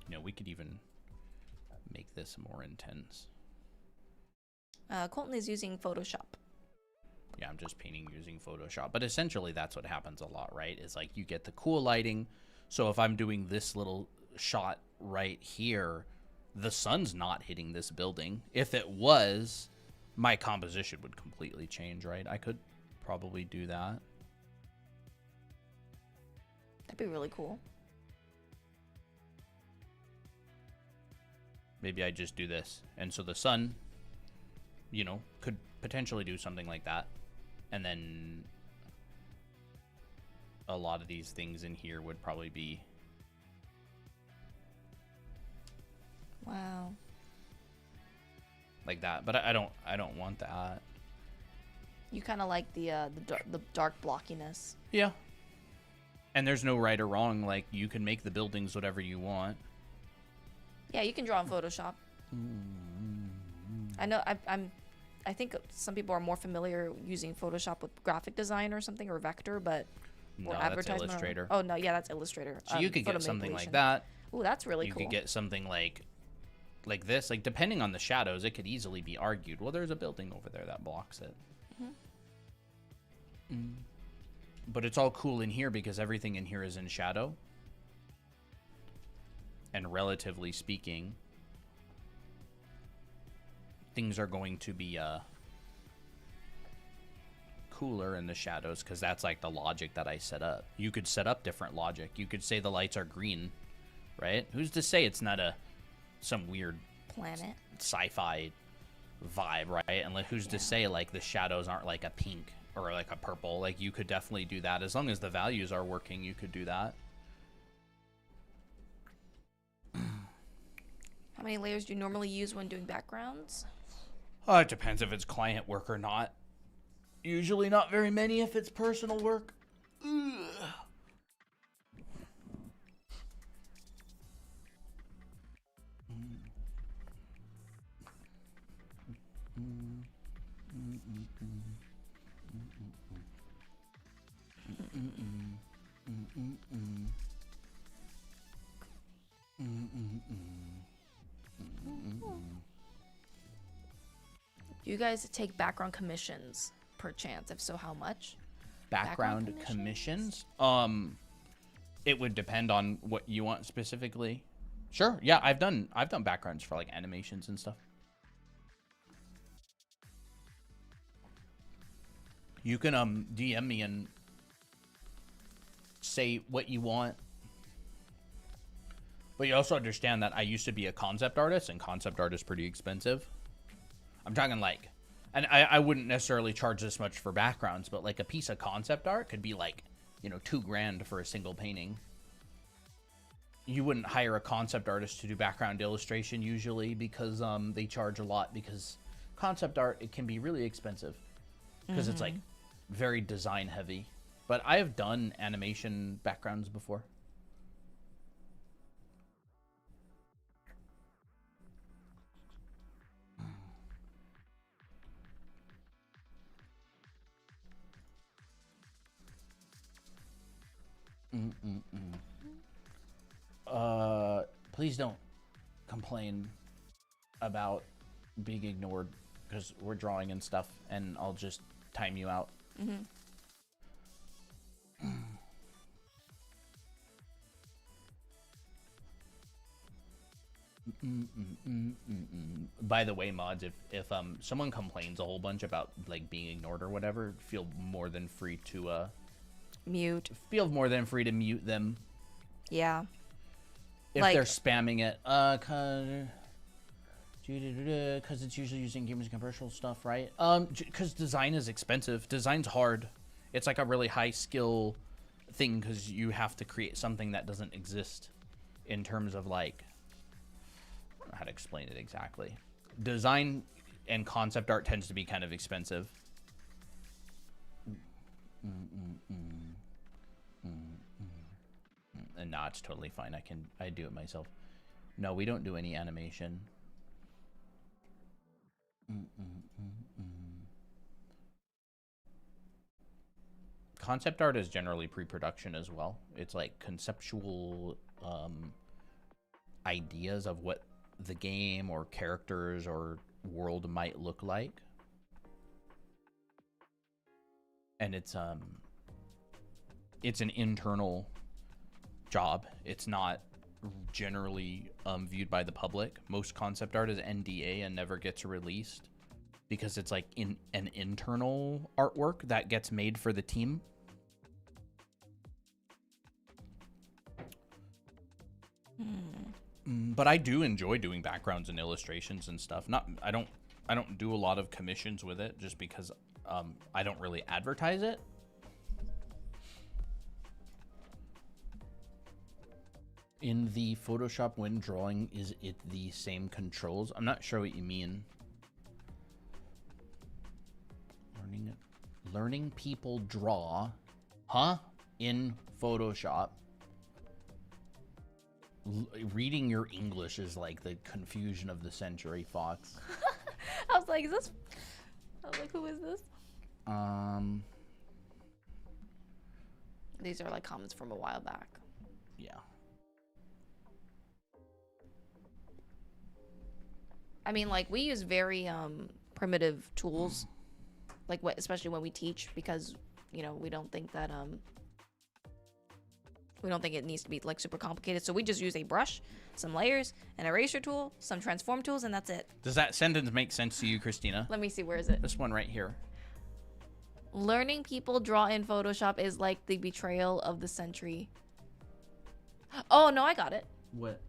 You know, we could even make this more intense. Colton is using Photoshop. Yeah, I'm just painting using Photoshop. But essentially, that's what happens a lot, right? Is like you get the cool lighting. So if I'm doing this little shot right here, the sun's not hitting this building. If it was, my composition would completely change, right? I could probably do that. That'd be really cool. Maybe I just do this. And so the sun, you know, could potentially do something like that. And then a lot of these things in here would probably be... Wow. like that. But I don't want that. You kind of like the dark blockiness. Yeah. And there's no right or wrong. Like, you can make the buildings whatever you want. Yeah, you can draw in Photoshop. I know I think some people are more familiar using Photoshop with graphic design or something, or vector, but No, that's Illustrator. Oh no, yeah, that's Illustrator. So you could get something like manipulation. that. Ooh, that's really You cool. could get something like this. Like, depending on the shadows, it could easily be argued, well, there's a building over there that blocks it. But it's all cool in here because everything in here is in shadow. And relatively speaking, things are going to be cooler in the shadows because that's like the logic that I set up. You could set up different logic. You could say the lights are green, right? Who's to say it's not some weird planet sci-fi vibe, right? And like, who's to say like the shadows aren't like a pink or like a purple? Like, you could definitely do that as long as the values are working. You could do that. How many layers do you normally use when doing backgrounds? It depends if it's client work or not. Usually not very many if it's personal work. Do you guys take background commissions per chance? If so, how much? Background commissions? It would depend on what you want specifically. Sure. Yeah, I've done backgrounds for like animations and stuff. You can DM me and say what you want. But you also understand that I used to be a concept artist, and concept art is pretty expensive. I'm talking like And I wouldn't necessarily charge this much for backgrounds, but like a piece of concept art could be like, you know, $2,000 for a single painting. You wouldn't hire a concept artist to do background illustration usually because they charge a lot, because concept art, it can be really expensive because it's like very design heavy. But I have done animation backgrounds before. Please don't complain about being ignored because we're drawing and stuff, and I'll just time you out. By the way, mods, if someone complains a whole bunch about like being ignored or whatever, feel more than free to Mute. feel more than free to mute them. Yeah. If Like- they're spamming it, because it's usually using gamers and commercial stuff, right? Because design is expensive. Design's hard. It's like a really high skill thing because you have to create something that doesn't exist in terms of like, I don't know how to explain it exactly. Design and concept art tends to be kind of expensive. And nah, it's totally fine. I do it myself. No, we don't do any animation. Concept art is generally pre-production as well. It's like conceptual ideas of what the game or characters or world might look like. And it's an internal job. It's not generally viewed by the public. Most concept art is NDA and never gets released because it's like in an internal artwork that gets made for the team. But I do enjoy doing backgrounds and illustrations and stuff. I don't do a lot of commissions with it just because I don't really advertise it. In the Photoshop when drawing, is it the same controls? I'm not sure what you mean. Learning people draw, huh? In Photoshop. Reading your English is like the confusion of the century, Fox. I was like, who is this? These are like comments from a while back. Yeah. I mean, like, we use very primitive tools, like especially when we teach, because, you know, we don't think that it needs to be like super complicated. So we just use a brush, some layers, an eraser tool, some transform tools, and that's it. Does that sentence make sense to you, Christina? Let me see, where is it? This one right here. Learning people draw in Photoshop is like the betrayal of the century. Oh no, I got it. What?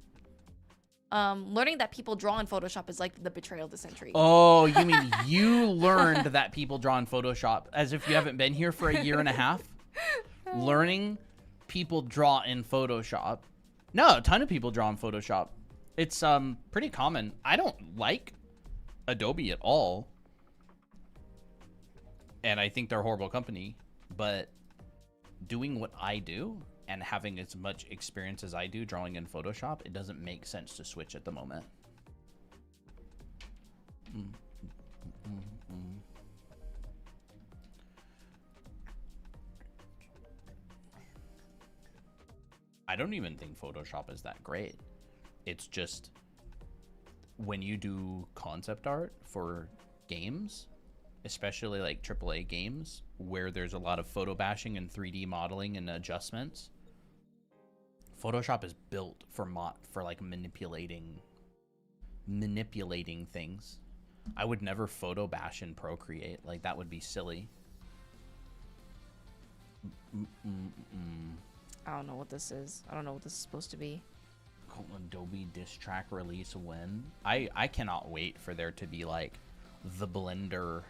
Learning that people draw in Photoshop is like the betrayal of the century. Oh, you mean you learned that people draw in Photoshop as if you haven't been here for a year and a half? Learning people draw in Photoshop. No, a ton of people draw in Photoshop. It's pretty common. I don't like Adobe at all. And I think they're a horrible company, but doing what I do and having as much experience as I do drawing in Photoshop, it doesn't make sense to switch at the moment. I don't even think Photoshop is that great. It's just when you do concept art for games, especially like AAA games where there's a lot of photo bashing and 3D modeling and adjustments, Photoshop is built for like manipulating things. I would never photo bash in Procreate. Like, that would be silly. I don't know what this is. I don't know what this is supposed to be. Adobe diss track release when? I cannot wait for there to be like the Blender,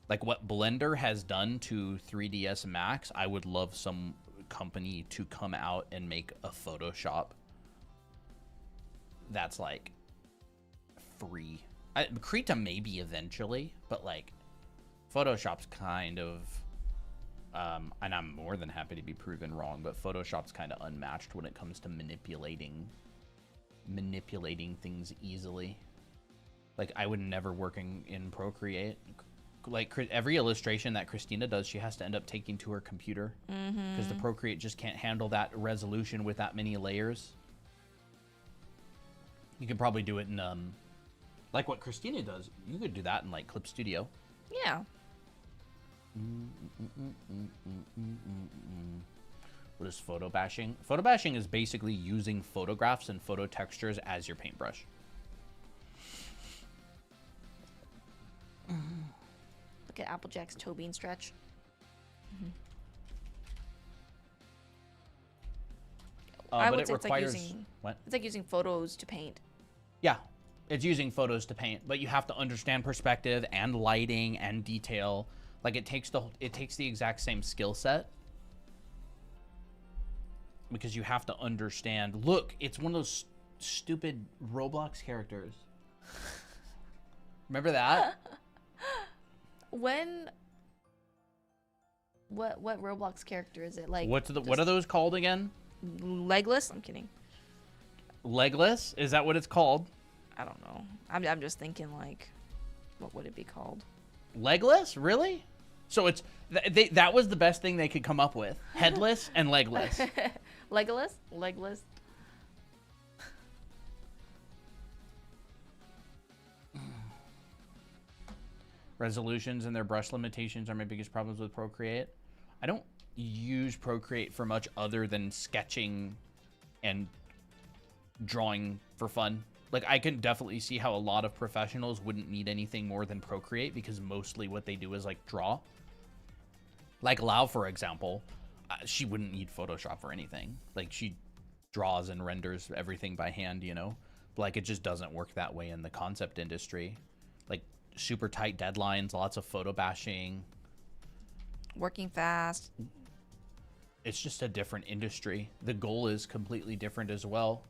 like what Blender has done to 3ds Max. I would love some company to come out and make a Photoshop that's like free. Krita maybe eventually, but like Photoshop's kind of and I'm more than happy to be proven wrong, but Photoshop's kind of unmatched when it comes to manipulating things easily. Like I would never working in Procreate. Like every illustration that Christina does, she has to end up taking to her computer because the Procreate just can't handle that resolution with that many layers. You could probably do it in like what Christina does. You could do that in like Clip Studio. Yeah. What is photo bashing? Photo bashing is basically using photographs and photo textures as your paintbrush. Look at Applejack's toe bean stretch. But it requires it's like using photos to paint. Yeah, it's using photos to paint, but you have to understand perspective and lighting and detail. Like it takes the exact same skill set because you have to understand. Look, it's one of those stupid Roblox characters. Remember that? What Roblox character is it? Like what are those called again? Legless? I'm kidding. Legless? Is that what it's called? I don't know. I'm just thinking like, what would it be called? Legless? Really? So it's that was the best thing they could come up with. Headless and legless. Legolas? Legless. Resolutions and their brush limitations are my biggest problems with Procreate. I don't use Procreate for much other than sketching and drawing for fun. Like I can definitely see how a lot of professionals wouldn't need anything more than Procreate because mostly what they do is like draw. Like Lau, for example, she wouldn't need Photoshop for anything. Like she draws and renders everything by hand, you know? But like it just doesn't work that way in the concept industry. Like super tight deadlines, lots of photo bashing. Working fast. It's just a different industry. The goal is completely different as well.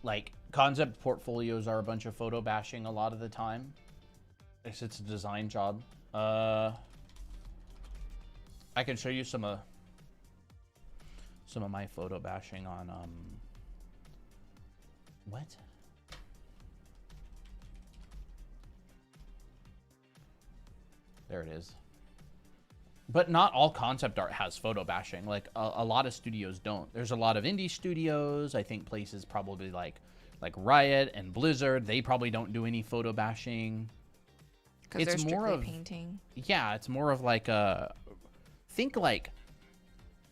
Like concept portfolios are a bunch of photo bashing a lot of the time. It's a design job. I can show you some of my photo bashing on what? There it is. But not all concept art has photo bashing. Like a lot of studios don't. There's a lot of indie studios. I think places probably like Riot and Blizzard, they probably don't do any photo bashing. Because they're strictly painting. Yeah, it's more of like think like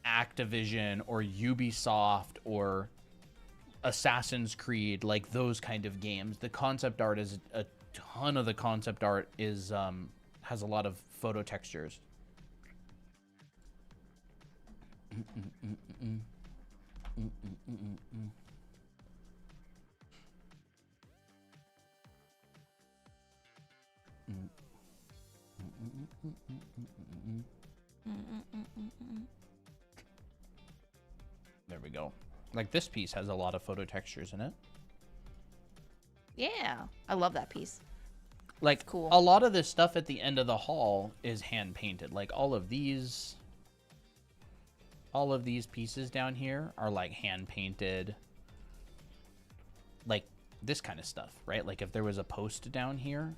Activision or Ubisoft or Assassin's Creed, like those kind of games. The concept art is a ton of the concept art is has a lot of photo textures. There we go. Like this piece has a lot of photo textures in it. Yeah, I love that piece. Like cool. A lot of this stuff at the end of the hall is hand painted. Like all of these pieces down here are like hand painted. Like this kind of stuff, right? Like if there was a post down here,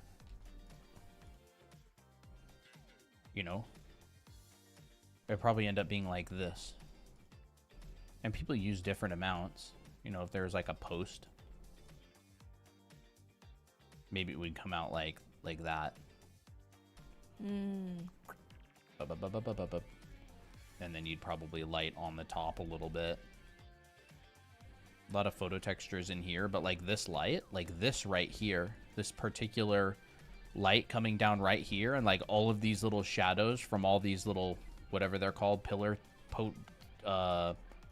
you know, it'd probably end up being like this. And people use different amounts. You know, if there's like a post, maybe it would come out like that. And then you'd probably light on the top a little bit. A lot of photo textures in here, but like this light, like this right here, this particular light coming down right here, and like all of these little shadows from all these little, whatever they're called, pillar,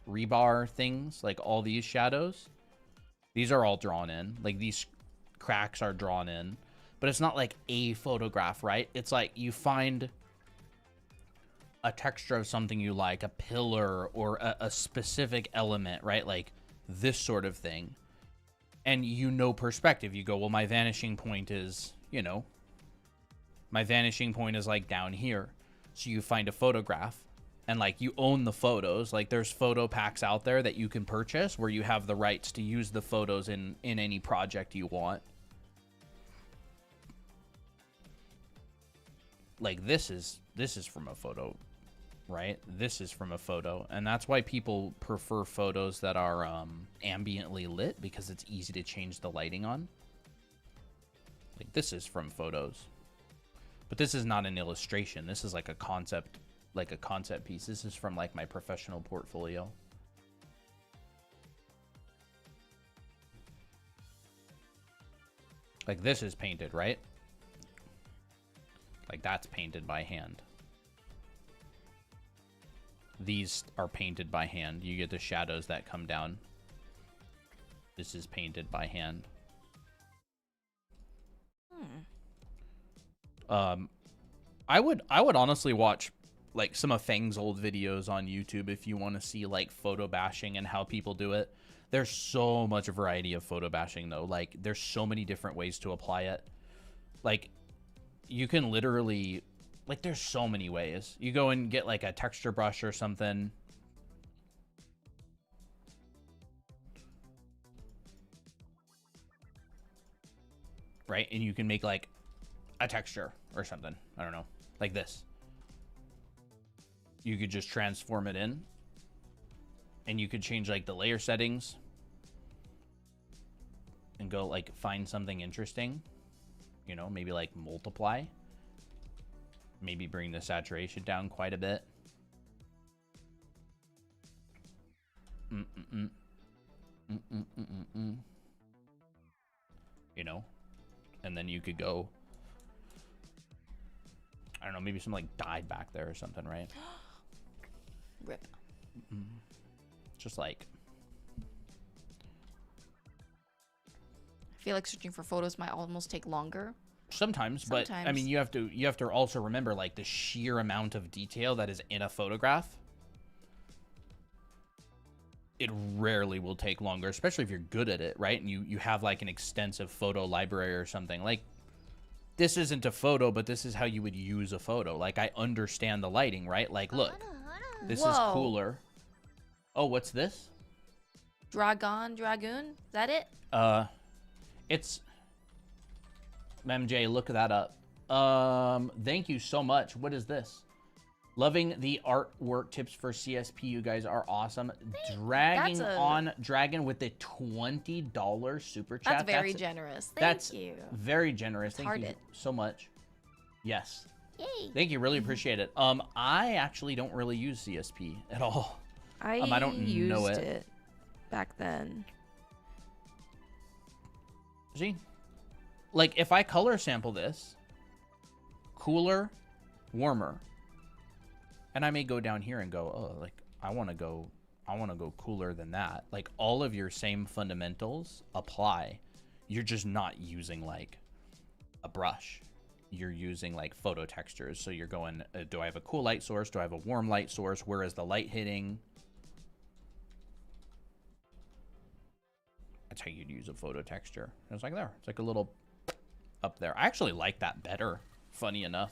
rebar things, like all these shadows, these are all drawn in. Like these cracks are drawn in, but it's not like a photograph, right? It's like you find a texture of something you like, a pillar or a specific element, right? Like this sort of thing. And you know perspective. You go, well, my vanishing point is, you know, my vanishing point is like down here. So you find a photograph and like you own the photos. Like there's photo packs out there that you can purchase where you have the rights to use the photos in any project you want. Like this is from a photo, right? This is from a photo. And that's why people prefer photos that are ambiently lit, because it's easy to change the lighting on. Like this is from photos. But this is not an illustration. This is like a concept piece. This is from like my professional portfolio. Like this is painted, right? Like that's painted by hand. These are painted by hand. You get the shadows that come down. This is painted by hand. I would honestly watch like some of Fang's old videos on YouTube if you want to see like photo bashing and how people do it. There's so much variety of photo bashing though. Like there's so many different ways to apply it. Like you can literally, like there's so many ways. You go and get like a texture brush or something. Right? And you can make like a texture or something. I don't know. Like this. You could just transform it in. And you could change like the layer settings. And go like find something interesting. You know, maybe like multiply. Maybe bring the saturation down quite a bit. You know? And then you could go, I don't know, maybe some like dyed back there or something, right? Rip. Just like, I feel like searching for photos might almost take longer. sometimes, but I mean, you have to also remember like the sheer amount of detail that is in a photograph. It rarely will take longer, especially if you're good at it, right? And you have like an extensive photo library or something. Like this isn't a photo, but this is how you would use a photo. Like I understand the lighting, right? Like look, this is cooler. Oh, what's this? Dragoon? Is that it? It's MJ, look that up. Thank you so much. What is this? Loving the artwork tips for CSP. You guys are awesome. Dragging on Dragon with the $20 super chat. That's very generous. Thank you. Very generous. Thank you so much. Yes. Yay. Thank you. Really appreciate it. I actually don't really use CSP at all. I don't know it back then. See? Like if I color sample this, cooler, warmer. And I may go down here and go, oh, like I want to go cooler than that. Like all of your same fundamentals apply. You're just not using like a brush. You're using like photo textures. So you're going, do I have a cool light source? Do I have a warm light source? Where is the light hitting? That's how you'd use a photo texture. And it's like there. It's like a little up there. I actually like that better, funny enough.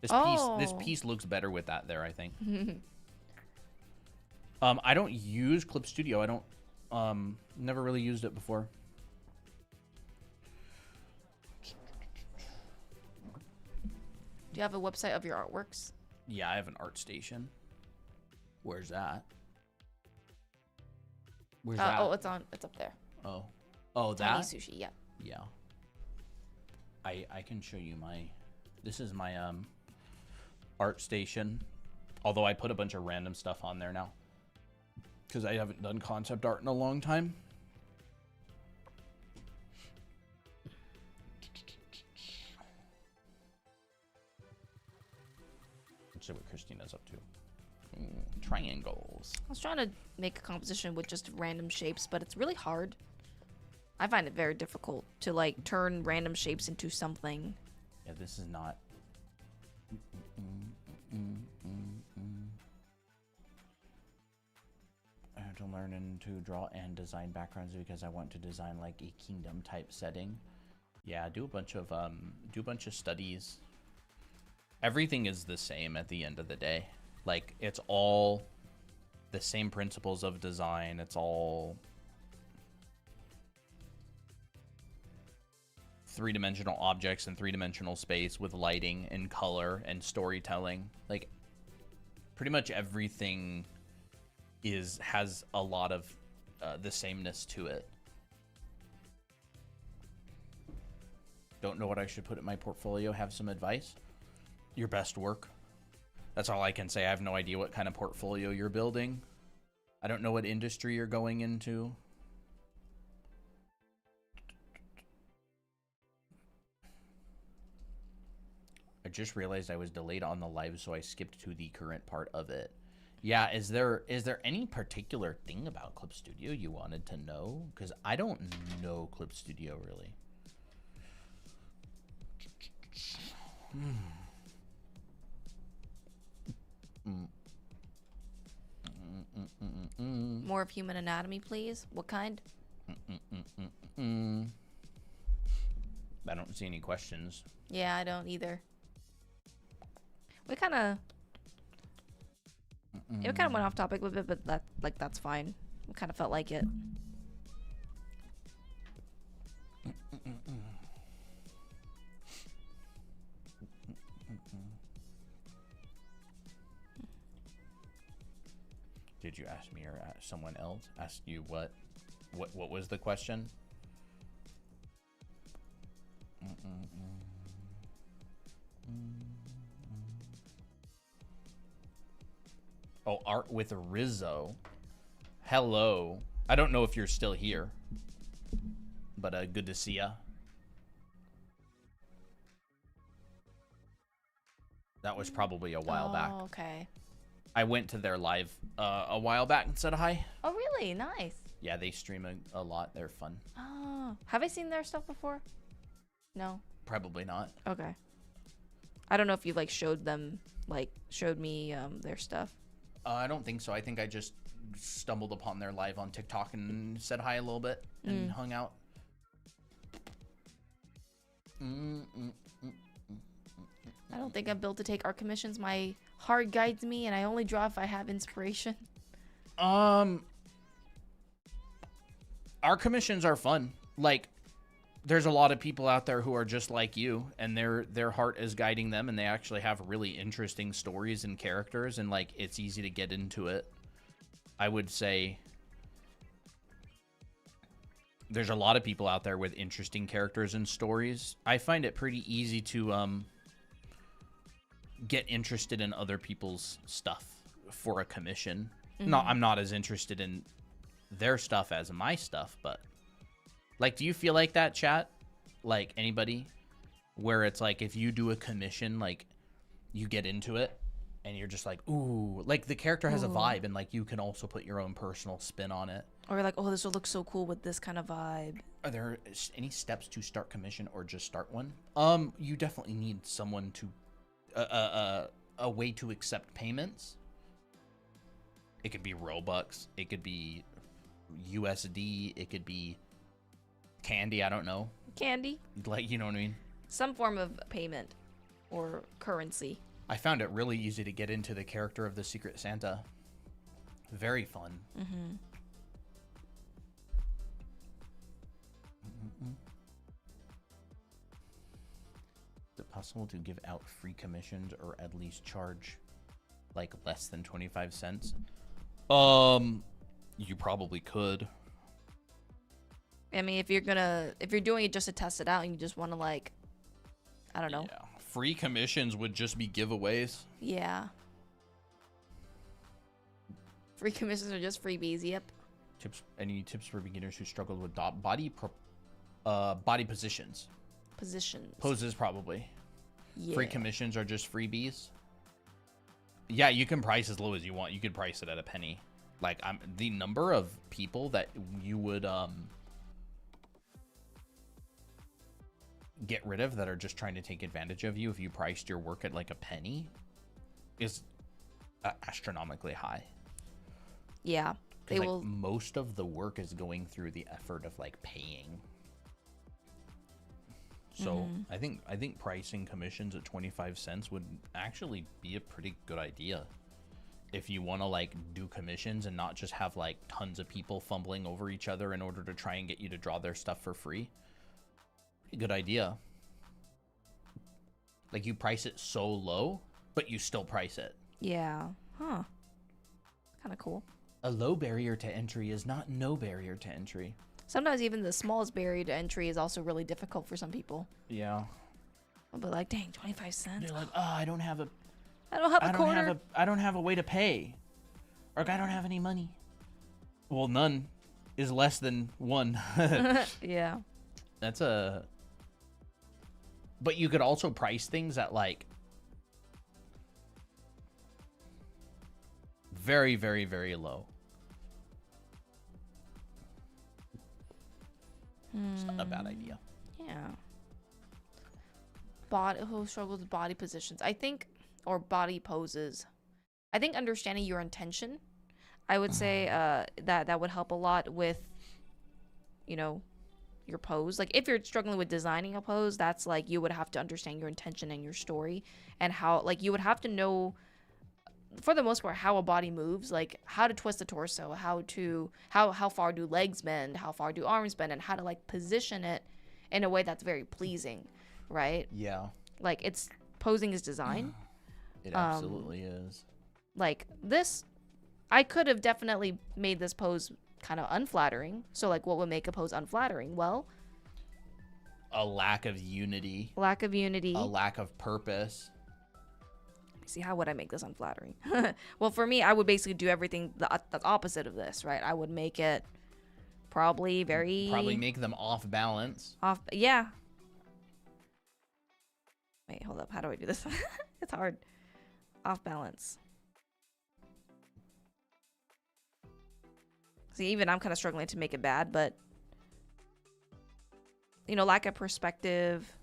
This piece looks better with that there, I think. I don't use Clip Studio. I don't never really used it before. Do you have a website of your artworks? Yeah, I have an art station. Where's that? Where's that? Oh, it's up there. Oh, Tiny that? Sushi, yeah. Yeah. I can show you this is my art station. Although I put a bunch of random stuff on there now. Because I haven't done concept art in a long time. Let's see what Christina's up to. Triangles. I was trying to make a composition with just random shapes, but it's really hard. I find it very difficult to like turn random shapes into something. Yeah, this is not. I have to learn and to draw and design backgrounds because I want to design like a kingdom type setting. Yeah, do a bunch of studies. Everything is the same at the end of the day. Like, it's all the same principles of design. It's all three-dimensional objects in three-dimensional space with lighting and color and storytelling. Like, pretty much everything has a lot of the sameness to it. Don't know what I should put in my portfolio. Have some advice? Your best work. That's all I can say. I have no idea what kind of portfolio you're building. I don't know what industry you're going into. I just realized I was delayed on the live, so I skipped to the current part of it. Yeah, is there any particular thing about Clip Studio you wanted to know? Because I don't know Clip Studio really. More of human anatomy, please. What kind? I don't see any questions. Yeah, I don't either. We kind of went off topic a little bit, but that's fine. We kind of felt like it. Did you ask me or someone else ask you what was the question? Oh, art with Rizzo. Hello. I don't know if you're still here, but good to see ya. That was probably a while back. Oh, okay. I went to their live a while back and said hi. Oh, really? Nice. Yeah, they stream a lot. They're fun. Oh, have I seen their stuff before? No. Probably not. Okay. I don't know if you like showed me their stuff. I don't think so. I think I just stumbled upon their live on TikTok and said hi a little bit and hung out. I don't think I'm built to take art commissions. My heart guides me, and I only draw if I have inspiration. Art commissions are fun. Like, there's a lot of people out there who are just like you, and their heart is guiding them, and they actually have really interesting stories and characters, and like it's easy to get into it. I would say there's a lot of people out there with interesting characters and stories. I find it pretty easy to get interested in other people's stuff for a commission. I'm not as interested in their stuff as my stuff, but like, do you feel like that, chat? Like, anybody? Where it's like, if you do a commission, like, you get into it, and you're just like, ooh. Like, the character has a vibe, and, like, you can also put your own personal spin on it. Or like, oh, this will look so cool with this kind of vibe. Are there any steps to start commission or just start one? You definitely need someone to... a way to accept payments. It could be Robux. It could be USD. It could be... candy, I don't know. Candy? Like, you know what I mean? Some form of payment or currency. I found it really easy to get into the character of the Secret Santa. Very fun. Is it possible to give out free commissions or at least charge like less than 25 cents? You probably could. I mean, if you're doing it just to test it out and you just want to, like, I don't know. Yeah. Free commissions would just be giveaways. Yeah. Free commissions are just freebies, yep. Any tips for beginners who struggle with body positions? Positions. Poses, probably. Yeah. Free commissions are just freebies. Yeah, you can price as low as you want. You could price it at a penny. Like, the number of people that you would get rid of that are just trying to take advantage of you if you priced your work at like a penny is astronomically high. Yeah, they like, will. Most of the work is going through the effort of like paying. So I think pricing commissions at 25 cents would actually be a pretty good idea if you want to like do commissions and not just have like tons of people fumbling over each other in order to try and get you to draw their stuff for free. Pretty good idea. Like, you price it so low, but you still price it. Yeah. Huh. Kind of cool. A low barrier to entry is not no barrier to entry. Sometimes even the smallest barrier to entry is also really difficult for some people. Yeah. I'll be like, dang, 25 cents. They're like, oh, I don't have a quarter. I don't have a way to pay. Or I don't have any money. Well, none is less than one. Yeah. That's a... But you could also price things at like very, very, very low. It's not a bad idea. Yeah. Who struggles with body positions? I think, or body poses. I think understanding your intention, I would say that would help a lot with, you know, your pose. Like, if you're struggling with designing a pose, that's like you would have to understand your intention and your story and how, like, you would have to know, for the most part, how a body moves, like how to twist the torso, how far do legs bend, how far do arms bend, and how to like position it in a way that's very pleasing, right? Yeah. Like, it's posing is design. It absolutely is. Like, this, I could have definitely made this pose kind of unflattering. So like, what would make a pose unflattering? Well, a lack of unity. A lack of purpose. See, how would I make this unflattering? Well, for me, I would basically do everything that's opposite of this, right? I would make it probably make them off balance. Yeah. Wait, hold up. How do I do this? It's hard. Off balance. See, even I'm kind of struggling to make it bad, but, you know, lack of perspective.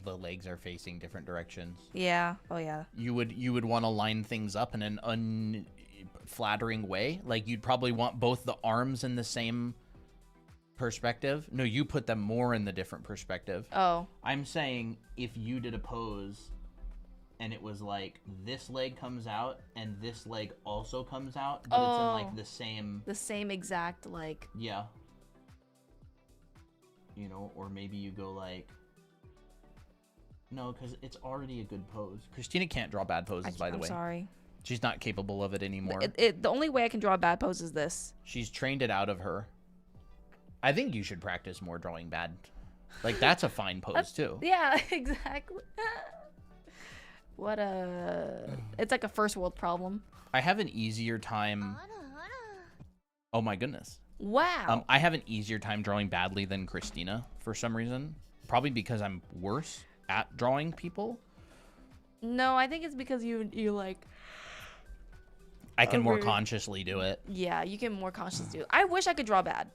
The legs are facing different directions. Yeah. Oh, yeah. You would want to line things up in an unflattering way. Like, you'd probably want both the arms in the same perspective. No, you put them more in the different perspective. Oh. I'm saying if you did a pose and it was like this leg comes out and this leg also comes out, but it's in like the same exact, like, yeah, you know, or maybe you go like, no, because it's already a good pose. Christina can't draw bad poses, by the way. I'm sorry. She's not capable of it anymore. The only way I can draw a bad pose is this. She's trained it out of her. I think you should practice more drawing bad. Like, that's a fine pose too. Yeah, exactly. It's like a first world problem. I have an easier time. Oh my goodness. Wow. I have an easier time drawing badly than Christina for some reason. Probably because I'm worse at drawing people. No, I think it's because you like. I can more consciously do it. Yeah, you can more consciously do it. I wish I could draw bad.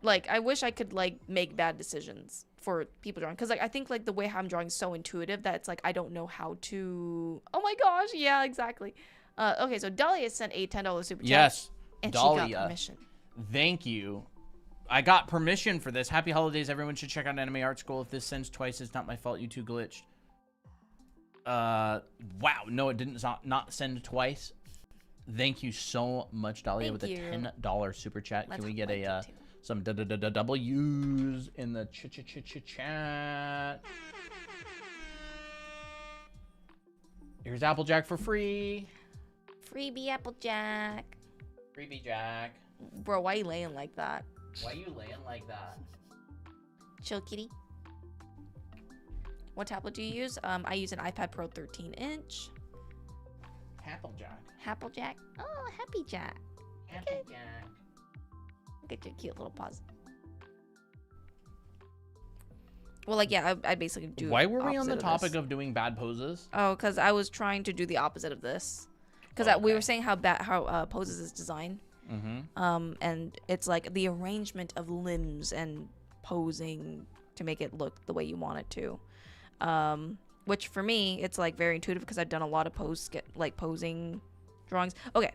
Like, I wish I could like make bad decisions for people drawing, because like I think like the way I'm drawing is so intuitive that it's like I don't know how to. Oh my gosh, yeah, exactly. Okay, so Dahlia sent a $10 super chat. Yes, and Dahlia. She got permission. Thank you. I got permission for this. Happy holidays. Everyone should check out Anime Art School. If this sends twice, it's not my fault. You two glitched. Wow. No, it didn't not send twice. Thank you so much, Dahlia, with a $10 super chat. Can we get some W's in the chat? Here's Applejack for free. Freebie Applejack. Freebie Jack. Bro, why you laying like that? Why you laying like that? Chill, kitty. What tablet do you use? I use an iPad Pro 13-inch. Applejack. Applejack. Oh, Happy Jack. Applejack. Look at your cute little paws. Well, like, yeah, I basically do. Why were we on the topic of doing bad poses? Oh, because I was trying to do the opposite of this. because we were saying how poses is designed. And it's like the arrangement of limbs and posing to make it look the way you want it to. Which for me, it's like very intuitive because I've done a lot of posing drawings. Okay,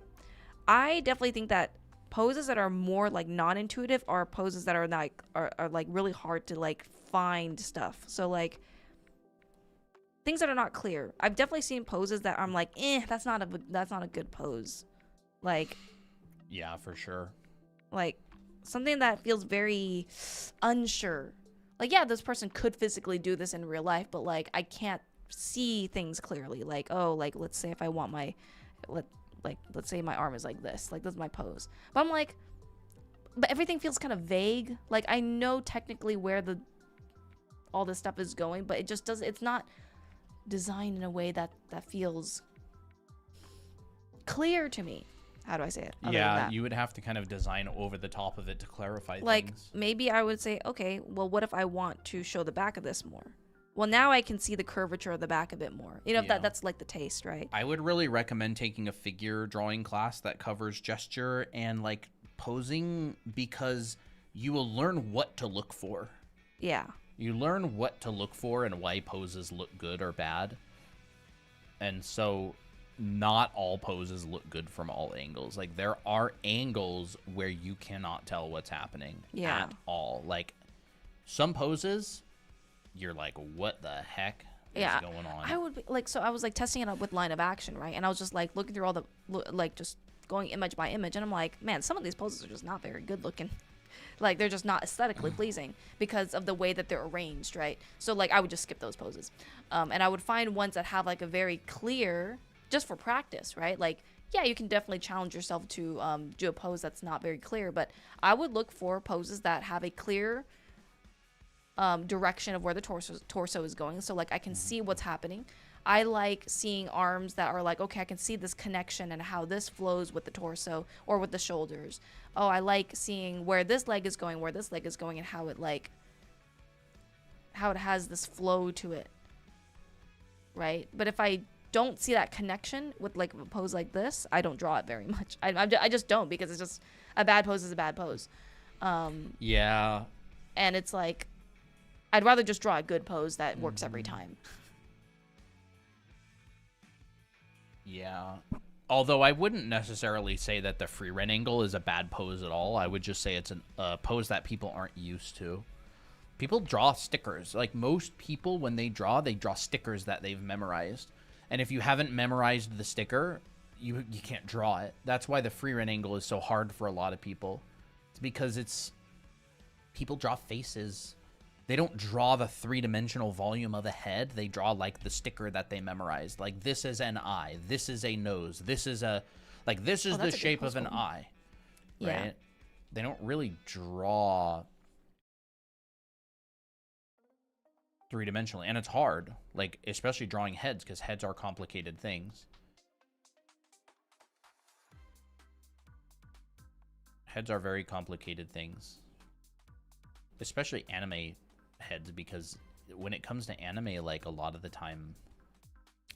I definitely think that poses that are more like non-intuitive are poses that are like really hard to like find stuff. So like things that are not clear. I've definitely seen poses that I'm like, that's not a good pose. Like, yeah, for sure. Like something that feels very unsure. Like, yeah, this person could physically do this in real life, but like I can't see things clearly. Like, oh, like let's say if I want let's say my arm is like this. Like, this is my pose. But I'm like, but everything feels kind of vague. Like, I know technically where all this stuff is going, but it just doesn't, it's not designed in a way that feels clear to me. How do I say it? Yeah, you would have to kind of design over the top of it to clarify like, things. Maybe I would say, okay, well, what if I want to show the back of this more? Well, now I can see the curvature of the back a bit more. You know, that's like the taste, right? I would really recommend taking a figure drawing class that covers gesture and like posing, because you will learn what to look for. Yeah. You learn what to look for and why poses look good or bad. And so not all poses look good from all angles. Like, there are angles where you cannot tell what's happening at all. Like, some poses, you're like, what the heck is going on? I would be, like, so I was like testing it out with line of action, right? And I was just like looking through all the, like, just going image by image, and I'm like, man, some of these poses are just not very good looking. Like, they're just not aesthetically pleasing because of the way that they're arranged, right? So like I would just skip those poses, and I would find ones that have like a very clear, just for practice, right? Like, yeah, you can definitely challenge yourself to do a pose that's not very clear, but I would look for poses that have a clear direction of where the torso is going. So like I can see what's happening. I like seeing arms that are like, okay, I can see this connection and how this flows with the torso or with the shoulders. Oh, I like seeing where this leg is going, where this leg is going, and how it has this flow to it, right? But if I don't see that connection with like a pose like this, I don't draw it very much. I just don't, because it's just a bad pose is a bad pose. Yeah. And it's like, I'd rather just draw a good pose that works every time. Yeah. Although I wouldn't necessarily say that the free run angle is a bad pose at all. I would just say it's a pose that people aren't used to. People draw stickers. Like, most people, when they draw stickers that they've memorized. And if you haven't memorized the sticker, you can't draw it. That's why the free run angle is so hard for a lot of people. It's because people draw faces. They don't draw the three-dimensional volume of a head. They draw like the sticker that they memorized. Like, this is an eye. This is a nose. This is the shape of an eye. Right? Yeah. They don't really draw three-dimensionally, and it's hard, like, especially drawing heads, because heads are complicated things. Heads are very complicated things, especially anime heads, because when it comes to anime, like, a lot of the time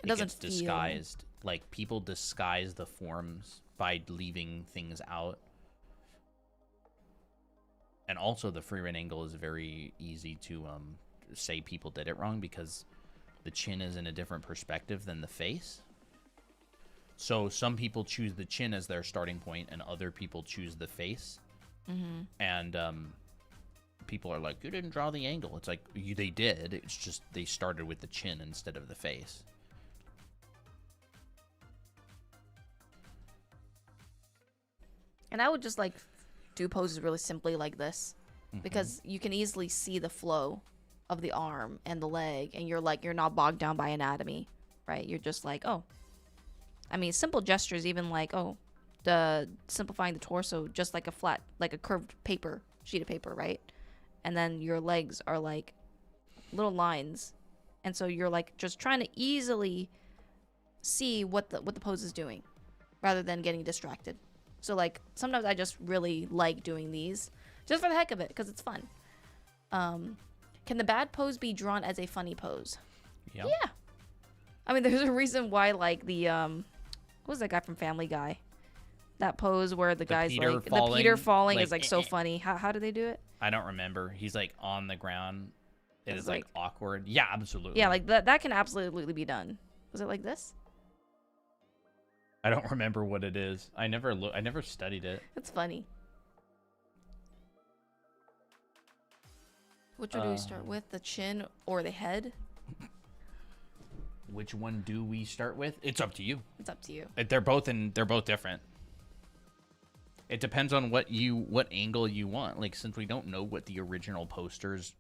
it gets disguised. Like, people disguise the forms by leaving things out. And also the free run angle is very easy to say people did it wrong, because the chin is in a different perspective than the face. So some people choose the chin as their starting point, and other people choose the face. And people are like, you didn't draw the angle. It's like, they did. It's just they started with the chin instead of the face. And I would just like do poses really simply like this, because you can easily see the flow of the arm and the leg, and you're not bogged down by anatomy, right? You're just like, oh, I mean, simple gestures, even like, oh, the simplifying the torso, just like a flat, like a curved sheet of paper, right? And then your legs are like little lines, and so you're like just trying to easily see what the pose is doing, rather than getting distracted. So like sometimes I just really like doing these just for the heck of it, because it's fun. Can the bad pose be drawn as a funny pose? Yeah. I mean, there's a reason why, like, the What was that guy from Family Guy? That pose where the guy's Peter like falling, the Peter falling like, is like so funny. How do they do it? I don't remember. He's like on the ground. It It's is like awkward. Yeah, absolutely. Yeah, like that can absolutely be done. Was it like this? I don't remember what it is. I never studied it. It's funny. Which one do we start with? The chin or the head? Which one do we start with? It's up to you. It's up to you. They're both different. It depends on what angle you want. Like, since we don't know what the original poster's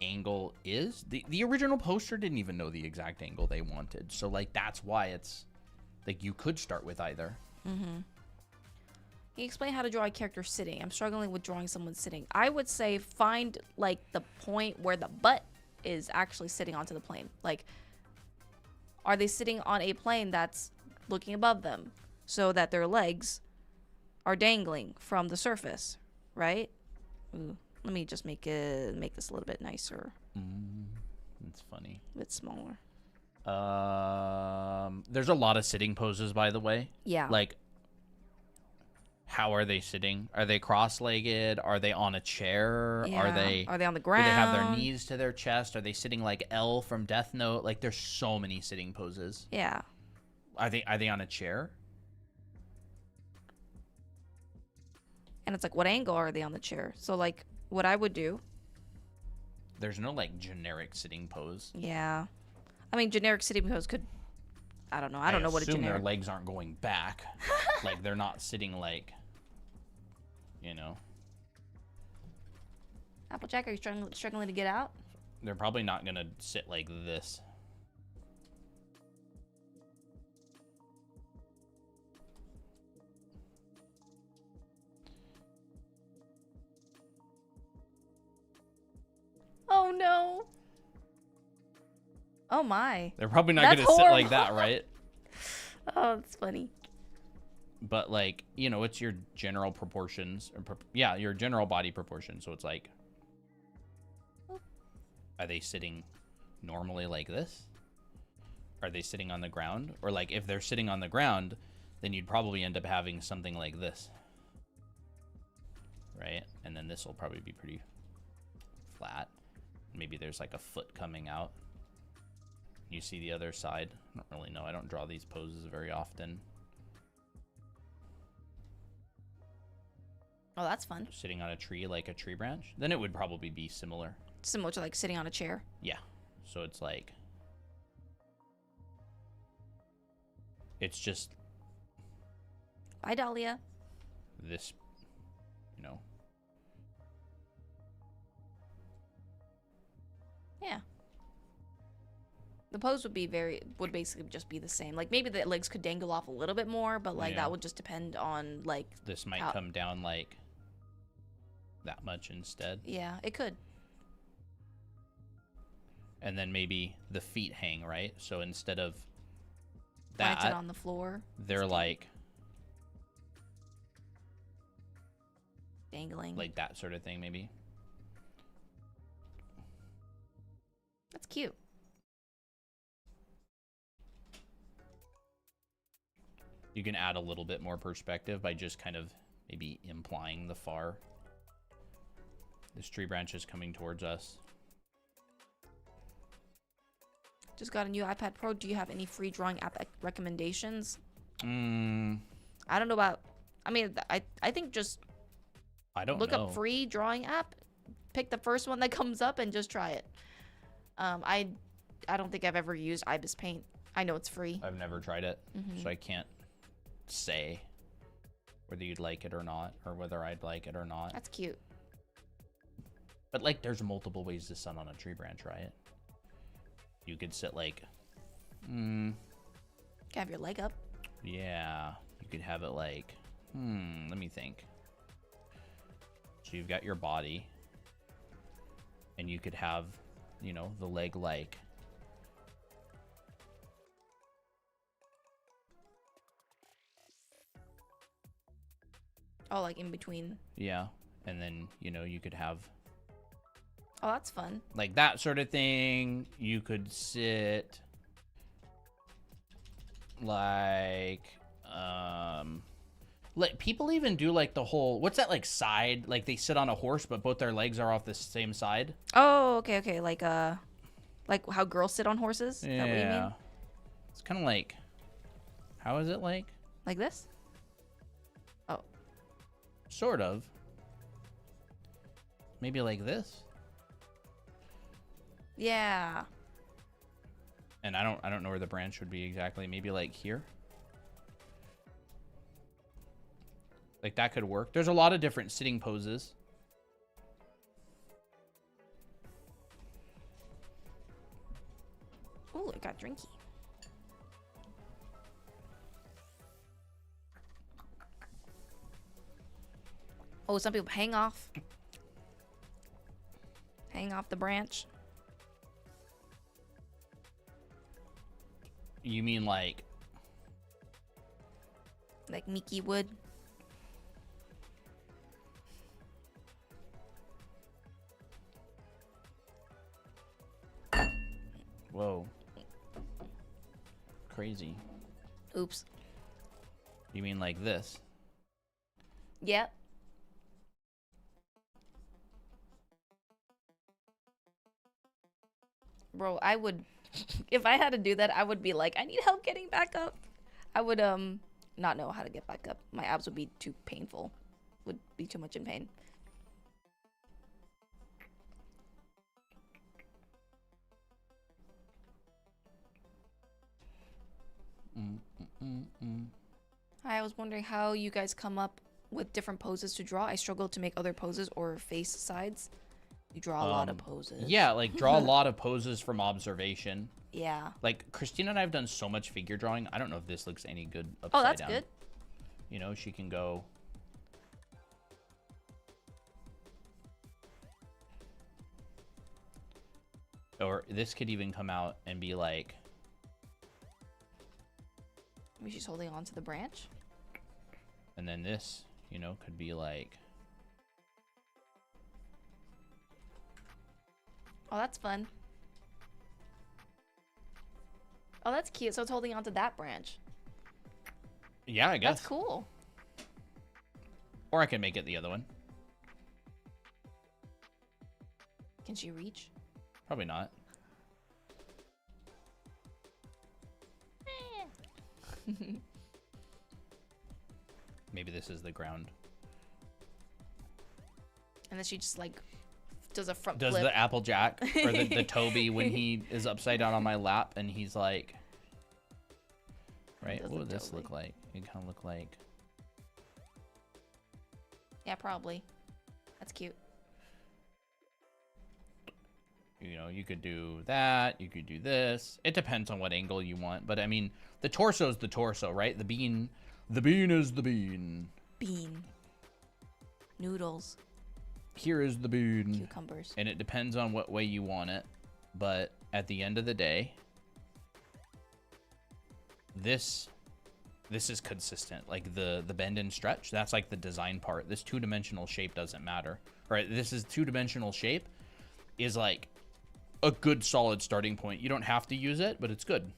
angle is, the original poster didn't even know the exact angle they wanted. So like that's why it's like you could start with either. Mm-hmm. Can you explain how to draw a character sitting? I'm struggling with drawing someone sitting. I would say find like the point where the butt is actually sitting onto the plane. Like, are they sitting on a plane that's looking above them so that their legs are dangling from the surface, right? Ooh, let me just make this a little bit nicer. That's funny. A bit smaller. There's a lot of sitting poses, by the way. Yeah. Like, how are they sitting? Are they cross-legged? Are they on a chair? Yeah. Are they on the do ground? they have their knees to their chest? Are they sitting like L from Death Note? Like, there's so many sitting poses. Yeah. Are they on a chair? And it's like, what angle are they on the chair? So like, what I would do. There's no like generic sitting pose. Yeah. I mean, generic sitting pose could. I don't know. I don't know what a assume generic. their legs aren't going back. Like they're not sitting like, you know. Applejack, are you struggling to get out? They're probably not gonna sit like this. Oh no. Oh my. They're probably not That's gonna sit like horrible. that, right? Oh, that's funny. But like, you know, it's your general proportions, or yeah, your general body proportions. So it's like, are they sitting normally like this? Are they sitting on the ground? Or like, if they're sitting on the ground, then you'd probably end up having something like this, right? And then this will probably be pretty flat. Maybe there's like a foot coming out. You see the other side. I don't really know. I don't draw these poses very often. Oh, that's fun. Sitting on a tree like a tree branch, then it would probably be similar. Similar to like sitting on a chair. Yeah. So it's like, it's just Bye, Dahlia. this, you know. Yeah. The pose would basically just be the same. Like maybe the legs could dangle off a little bit more, but like Yeah. that would just depend on like. This might come down like that much instead. Yeah, it could. And then maybe the feet hang, right? So instead of Planted that, on the floor. they're like Dangling. that sort of thing, maybe. That's cute. You can add a little bit more perspective by just kind of maybe implying the far. This tree branch is coming towards us. Just got a new iPad Pro. Do you have any free drawing app recommendations? I don't know about. I mean, I think just I don't look know. up free drawing app. Pick the first one that comes up and just try it. I don't think I've ever used Ibis Paint. I know it's free. I've never tried it, so I can't say whether you'd like it or not, or whether I'd like it or not. That's cute. But like, there's multiple ways to sit on a tree branch, right? You could sit like, You have your leg up. yeah. You could have it like, let me think. So you've got your body, and you could have, you know, the leg like. Oh, like in between. Yeah. And then, you know, you could have Oh, that's fun. like that sort of thing. You could sit like people even do like the whole, what's that, like side, like they sit on a horse but both their legs are off the same side. Oh, okay, okay. Like how girls sit on horses? Is that what you mean? It's kind of like, how is it like? Like this? Oh. Sort of. Maybe like this. Yeah. And I don't know where the branch would be exactly. Maybe like here. Like that could work. There's a lot of different sitting poses. Ooh, it got drinky. Oh, some people hang off the branch. You mean like Mickey would? Whoa. Crazy. Oops. You mean like this? Yep. Bro, I would, if I had to do that, I would be like, I need help getting back up. I would not know how to get back up. My abs would be too painful. Would be too much in pain. I was wondering how you guys come up with different poses to draw. I struggle to make other poses or face sides. You draw a lot of poses. Yeah, like draw a lot of poses from observation. Yeah. Like Christina and I have done so much figure drawing. I don't know if this looks any good upside Oh, that's down. good. You know, she can go. Or this could even come out and be like. Maybe she's holding on to the branch. And then this, you know, could be like. Oh, that's fun. Oh, that's cute. So it's holding on to that branch. Yeah, I guess. That's cool. Or I can make it the other one. Can she reach? Probably not. Maybe this is the ground. And then she just like does a front Does flip. the Applejack or the Toby when he is upside down on my lap and he's like, right? What would this look like? It kind of look like. Yeah, probably. That's cute. You know, you could do that. You could do this. It depends on what angle you want. But I mean, the torso is the torso, right? The bean is the bean. Bean. Noodles. Here is the bean. Cucumbers. And it depends on what way you want it. But at the end of the day, this is consistent. Like the bend and stretch, that's like the design part. This two-dimensional shape doesn't matter. Right? This is two-dimensional shape is like a good solid starting point. You don't have to use it, but it's good.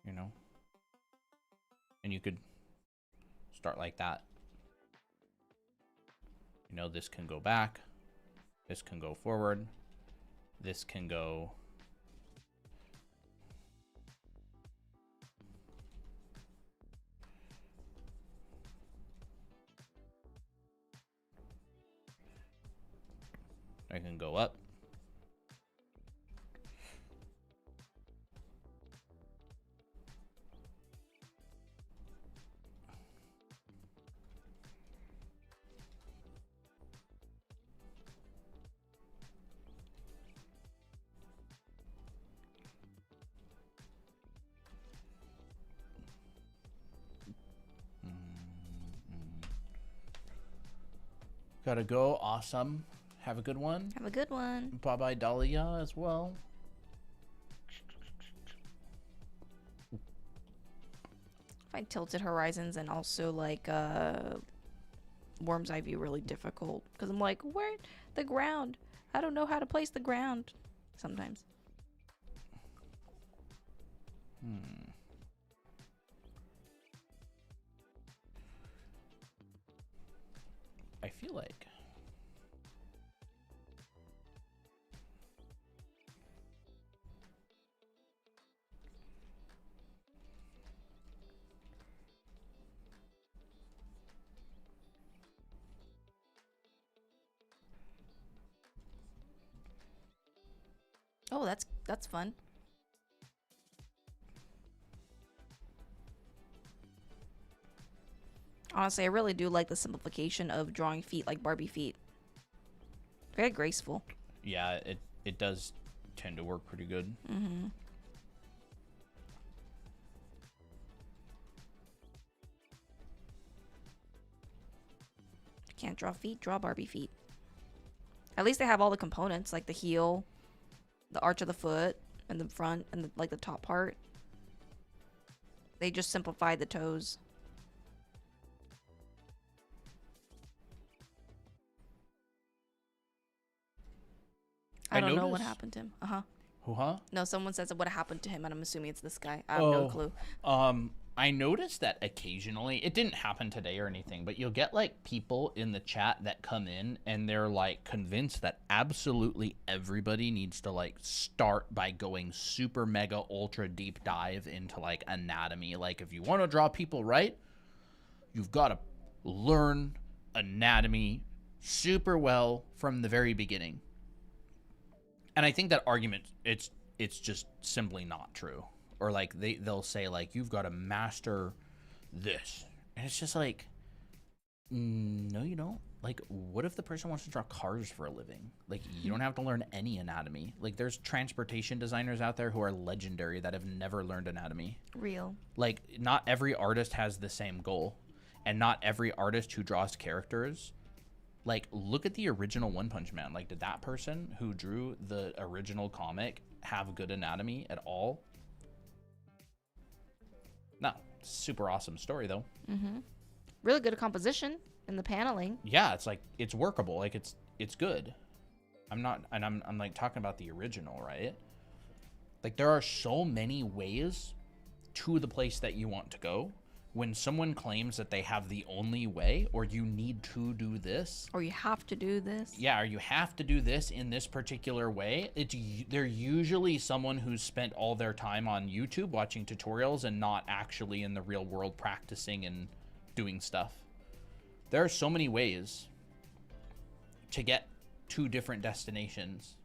You know? And you could start like that. You know, this can go back. This can go forward. This can go... I can go up. Gotta go. Awesome. Have a good one. Have a good one. Bye-bye, Dahlia, as well. Find Tilted Horizons and also like Worm's Eye View really difficult because I'm like, where the ground? I don't know how to place the ground sometimes. I feel like Oh, that's fun. Honestly, I really do like the simplification of drawing feet like Barbie feet. Very graceful. yeah, it does tend to work pretty good. Mm-hmm. Can't draw feet, draw Barbie feet. At least they have all the components, like the heel, the arch of the foot, and the front, and like the top part. They just simplified the toes. I don't know what happened to him. Uh-huh. Who, huh? No, someone says what happened to him, and I'm assuming it's this guy. I have no clue. I noticed that occasionally, it didn't happen today or anything, but you'll get like people in the chat that come in and they're like convinced that absolutely everybody needs to like start by going super mega ultra deep dive into like anatomy. Like if you want to draw people right, you've got to learn anatomy super well from the very beginning. And I think that argument, it's just simply not true. Or like they'll say like, you've got to master this. And it's just like, no, you don't. Like, what if the person wants to draw cars for a living? Like, you don't have to learn any anatomy. Like, there's transportation designers out there who are legendary that have never learned anatomy. Real. Like, not every artist has the same goal. And not every artist who draws characters, like, look at the original One Punch Man. Like, did that person who drew the original comic have good anatomy at all? No. Super awesome story, though. Mm-hmm. Really good composition in the paneling. Yeah, it's like, it's workable. Like, it's good. I'm like talking about the original, right? Like, there are so many ways to the place that you want to go. When someone claims that they have the only way, or you need to do this, or you have to do this, yeah, or you have to do this in this particular way, they're usually someone who's spent all their time on YouTube watching tutorials and not actually in the real world practicing and doing stuff. There are so many ways to get to different destinations.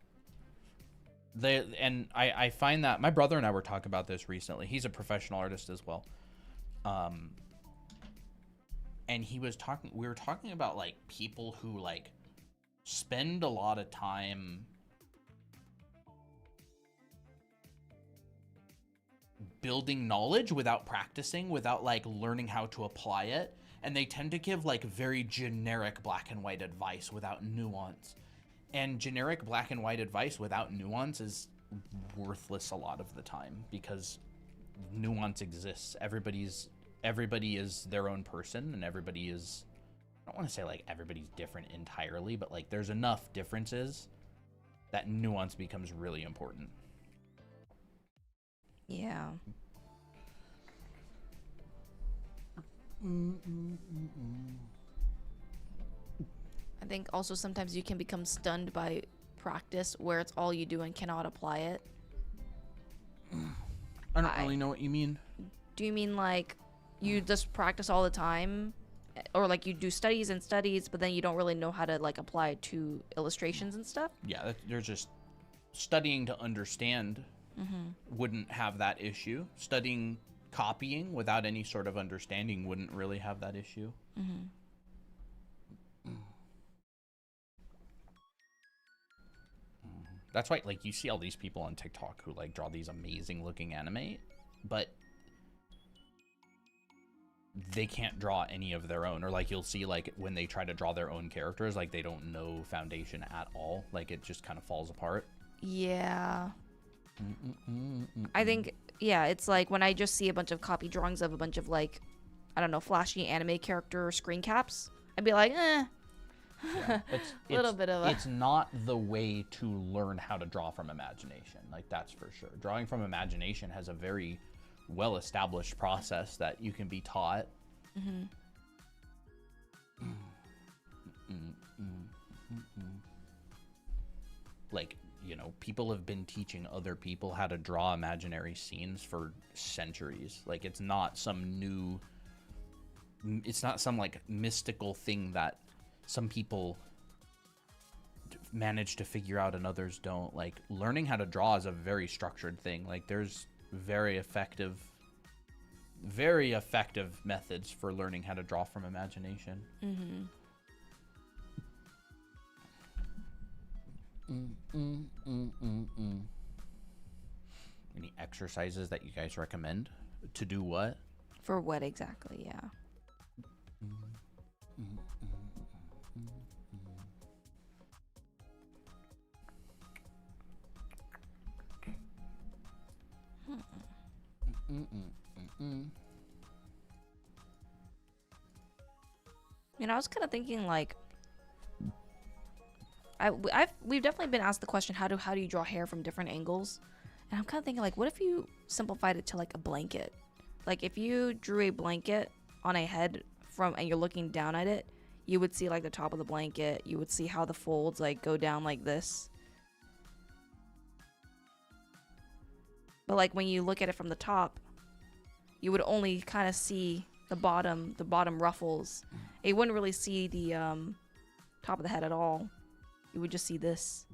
I find that my brother and I were talking about this recently. He's a professional artist as well. And we were talking about like people who like spend a lot of time building knowledge without practicing, without like learning how to apply it. And they tend to give like very generic black and white advice without nuance. And generic black and white advice without nuance is worthless a lot of the time because nuance exists. Everybody is their own person, and everybody is, I don't want to say like everybody's different entirely, but like there's enough differences that nuance becomes really important. Yeah. I think also sometimes you can become stunned by practice where it's all you do and cannot apply it. I don't really know what you mean. Do you mean like you just practice all the time, or like you do studies and studies, but then you don't really know how to like apply it to illustrations and stuff? Yeah, they're just studying to understand. Wouldn't have that issue. Studying copying without any sort of understanding wouldn't really have that issue. That's why, like, you see all these people on TikTok who like draw these amazing looking anime, but they can't draw any of their own. Or like you'll see like when they try to draw their own characters, like they don't know foundation at all. Like it just kind of falls apart. Yeah. I think, yeah, it's like when I just see a bunch of copy drawings of a bunch of like, I don't know, flashy anime character screen caps, I'd be like, eh. Yeah, it's not the way to learn how to draw from imagination. Like, that's for sure. Drawing from imagination has a very well-established process that you can be taught. Mm-hmm. Like, you know, people have been teaching other people how to draw imaginary scenes for centuries. Like, it's not some new, it's not some like mystical thing that some people manage to figure out and others don't. Like, learning how to draw is a very structured thing. Like, there's very effective methods for learning how to draw from imagination. Mm-hmm. Any exercises that you guys recommend to do what? For what exactly? Yeah. You know, I was kind of thinking like, we've definitely been asked the question, how do you draw hair from different angles? And I'm kind of thinking like, what if you simplified it to like a blanket? Like if you drew a blanket on a head and you're looking down at it, you would see like the top of the blanket. You would see how the folds like go down like this. But like when you look at it from the top, you would only kind of see the bottom ruffles. You wouldn't really see the top of the head at all. You would just see this.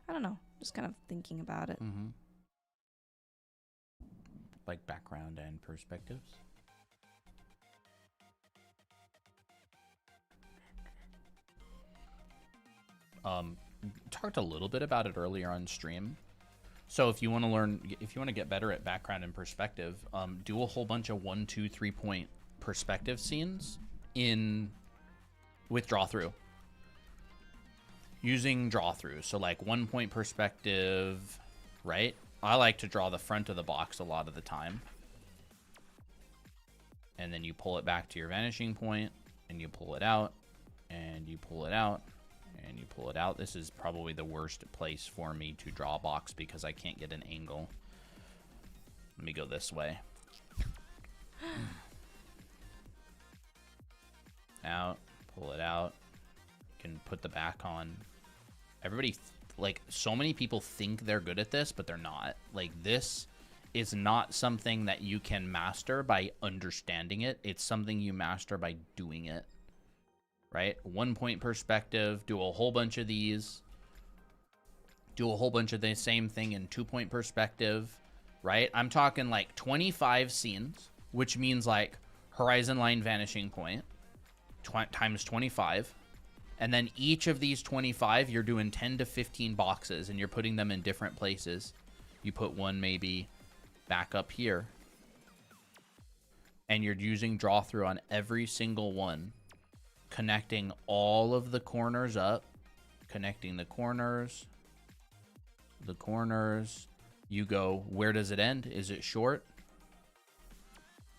I don't know. Just kind of thinking about it. Mm-hmm. Like background and perspectives. Talked a little bit about it earlier on stream. So if you want to get better at background and perspective, do a whole bunch of 1, 2, 3 point perspective scenes with draw through. Using draw through. So like 1 point perspective, right? I like to draw the front of the box a lot of the time. And then you pull it back to your vanishing point and you pull it out and you pull it out and you pull it out. This is probably the worst place for me to draw a box because I can't get an angle. Let me go this way. Out, pull it out. You can put the back on. Everybody, like, so many people think they're good at this, but they're not. Like, this is not something that you can master by understanding it. It's something you master by doing it. Right? 1 point perspective, do a whole bunch of these. Do a whole bunch of the same thing in 2 point perspective. Right? I'm talking like 25 scenes, which means like horizon line vanishing point times 25. And then each of these 25, you're doing 10 to 15 boxes and you're putting them in different places. You put one maybe back up here. And you're using draw through on every single one. Connecting all of the corners up. Connecting the corners. The corners. You go, where does it end? Is it short?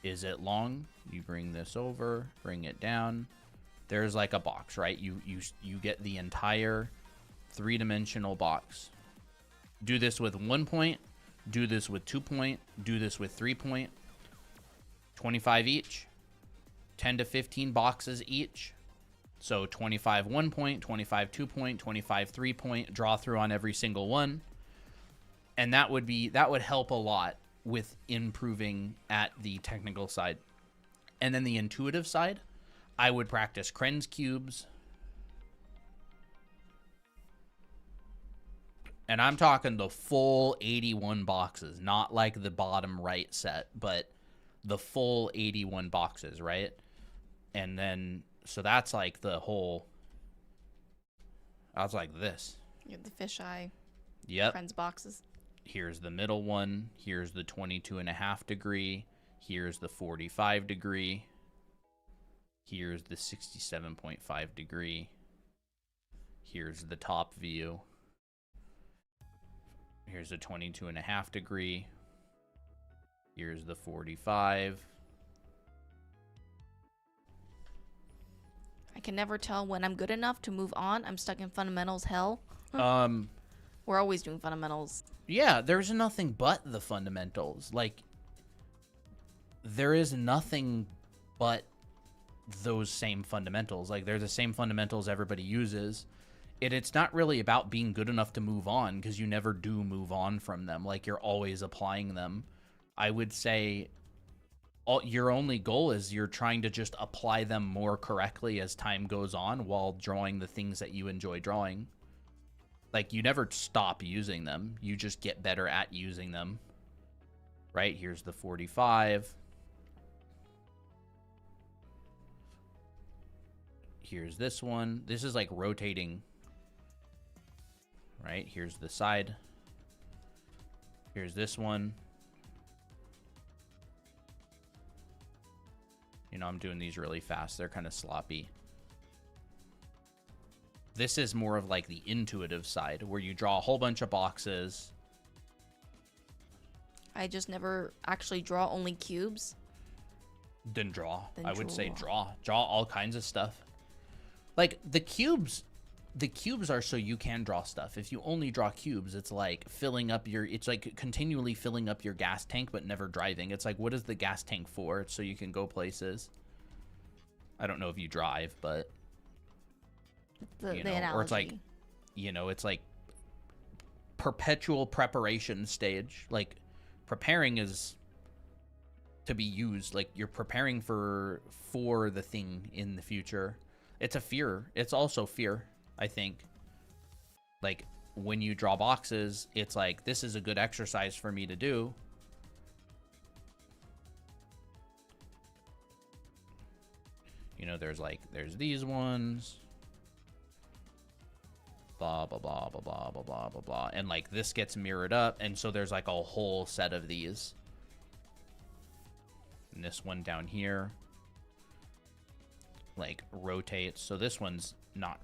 Is it long? You bring this over, bring it down. There's like a box, right? You get the entire 3-dimensional box. Do this with 1 point, do this with 2 point, do this with 3 point. 25 each, 10 to 15 boxes each. So 25 1 point, 25 2 point, 25 3 point, draw through on every single one. And that would help a lot with improving at the technical side. And then the intuitive side, I would practice Cren's cubes. And I'm talking the full 81 boxes, not like the bottom right set, but the full 81 boxes, right? And then, so that's like the whole, I was like this. You have the fisheye. Yep. Friends boxes. Here's the middle one. Here's the 22.5 degree. Here's the 45 degree. Here's the 67.5 degree. Here's the top view. Here's the 22.5 degree. Here's the 45. I can never tell when I'm good enough to move on. I'm stuck in fundamentals hell. We're always doing fundamentals. Yeah, there's nothing but the fundamentals. Like, there is nothing but those same fundamentals. Like, they're the same fundamentals everybody uses. It's not really about being good enough to move on, because you never do move on from them. Like, you're always applying them. I would say your only goal is you're trying to just apply them more correctly as time goes on while drawing the things that you enjoy drawing. Like, you never stop using them. You just get better at using them. Right? Here's the 45. Here's this one. This is like rotating. Right? Here's the side. Here's this one. You know, I'm doing these really fast. They're kind of sloppy. This is more of like the intuitive side, where you draw a whole bunch of boxes. I just never actually draw only cubes. Then draw. I would say draw. Draw all kinds of stuff. Like, the cubes are so you can draw stuff. If you only draw cubes, it's like it's like continually filling up your gas tank but never driving. It's like, what is the gas tank for? It's so you can go places. I don't know if you drive, but the analogy. or it's like, it's like perpetual preparation stage. Like, preparing is to be used. Like, you're preparing for the thing in the future. It's a fear. It's also fear, I think. Like, when you draw boxes, it's like, this is a good exercise for me to do. There's these ones. Blah, blah, blah, blah, blah, blah, blah, blah, blah. And, like, this gets mirrored up. And so there's, like, a whole set of these. And this one down here, like, rotates. So this one's not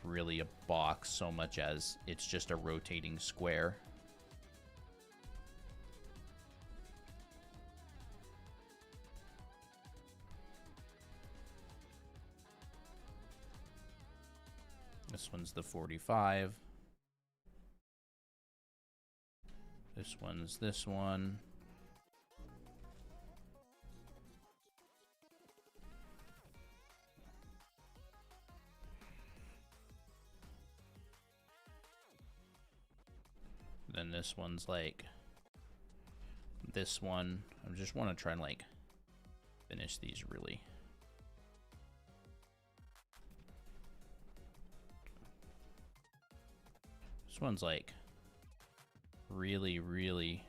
really a box so much as it's just a rotating square. This one's the 45. This one's this one. Then this one's like this one. I just want to try and like finish these really. This one's like really, really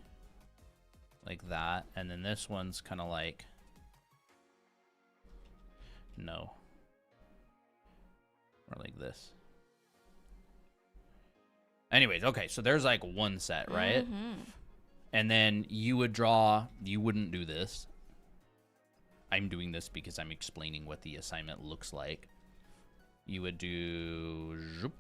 like that. And then this one's kind of like, no. Or like this. Anyways, okay, so there's like one set, right? Mm-hmm. And then you would draw, you wouldn't do this. I'm doing this because I'm explaining what the assignment looks like. You would do... Zoop.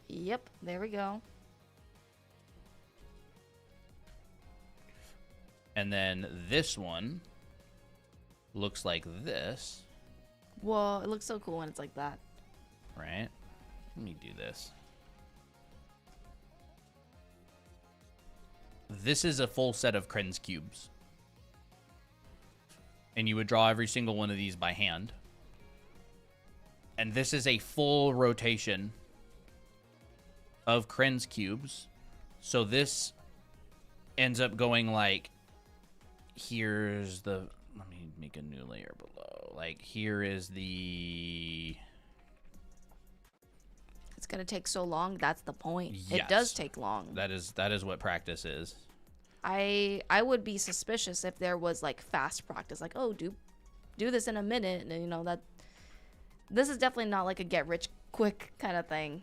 Yep, there we go. And then this one looks like this. Whoa, it looks so cool when it's like that. Right? Let me do this. This is a full set of Cren's cubes. And you would draw every single one of these by hand. And this is a full rotation of Cren's cubes. So this ends up going like, here's the, let me make a new layer below. Like, here is the... It's gonna take so long. That's the point. Yes. It does take long. That is what practice is. I would be suspicious if there was like fast practice, like, oh, do this in a minute, and that this is definitely not like a get rich quick kind of thing,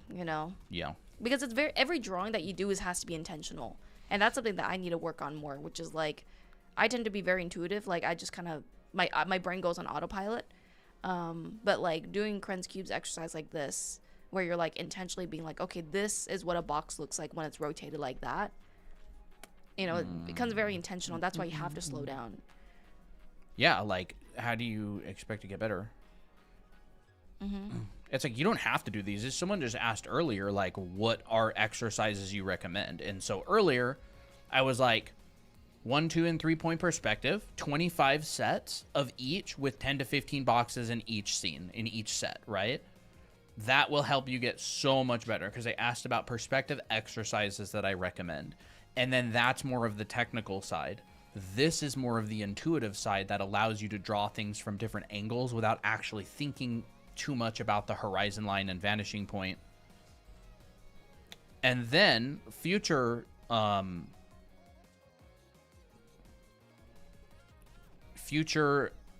Yeah. Because it's every drawing that you do has to be intentional, and that's something that I need to work on more, which is like, I tend to be very intuitive. Like, I just kind of my brain goes on autopilot. But like doing Cren's cubes exercise like this, where you're like intentionally being like, okay, this is what a box looks like when it's rotated like that. It becomes very intentional. That's why you have to slow down. Yeah, like, how do you expect to get better? Mm-hmm. It's like, you don't have to do these. As someone just asked earlier, like, what are exercises you recommend? And so earlier, I was like, 1, 2, and 3 point perspective, 25 sets of each with 10 to 15 boxes in each scene, in each set, right? That will help you get so much better, because they asked about perspective exercises that I recommend. And then that's more of the technical side. This is more of the intuitive side that allows you to draw things from different angles without actually thinking too much about the horizon line and vanishing point. And then future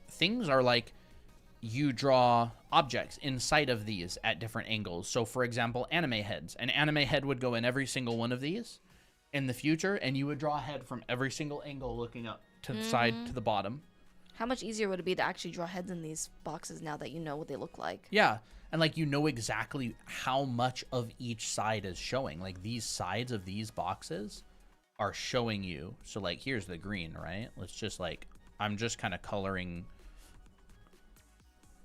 things are like, you draw objects inside of these at different angles. So for example, anime heads. An anime head would go in every single one of these in the future, and you would draw a head from every single angle looking up to the side to the bottom. How much easier would it be to actually draw heads in these boxes now that you know what they look like? Yeah. And like, you know exactly how much of each side is showing. Like, these sides of these boxes are showing you. So like, here's the green, right? Let's just like, I'm just kind of coloring.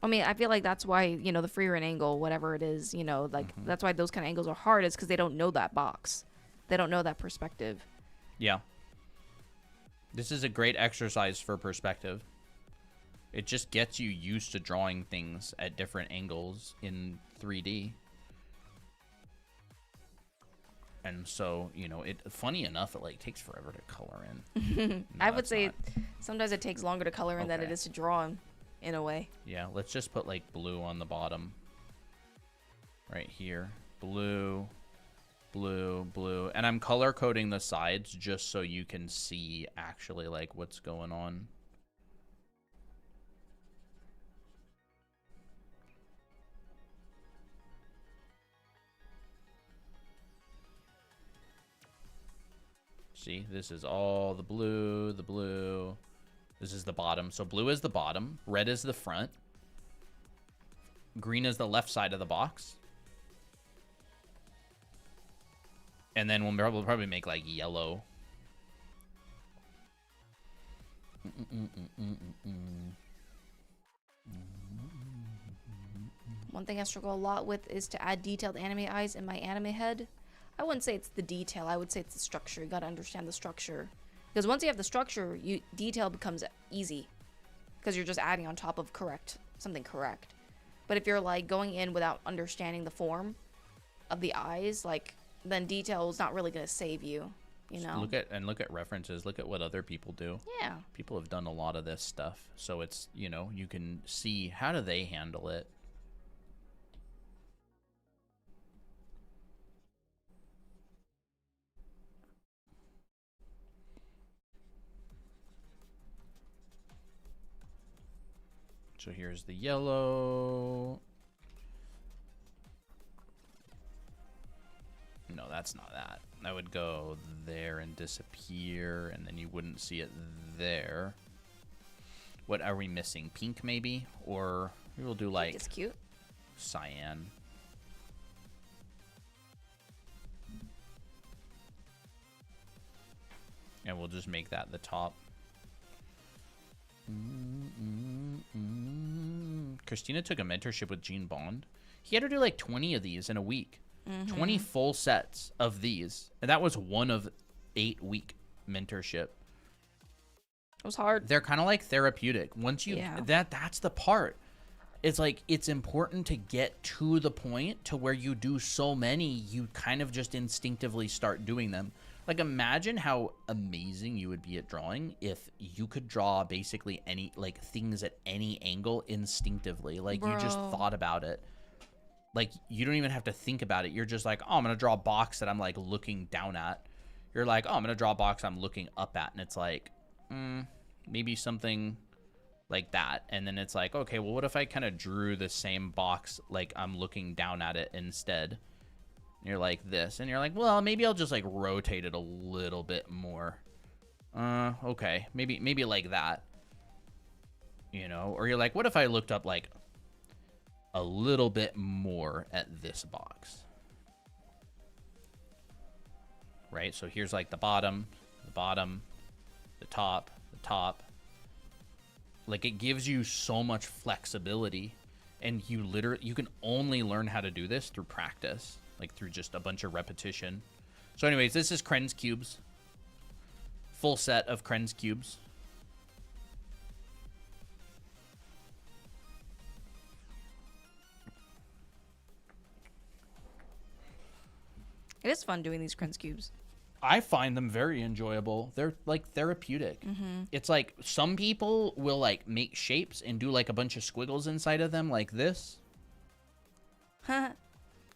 I mean, I feel like that's why, you know, the free run angle, whatever it is, you know, like that's why those kind of angles are hard, is because they don't know that box. They don't know that perspective. Yeah. This is a great exercise for perspective. It just gets you used to drawing things at different angles in 3D. And so, you know, funny enough, it like takes forever to color in. No, I would say sometimes it takes longer to color in than it is to draw in a way. Yeah, let's just put like blue on the bottom. Right here. Blue, blue, blue. And I'm color coding the sides just so you can see actually like what's going on. See, this is all the blue, the blue. This is the bottom. So blue is the bottom, red is the front, green is the left side of the box. And then we'll probably make like yellow. One thing I struggle a lot with is to add detailed anime eyes in my anime head. I wouldn't say it's the detail. I would say it's the structure. You got to understand the structure. Because once you have the structure, detail becomes easy. Because you're just adding on top of something correct. But if you're like going in without understanding the form of the eyes, like, then detail is not really going to save you, you know? Look at references. Look at what other people do. Yeah. People have done a lot of this stuff. So it's, you know, you can see how do they handle it. So here's the yellow. No, that's not that. I would go there and disappear, and then you wouldn't see it there. What are we missing? Pink, maybe? Or we'll do like... It's cute. Cyan. And we'll just make that the top. Christina took a mentorship with Gene Bond. He had to do like 20 of these in a week. 20 full sets of these. And that was one of 8-week mentorship. It was hard. They're kind of like therapeutic. Once you that's the part. It's like, it's important to get to the point to where you do so many, you kind of just instinctively start doing them. Like, imagine how amazing you would be at drawing if you could draw basically any, like, things at any angle instinctively. Like, you just thought about it. Like, you don't even have to think about it. You're just like, oh, I'm going to draw a box that I'm, like, looking down at. You're like, oh, I'm going to draw a box I'm looking up at. And it's like, maybe something like that. And then it's like, okay, well, what if I kind of drew the same box like I'm looking down at it instead? You're like this, and you're like, well, maybe I'll just like rotate it a little bit more. Okay, maybe like that, you know? Or you're like, what if I looked up like a little bit more at this box? Right, so here's like the bottom, the top. Like, it gives you so much flexibility. And you can only learn how to do this through practice, like through just a bunch of repetition. So anyways, this is Cren's cubes. Full set of Cren's cubes. It is fun doing these Cren's cubes. I find them very enjoyable. They're like therapeutic. It's like some people will like make shapes and do like a bunch of squiggles inside of them like this.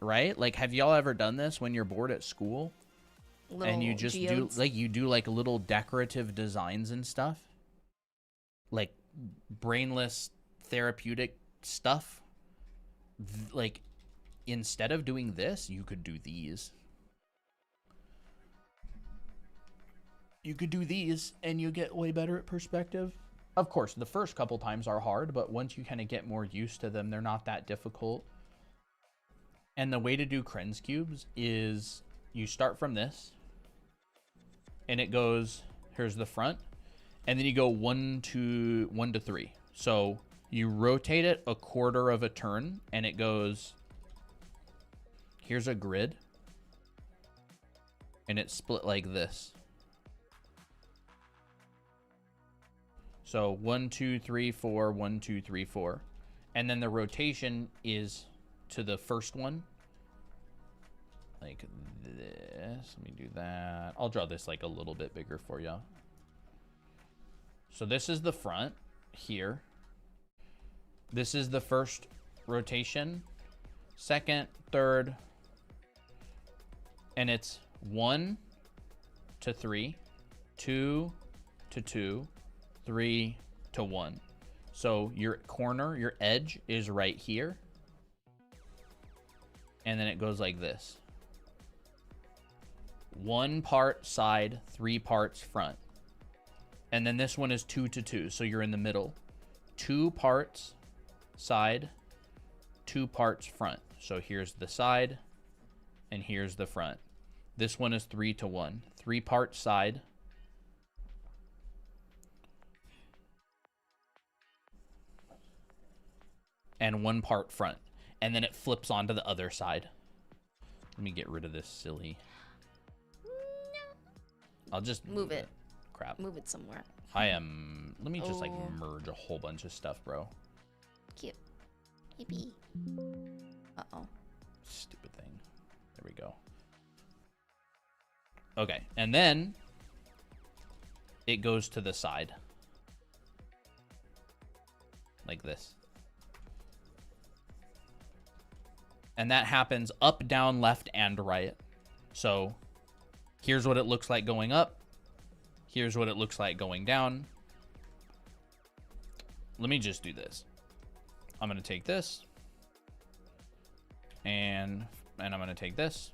Right? Like, have y'all ever done this when you're bored at school? And you just geodes. do like little decorative designs and stuff? Like brainless therapeutic stuff? Like, instead of doing this, you could do these. You could do these and you get way better at perspective. Of course, the first couple times are hard, but once you kind of get more used to them, they're not that difficult. And the way to do Cren's cubes is you start from this and it goes, here's the front, and then you go 1 to 3. So you rotate it a quarter of a turn and it goes, here's a grid, and it's split like this. So 1, 2, 3, 4, 1, 2, 3, 4. And then the rotation is to the first one. Like this. Let me do that. I'll draw this like a little bit bigger for you. So this is the front here. This is the first rotation. Second, third. And it's 1 to 3, 2 to 2, 3 to 1. So your corner, your edge is right here. And then it goes like this. 1 part side, 3 parts front. And then this one is 2 to 2. So you're in the middle. 2 parts side, 2 parts front. So here's the side and here's the front. This one is 3 to 1. 3 parts side. And 1 part front. And then it flips onto the other side. Let me get rid of this silly. I'll just move it. Crap. Move it somewhere. Let me just like merge a whole bunch of stuff, bro. Cute. Yippee. Uh-oh. Stupid thing. There we go. Okay, and then it goes to the side. Like this. And that happens up, down, left, and right. So here's what it looks like going up. Here's what it looks like going down. Let me just do this. I'm going to take this. And I'm going to take this.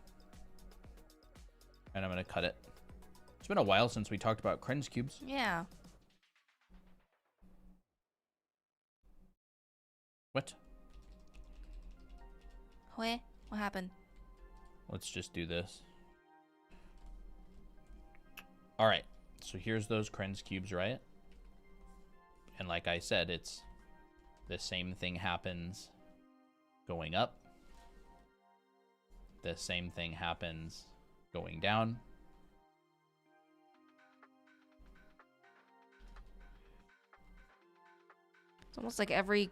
And I'm going to cut it. It's been a while since we talked about Cren's cubes. Yeah. What? What happened? Let's just do this. All right. So here's those Cren's cubes, right? And like I said, it's the same thing happens going up. The same thing happens going down. It's almost like every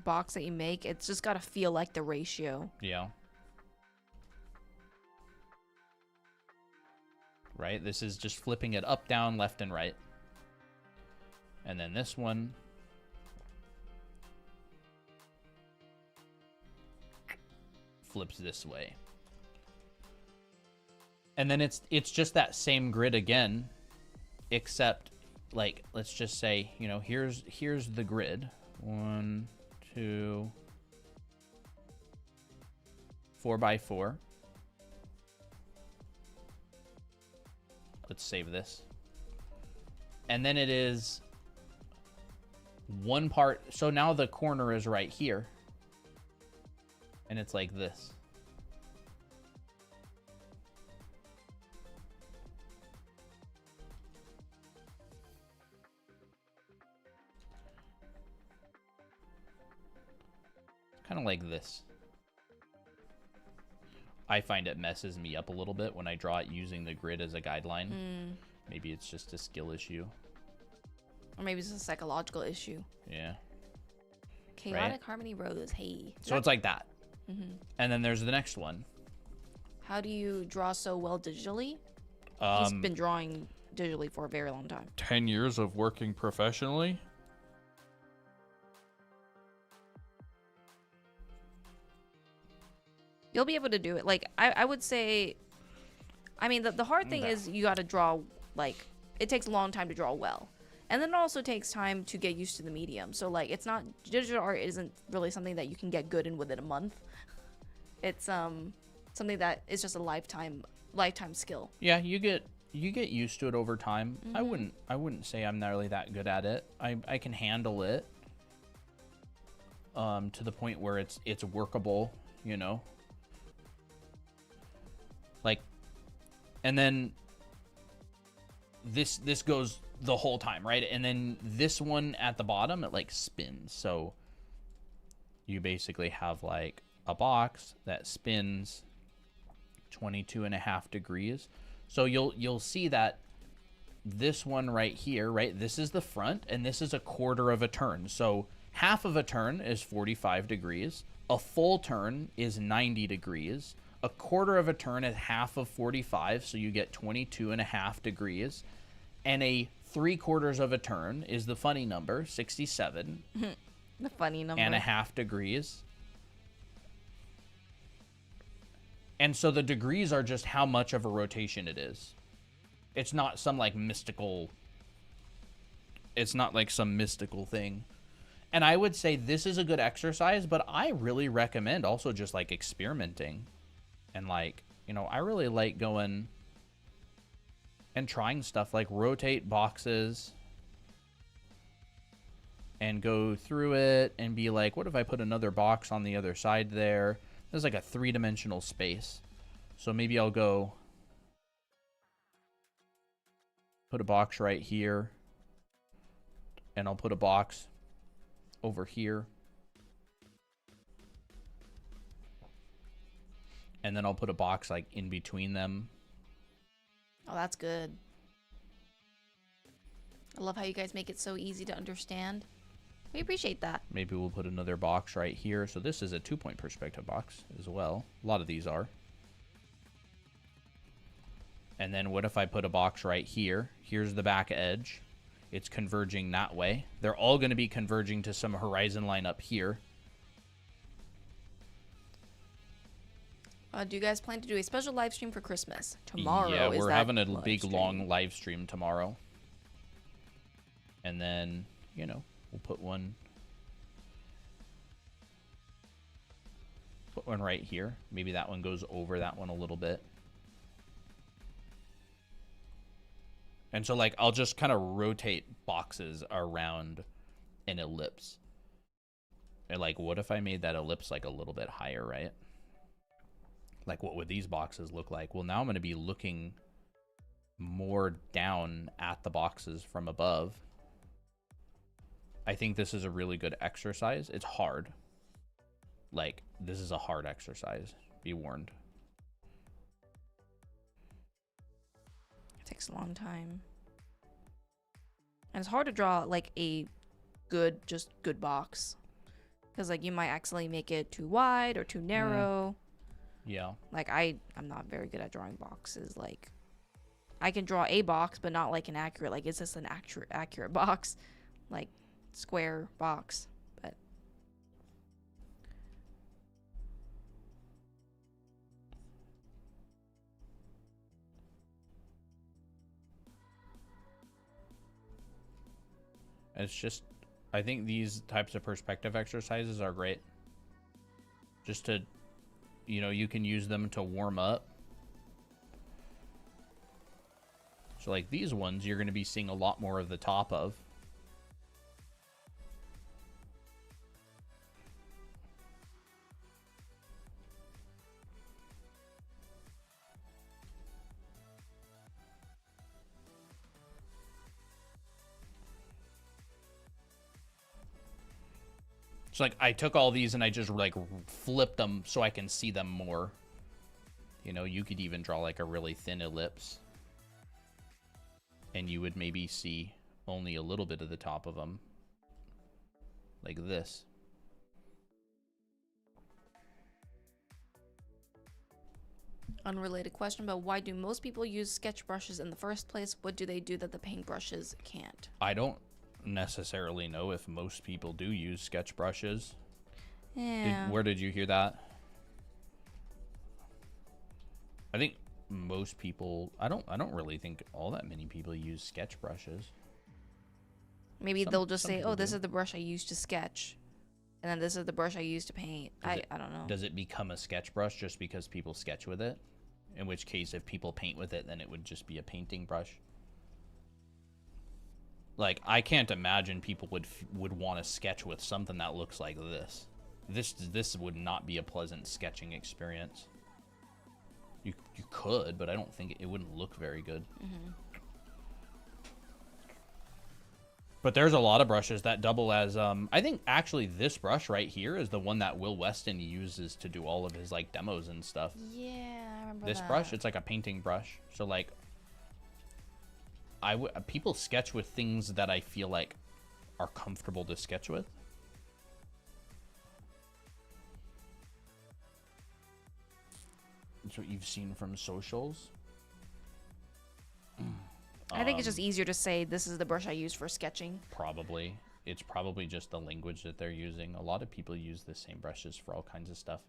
box that you make, it's just got to feel like the ratio. Yeah. Right? This is just flipping it up, down, left, and right. And then this one flips this way. And then it's just that same grid again, except like let's just say, you know, here's the grid. 1, 2, 4 by 4. Let's save this. And then it is 1 part. So now the corner is right here. And it's like this. of like this. I find it messes me up a little bit when I draw it using the grid as a guideline. Maybe it's just a skill issue. Or maybe it's a psychological issue. Yeah. Chaotic Harmony Rose, hey. So it's like that. And then there's the next one. How do you draw so well digitally? He's been drawing digitally for a very long time. 10 years of working professionally. You'll be able to do it. Like, I would say, I mean, the hard thing is you got to draw, like, it takes a long time to draw well. And then it also takes time to get used to the medium. So, like, it's not, digital art isn't really something that you can get good in within a month. It's something that is just a lifetime skill. Yeah, you get used to it over time. I wouldn't say I'm nearly that good at it. I can handle it to the point where it's workable, you know. Like, and then this goes the whole time, right? And then this one at the bottom, it like spins. So you basically have like a box that spins 22.5 degrees. So you'll see that this one right here, right? This is the front and this is a quarter of a turn. So half of a turn is 45 degrees. A full turn is 90 degrees. A quarter of a turn is half of 45, so you get 22.5 degrees. And a 3/4 of a turn is the funny number, 67. The funny number. And a half degrees. And so the degrees are just how much of a rotation it is. It's not some like mystical... It's not like some mystical thing. And I would say this is a good exercise, but I really recommend also just like experimenting. And like, you know, I really like going and trying stuff like rotate boxes and go through it and be like, what if I put another box on the other side there? There's like a 3-dimensional space. So maybe I'll go put a box right here and I'll put a box over here. And then I'll put a box like in between them. Oh, that's good. I love how you guys make it so easy to understand. We appreciate that. Maybe we'll put another box right here. So this is a 2-point perspective box as well. A lot of these are. And then what if I put a box right here? Here's the back edge. It's converging that way. They're all going to be converging to some horizon line up here. Do you guys plan to do a special live stream for Christmas? Tomorrow, yeah, we're having a big, stream? long live stream tomorrow. And then, you know, we'll put one right here. Maybe that one goes over that one a little bit. And so, like, I'll just kind of rotate boxes around an ellipse. And, like, what if I made that ellipse, like, a little bit higher, right? Like, what would these boxes look like? Well, now I'm going to be looking more down at the boxes from above. I think this is a really good exercise. It's hard. Like, this is a hard exercise. Be warned. It takes a long time. And it's hard to draw, like, a just good box. Because, like, you might accidentally make it too wide or too narrow. Yeah. Like, I'm not very good at drawing boxes. Like, I can draw a box, but not, like, an accurate, like, it's just an accurate box. Like, square box. But it's just, I think these types of perspective exercises are great. Just to, you know, you can use them to warm up. So like these ones, you're going to be seeing a lot more of the top of. So like I took all these and I just like flipped them so I can see them more. You know, you could even draw like a really thin ellipse. And you would maybe see only a little bit of the top of them. Like this. Unrelated question, but why do most people use sketch brushes in the first place? What do they do that the paint brushes can't? I don't necessarily know if most people do use sketch brushes. Yeah. Where did you hear that? I think most people, I don't really think all that many people use sketch brushes. Maybe they'll just say, people oh, this do. is the brush I use to sketch. And then this is the brush I use to paint. I don't know. Does it become a sketch brush just because people sketch with it? In which case, if people paint with it, then it would just be a painting brush. Like, I can't imagine people would want to sketch with something that looks like this. This would not be a pleasant sketching experience. You could, but I don't think it wouldn't look very good. Mm-hmm. But there's a lot of brushes that double as, I think actually this brush right here is the one that Will Weston uses to do all of his like demos and stuff. Yeah, I remember This that. brush, it's like a painting brush. So like, people sketch with things that I feel like are comfortable to sketch with. That's what you've seen from socials. I think it's just easier to say this is the brush I use for sketching. Probably. It's probably just the language that they're using. A lot of people use the same brushes for all kinds of stuff.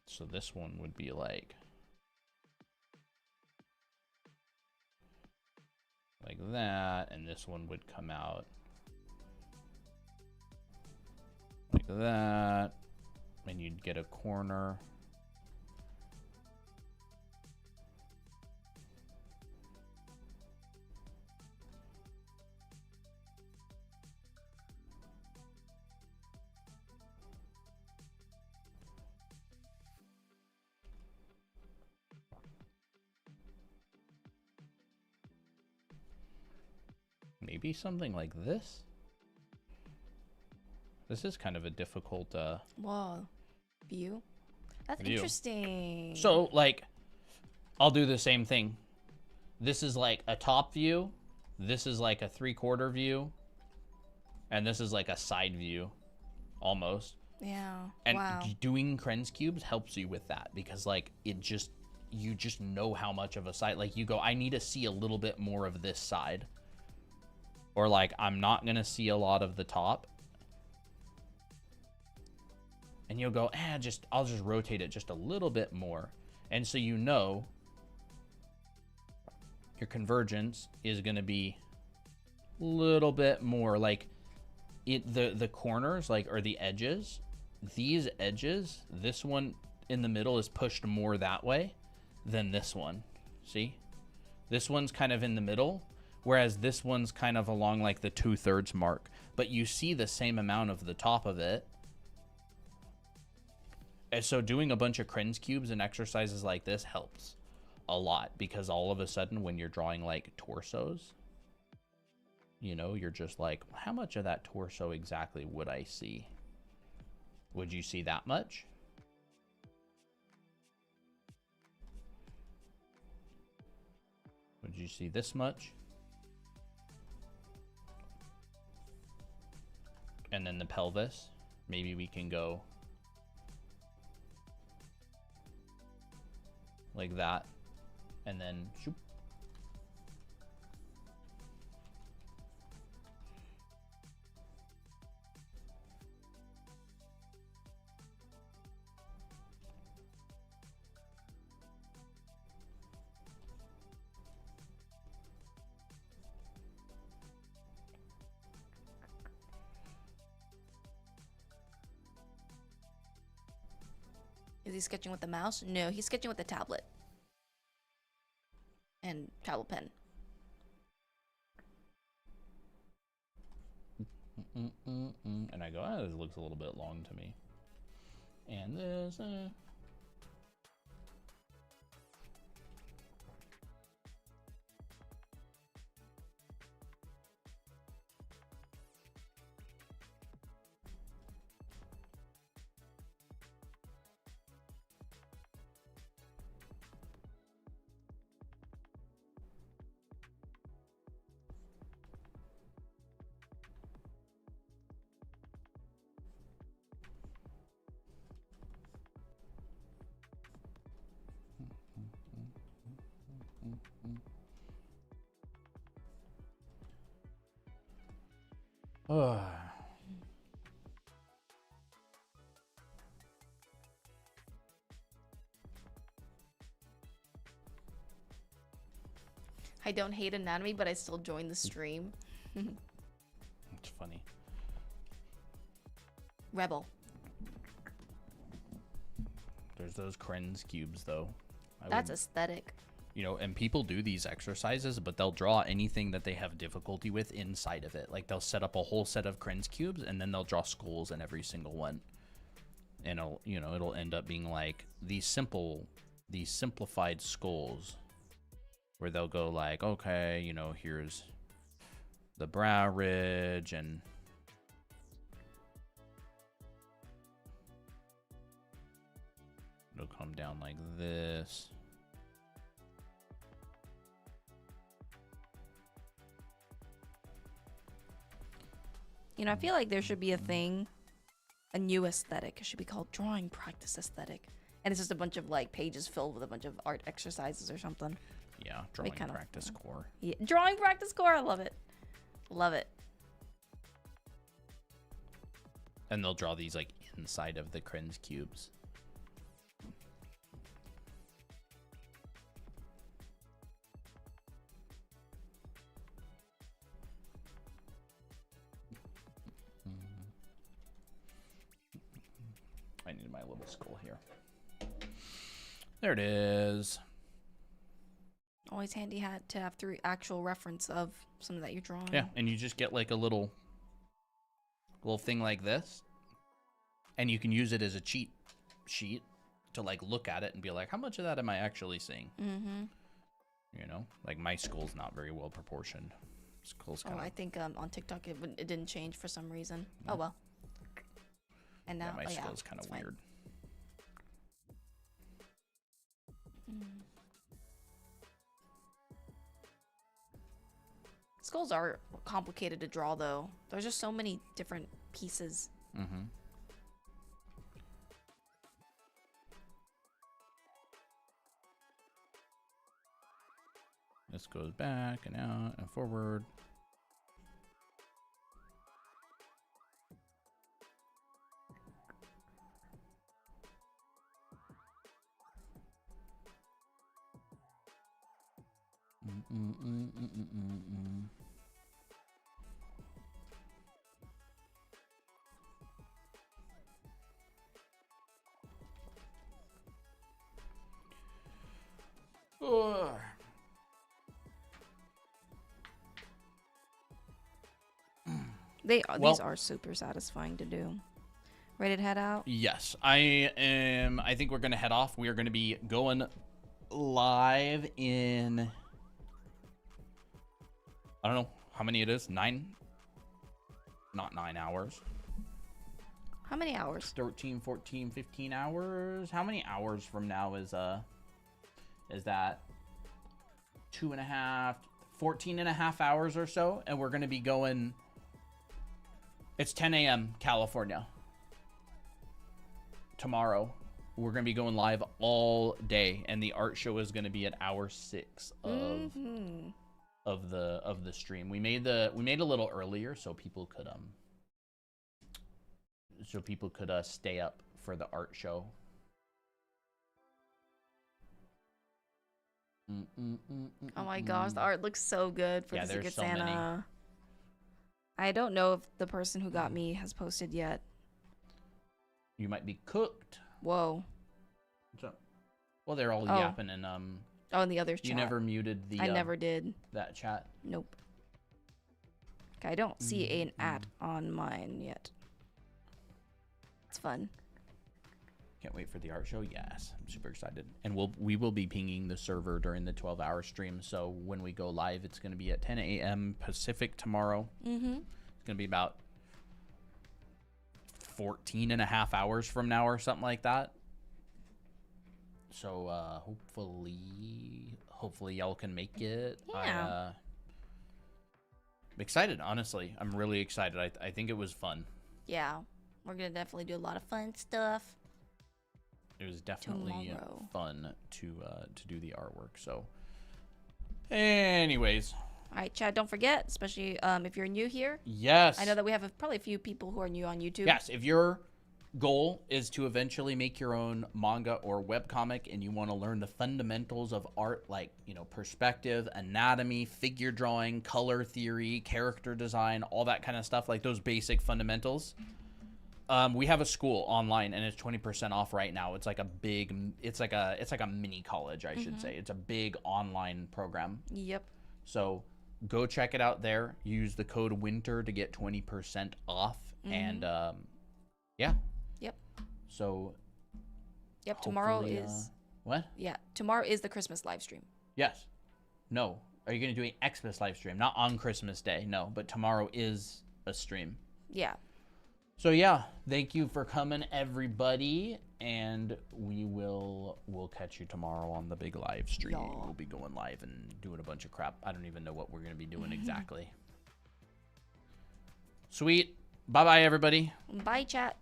So this one would be like that, and this one would come out like that, and you'd get a corner. Maybe something like this. This is kind of a difficult Whoa. View? That's view. interesting. So like, I'll do the same thing. This is like a top view. This is like a 3/4 view. And this is like a side view, almost. Yeah. And wow. doing Cren's cubes helps you with that, because like you just know how much of a side, like you go, I need to see a little bit more of this side. Or like, I'm not going to see a lot of the top. And you'll go, I'll just rotate it just a little bit more. And so you know your convergence is going to be a little bit more like the corners, like, or the edges. These edges, this one in the middle is pushed more that way than this one. See? This one's kind of in the middle, whereas this one's kind of along like the 2/3 mark. But you see the same amount of the top of it. And so doing a bunch of Cren's cubes and exercises like this helps a lot, because all of a sudden when you're drawing like torsos, you know, you're just like, how much of that torso exactly would I see? Would you see that much? Would you see this much? And then the pelvis, maybe we can go like that, and then shoop. Is he sketching with the mouse? No, he's sketching with the tablet. And tablet pen. And I go, this looks a little bit long to me. And this, I don't hate anatomy, but I still join the stream. It's funny. Rebel. There's those Cren's cubes, though. That's aesthetic. You know, and people do these exercises, but they'll draw anything that they have difficulty with inside of it. Like, they'll set up a whole set of Cren's cubes, and then they'll draw skulls in every single one. And it'll end up being like these simplified skulls, where they'll go like, okay, you know, here's the brow ridge, and it'll come down like this. You know, I feel like there should be a new aesthetic. It should be called drawing practice aesthetic. And it's just a bunch of like pages filled with a bunch of art exercises or something. Yeah, drawing practice core. Yeah, drawing practice core. I love it. Love it. And they'll draw these like inside of the Cren's cubes. I need my little skull here. There it is. Always handy to have actual reference of something that you're drawing. Yeah, and you just get like a little thing like this, and you can use it as a cheat sheet to like look at it and be like, how much of that am I actually seeing? Mm-hmm. You know, like my skull's not very well proportioned. Skull's kind of... I think on TikTok it didn't change for some reason. Yeah. Oh well. And now my skull's kind of weird. Skulls are complicated to draw, though. There's just so many different pieces. Mm-hmm. This goes back and out and forward. These are super satisfying to do. Ready to head out? Yes, I am. I think we're gonna head off. We are gonna be going live in, I don't know how many it is. 9? Not 9 hours. How many hours? 13, 14, 15 hours. How many hours from now is that 2.5, 14.5 hours or so? And we're gonna be going, it's 10 a.m. California. Tomorrow. We're gonna be going live all day, and the art show is gonna be at hour 6 of the stream. We made a little earlier so people could stay up for the art show. Oh my gosh, the art looks so good for the Secret so Santa. Many. I don't know if the person who got me has posted yet. You might be cooked. Whoa. What's up? Well, they're all yapping and Oh, in the other chat. You never muted the. I never did. That chat. Nope. Okay, I don't see an at on mine yet. It's fun. Can't wait for the art show. Yes, I'm super excited. And we will be pinging the server during the 12-hour stream. So when we go live, it's going to be at 10 a.m. Pacific tomorrow. Mm-hmm. It's going to be about 14.5 hours from now or something like that. So hopefully y'all can make it. Yeah. I'm excited, honestly. I'm really excited. I think it was fun. Yeah. We're going to definitely do a lot of fun stuff. It was definitely tomorrow. Fun to do the artwork. So anyways, All right, Chad, don't forget, especially if you're new here. Yes. I know that we have probably a few people who are new on YouTube. Yes, if your goal is to eventually make your own manga or webcomic and you want to learn the fundamentals of art, like, you know, perspective, anatomy, figure drawing, color theory, character design, all that kind of stuff, like those basic fundamentals, we have a school online and it's 20% off right now. It's like a big, it's like a mini college, I should say. It's a big online program. Yep. So go check it out there. Use the code WINTER to get 20% off. And yeah. Yep. So Yep, tomorrow hopefully, is what? Yeah, tomorrow is the Christmas live stream. Yes. No. Are you going to do an Xmas live stream? Not on Christmas Day. No, but tomorrow is a stream. Yeah. So yeah, thank you for coming, everybody, and we'll catch you tomorrow on the big live stream. Yeah. We'll be going live and doing a bunch of crap. I don't even know what we're going to be doing exactly. Sweet. Bye-bye, everybody. Bye, chat.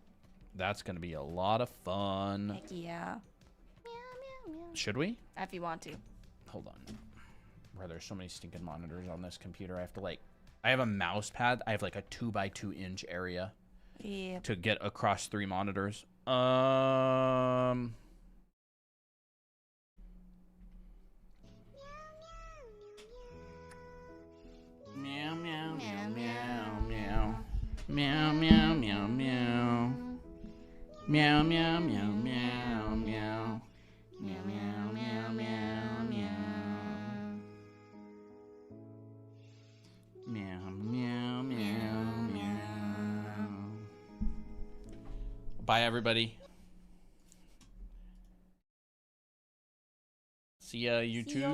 That's going to be a lot of fun. Heck yeah. Meow, meow, meow. Should we? If you want to. Hold on. Bro, there's so many stinking monitors on this computer. I have to, like, I have a mouse pad. I have, like, a 2x2 inch area. Yeah. To get across 3 monitors. Meow, meow, meow, meow, meow. Meow, meow, meow, meow. Meow, meow, meow, meow, meow. Meow, meow, meow, meow, meow. Meow, meow, meow, meow. Bye, everybody. See ya, YouTube. See ya.